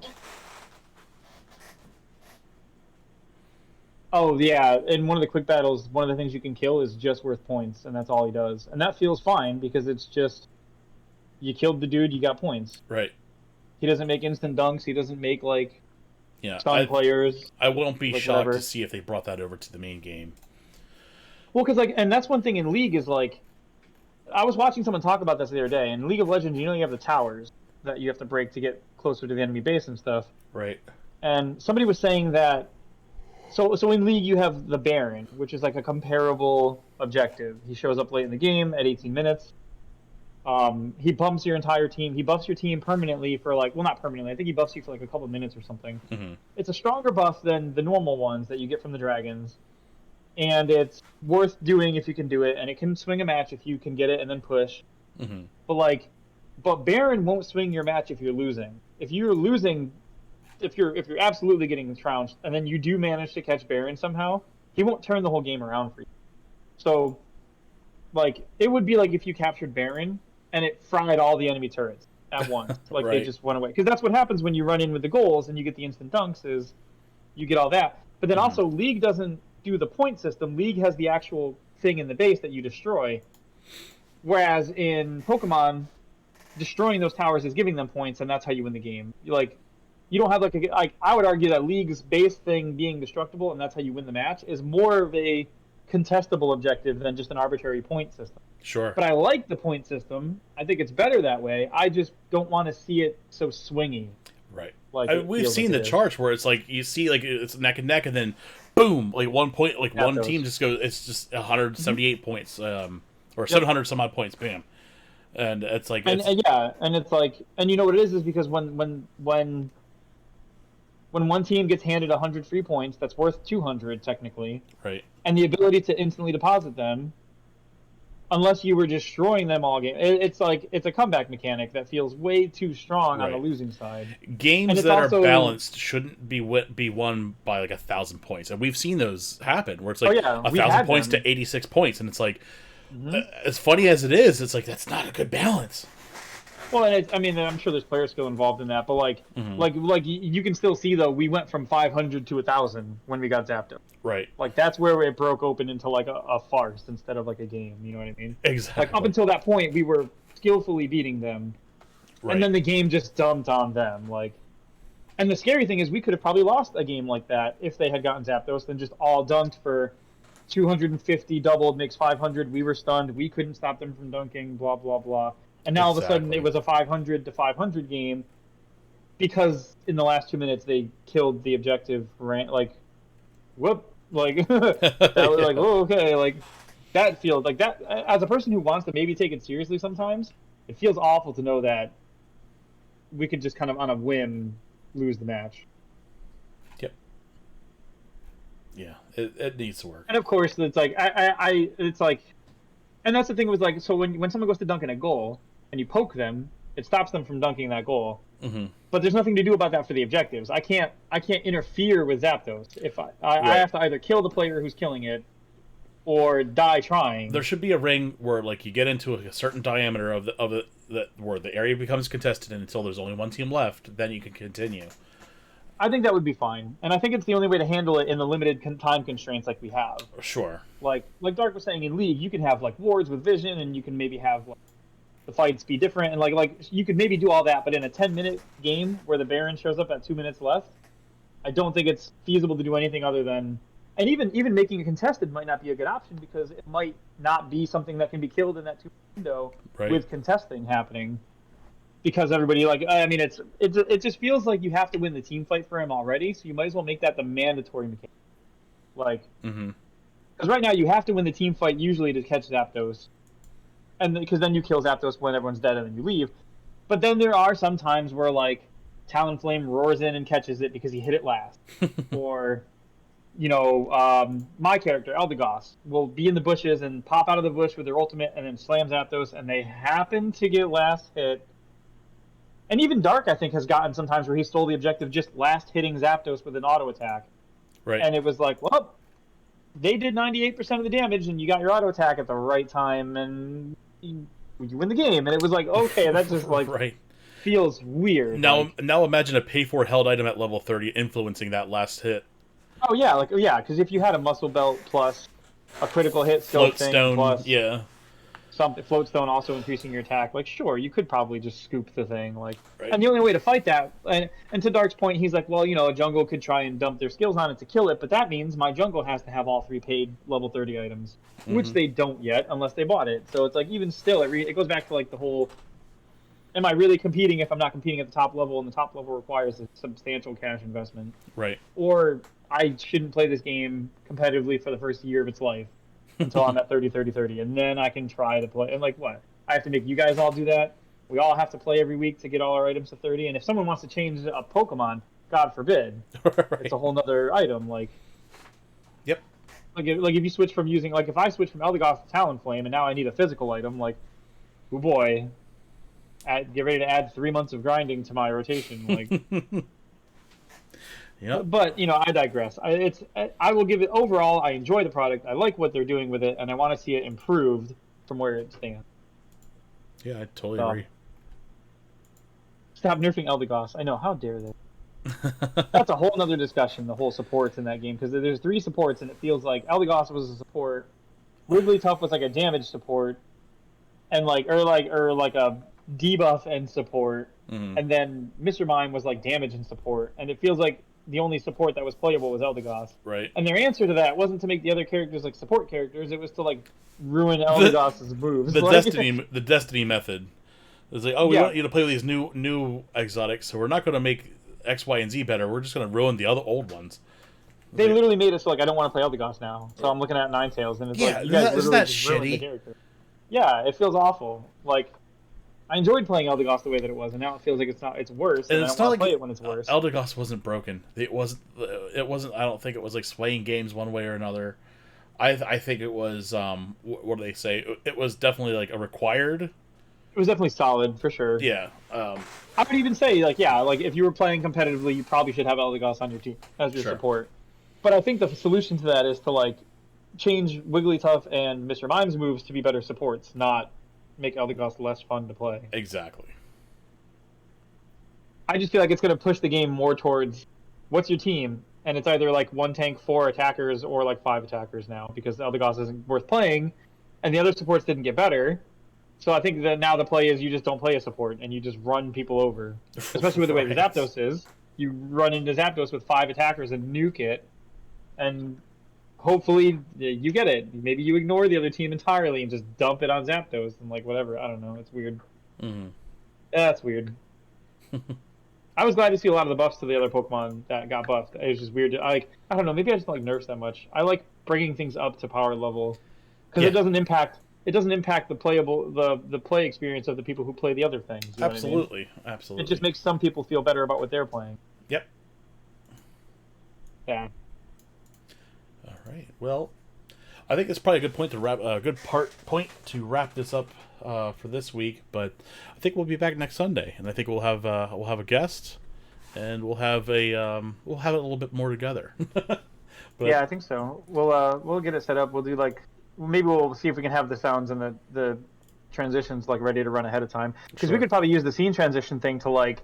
Oh yeah, in one of the quick battles, one of the things you can kill is just worth points, and that's all he does, and that feels fine because it's just you killed the dude, you got points. Right. He doesn't make instant dunks. He doesn't make like Yeah. stun players. I won't be like, shocked whatever. to see if they brought that over to the main game. Well, because like, and that's one thing in League is like, I was watching someone talk about this the other day. In League of Legends, you know, you have the towers that you have to break to get closer to the enemy base and stuff. Right. And somebody was saying that. So in League, you have the Baron, which is like a comparable objective. He shows up late in the game at 18 minutes. He bumps your entire team. He buffs your team permanently for like, well, not permanently. I think he buffs you for like a couple minutes or something. Mm-hmm. It's a stronger buff than the normal ones that you get from the dragons, and it's worth doing if you can do it. And it can swing a match if you can get it and then push. Mm-hmm. But Baron won't swing your match if you're losing. If you're losing, if you're absolutely getting trounced, and then you do manage to catch Baron somehow, he won't turn the whole game around for you. So, like, it would be like if you captured Baron and it fried all the enemy turrets at once. Like, Right. they just went away. Because that's what happens when you run in with the goals and you get the instant dunks, is you get all that. But then also, League doesn't do the point system. League has the actual thing in the base that you destroy. Whereas in Pokemon, destroying those towers is giving them points, and that's how you win the game. You don't have like I would argue that League's base thing being destructible and that's how you win the match is more of a contestable objective than just an arbitrary point system. Sure. But I like the point system. I think it's better that way. I just don't want to see it so swingy. Right. Like We've seen the charts where it's like you see like it's neck and neck, and then boom, like 1 point, like one team just goes. It's just 178 points, or 700 some odd points, bam. And it's like, and it's like, and you know what it is because when one team gets handed 100 free points, that's worth 200 technically, right, and the ability to instantly deposit them, unless you were destroying them all game, it's like it's a comeback mechanic that feels way too strong on the losing side. Games that are balanced shouldn't be won by like 1,000 points, and we've seen those happen where it's like 1,000 points to 86 points, and it's like, as funny as it is, it's like that's not a good balance. Well, and I mean, I'm sure there's player skill involved in that, but like you can still see though we went from 500 to 1,000 when we got Zapdos. Right. Like that's where it broke open into like a farce instead of like a game. You know what I mean? Exactly. Like up until that point, we were skillfully beating them, and then the game just dumped on them. Like, and the scary thing is we could have probably lost a game like that if they had gotten Zapdos, then just all dunked for 250, doubled, makes 500. We were stunned. We couldn't stop them from dunking. Blah blah blah. And now all of a sudden it was a 500 to 500 game because in the last 2 minutes they killed the objective. Like, whoop! Like that was like, oh, okay. Like that feels like that. As a person who wants to maybe take it seriously, sometimes it feels awful to know that we could just kind of on a whim lose the match. Yep. Yeah, it needs to work. And of course, it's like it's like, and that's the thing was like, so when someone goes to dunk in a goal and you poke them, it stops them from dunking that goal. Mm-hmm. But there's nothing to do about that for the objectives. I can't interfere with Zapdos. If I have to either kill the player who's killing it or die trying. There should be a ring where like you get into a certain diameter of the where the area becomes contested, and until there's only one team left, then you can continue. I think that would be fine, and I think it's the only way to handle it in the limited time constraints like we have. Sure. Like Dark was saying, in League, you can have like wards with vision, and you can maybe have like, the fights be different, and like you could maybe do all that, but in a 10-minute game where the Baron shows up at 2 minutes left, I don't think it's feasible to do anything other than, and even making it contested might not be a good option because it might not be something that can be killed in that 2 window with contesting happening. Because everybody, like, I mean, it just feels like you have to win the team fight for him already, so you might as well make that the mandatory mechanic. Like, because right now you have to win the team fight usually to catch Zapdos, and because then you kill Zapdos when everyone's dead and then you leave. But then there are some times where like Talonflame roars in and catches it because he hit it last, or my character Eldegoss will be in the bushes and pop out of the bush with their ultimate and then slam Zapdos, and they happen to get last hit. And even Dark, I think, has gotten sometimes where he stole the objective just last hitting Zapdos with an auto attack. Right. And it was like, well, they did 98% of the damage, and you got your auto attack at the right time, and you win the game. And it was like, okay, that just like right. feels weird. Now imagine a pay-for held item at level 30 influencing that last hit. Oh yeah, because if you had a muscle belt plus a critical hit skill thing plus something, float stone also increasing your attack, like sure, you could probably just scoop the thing, like. Right. And the only way to fight that, and to Dark's point, he's like, well, a jungle could try and dump their skills on it to kill it, but that means my jungle has to have all 3 paid level 30 items, which they don't yet unless they bought it. So it's like even still, it goes back to like the whole. Am I really competing if I'm not competing at the top level, and the top level requires a substantial cash investment? Right. Or I shouldn't play this game competitively for the first year of its life until I'm at 30, and then I can try to play. And like what? I have to make you guys all do that? We all have to play every week to get all our items to 30, and if someone wants to change a Pokemon, God forbid, right. It's a whole nother item. Like, yep. Like if you switch from using, like if I switch from Eldegoss to Talonflame, and now I need a physical item, like, oh boy. Get ready to add 3 months of grinding to my rotation. Like, yeah. But I digress. I will give it overall. I enjoy the product. I like what they're doing with it, and I want to see it improved from where it stands. Yeah, I totally agree. Stop nerfing Eldegoss. I know. How dare they? That's a whole nother discussion. The whole supports in that game, because there's 3 supports, and it feels like Eldegoss was a support, Wigglytuff was like a damage support, and like a debuff and support, and then Mr. Mime was like damage and support, and it feels like the only support that was playable was Eldegoss. Right. And their answer to that wasn't to make the other characters like support characters; it was to like ruin Eldegoss's moves. The Destiny method. It's like, oh, we want you to play with these new exotics, so we're not going to make X, Y, and Z better. We're just going to ruin the other old ones. They literally made it so like I don't want to play Eldegoss now, so I'm looking at Ninetales, and it's like you guys literally just ruined the character. Yeah, it feels awful. Like. I enjoyed playing Eldegoss the way that it was, and now it feels like it's worse. And it's I don't not want like to play it when it's worse. Eldegoss wasn't broken. It wasn't. I don't think it was like swaying games one way or another. I think it was. What do they say? It was definitely like a required. It was definitely solid for sure. Yeah. I would even say like if you were playing competitively, you probably should have Eldegoss on your team as your support. But I think the solution to that is to like change Wigglytuff and Mr. Mime's moves to be better supports, not make Eldegoss less fun to play. Exactly. I just feel like it's going to push the game more towards what's your team, and it's either like 1 tank, 4 attackers, or like 5 attackers now, because Eldegoss isn't worth playing, and the other supports didn't get better. So I think that now the play is you just don't play a support, and you just run people over. Especially with the way the Zapdos is. You run into Zapdos with 5 attackers and nuke it, and hopefully you get it. Maybe you ignore the other team entirely and just dump it on Zapdos and like whatever. I don't know. It's weird. Mm-hmm. Yeah, it's weird. I was glad to see a lot of the buffs to the other Pokemon that got buffed. It was just weird. I don't know. Maybe I just don't like nerfs that much. I like bringing things up to power level because it doesn't impact the play experience of the people who play the other things. You know Absolutely. what I mean? Absolutely. It just makes some people feel better about what they're playing. Yep. Yeah. All right. Well, I think it's probably a good point to wrap this up for this week. But I think we'll be back next Sunday, and I think we'll have a guest, and we'll have it a little bit more together. Yeah, I think so. We'll get it set up. We'll do maybe we'll see if we can have the sounds and the transitions like ready to run ahead of time, because we could probably use the scene transition thing to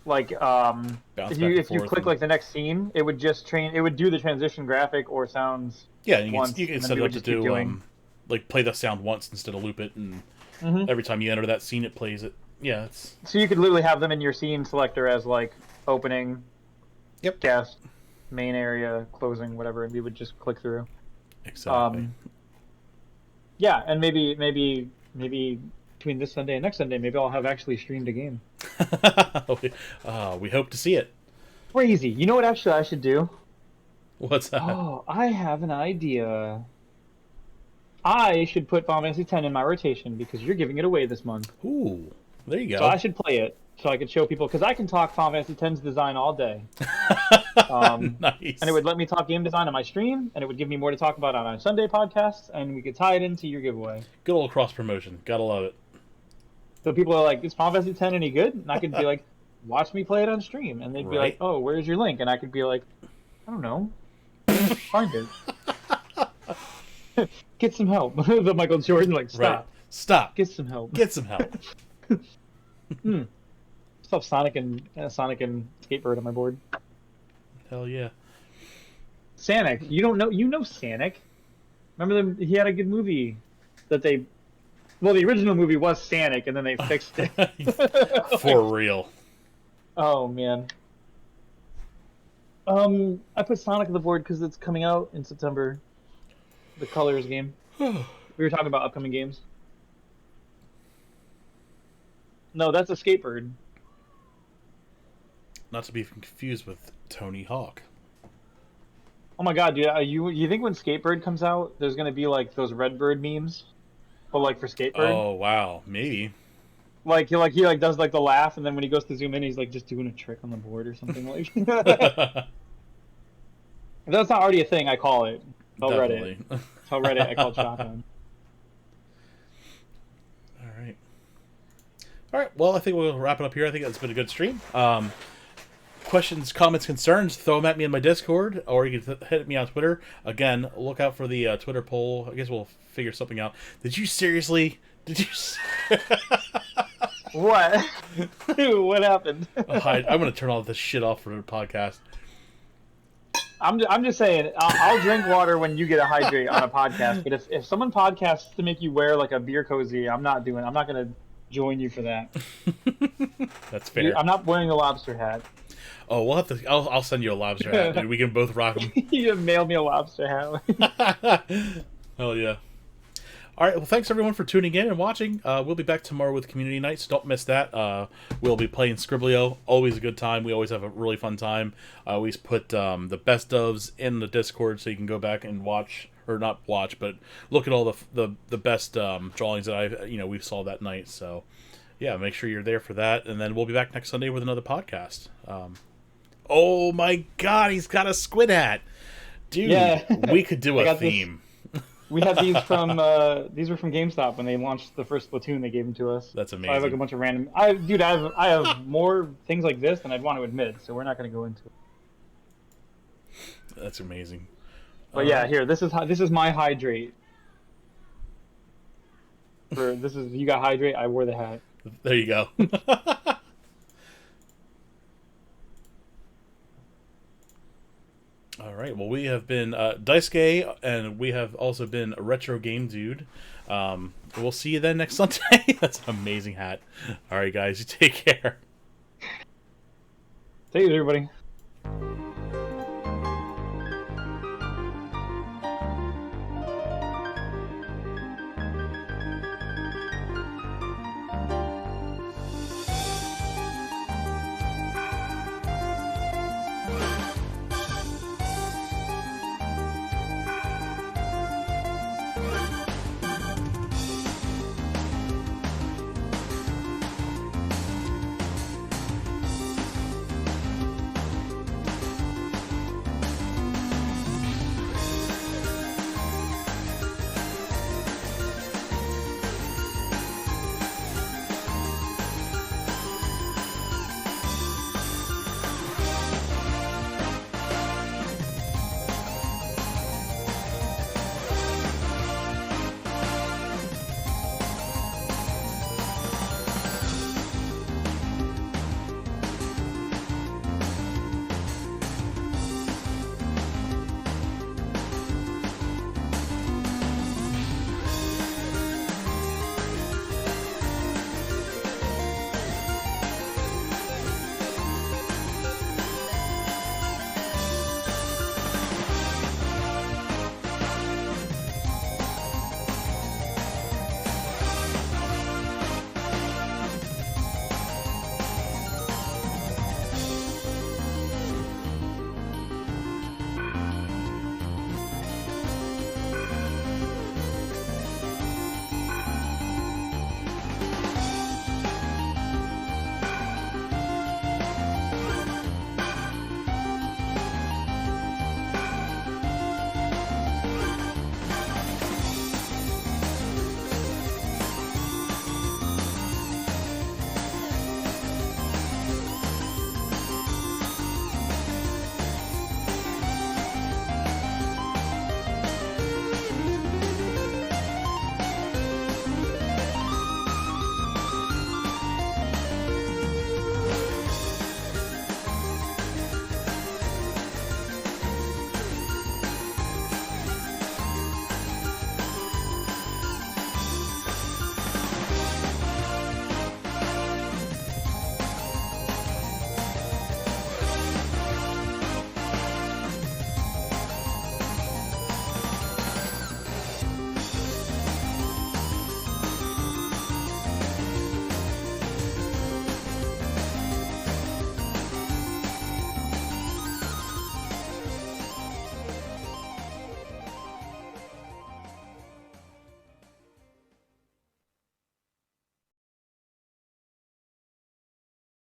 if you click like the next scene, it would just do the transition graphic or sounds. Yeah, you can set it up to do like play the sound once instead of loop it, and every time you enter that scene, it plays it. Yeah, so you could literally have them in your scene selector as like opening, cast, main area, closing, whatever, and we would just click through. Exactly. Yeah, and maybe between this Sunday and next Sunday, maybe I'll have actually streamed a game. We hope to see it. Crazy. You know what actually I should do? What's that? Oh, I have an idea. I should put Final Fantasy X in my rotation because you're giving it away this month. Ooh, there you go. So I should play it so I could show people, because I can talk Final Fantasy X's design all day. Nice. And it would let me talk game design on my stream, and it would give me more to talk about on our Sunday podcasts, and we could tie it into your giveaway. Good old cross promotion. Gotta love it. So people are like, is Final Fantasy X any good? And I could be like, watch me play it on stream. And they'd be like, oh, where's your link? And I could be like, I don't know. Find it. Get some help. The Michael Jordan, like, stop. Right. Stop. Get some help. Get some help. Stuff Sonic and Skatebird on my board. Hell yeah. Sonic. You don't know? You know Sonic. Remember them? He had a good movie that they... Well, the original movie was Sonic, and then they fixed it. For real. Oh, man. I put Sonic on the board because it's coming out in September. The Colors game. We were talking about upcoming games. No, that's a Skatebird. Not to be confused with Tony Hawk. Oh my god, dude! You think when Skatebird comes out, there's gonna be like those Redbird memes, but like for Skatebird? Oh wow, maybe. Like he does like the laugh, and then when he goes to zoom in, he's like just doing a trick on the board or something like. If that's not already a thing, I call it. Tell Reddit. Tell Reddit I call it Shotgun. All right. Well, I think we'll wrap it up here. I think that's been a good stream. Questions, comments, concerns, throw them at me in my Discord, or you can hit me on Twitter. Again, look out for the Twitter poll. I guess we'll figure something out. Did you seriously? Did you? What? What happened? I'm going to turn all this shit off for the podcast. I'm just saying, I'll drink water when you get a hydrate on a podcast. But if someone podcasts to make you wear like a beer cozy, I'm not going to join you for that. That's fair. I'm not wearing a lobster hat. Oh, we'll have to. I'll send you a lobster hat, dude. We can both rock them. You mail me a lobster hat. Hell yeah! All right. Well, thanks everyone for tuning in and watching. We'll be back tomorrow with community night, so don't miss that. We'll be playing Scriblio. Always a good time. We always have a really fun time. I always put the best ofs in the Discord, so you can go back and watch. Or not watch, but look at all the best drawings that we saw that night. So, yeah, make sure you're there for that, and then we'll be back next Sunday with another podcast. Oh my God, he's got a squid hat, dude! Yeah. We could do a theme. We had these from these were from GameStop when they launched the first Splatoon. They gave them to us. That's amazing. So I have like a bunch of random. I have more things like this than I'd want to admit, so we're not going to go into it. That's amazing. But yeah, here, this is my hydrate. You got hydrate, I wore the hat. There you go. All right, well, we have been Daisuke, and we have also been a Retro Game Dude. We'll see you then next Sunday. That's an amazing hat. All right, guys, you take care. Take it, everybody.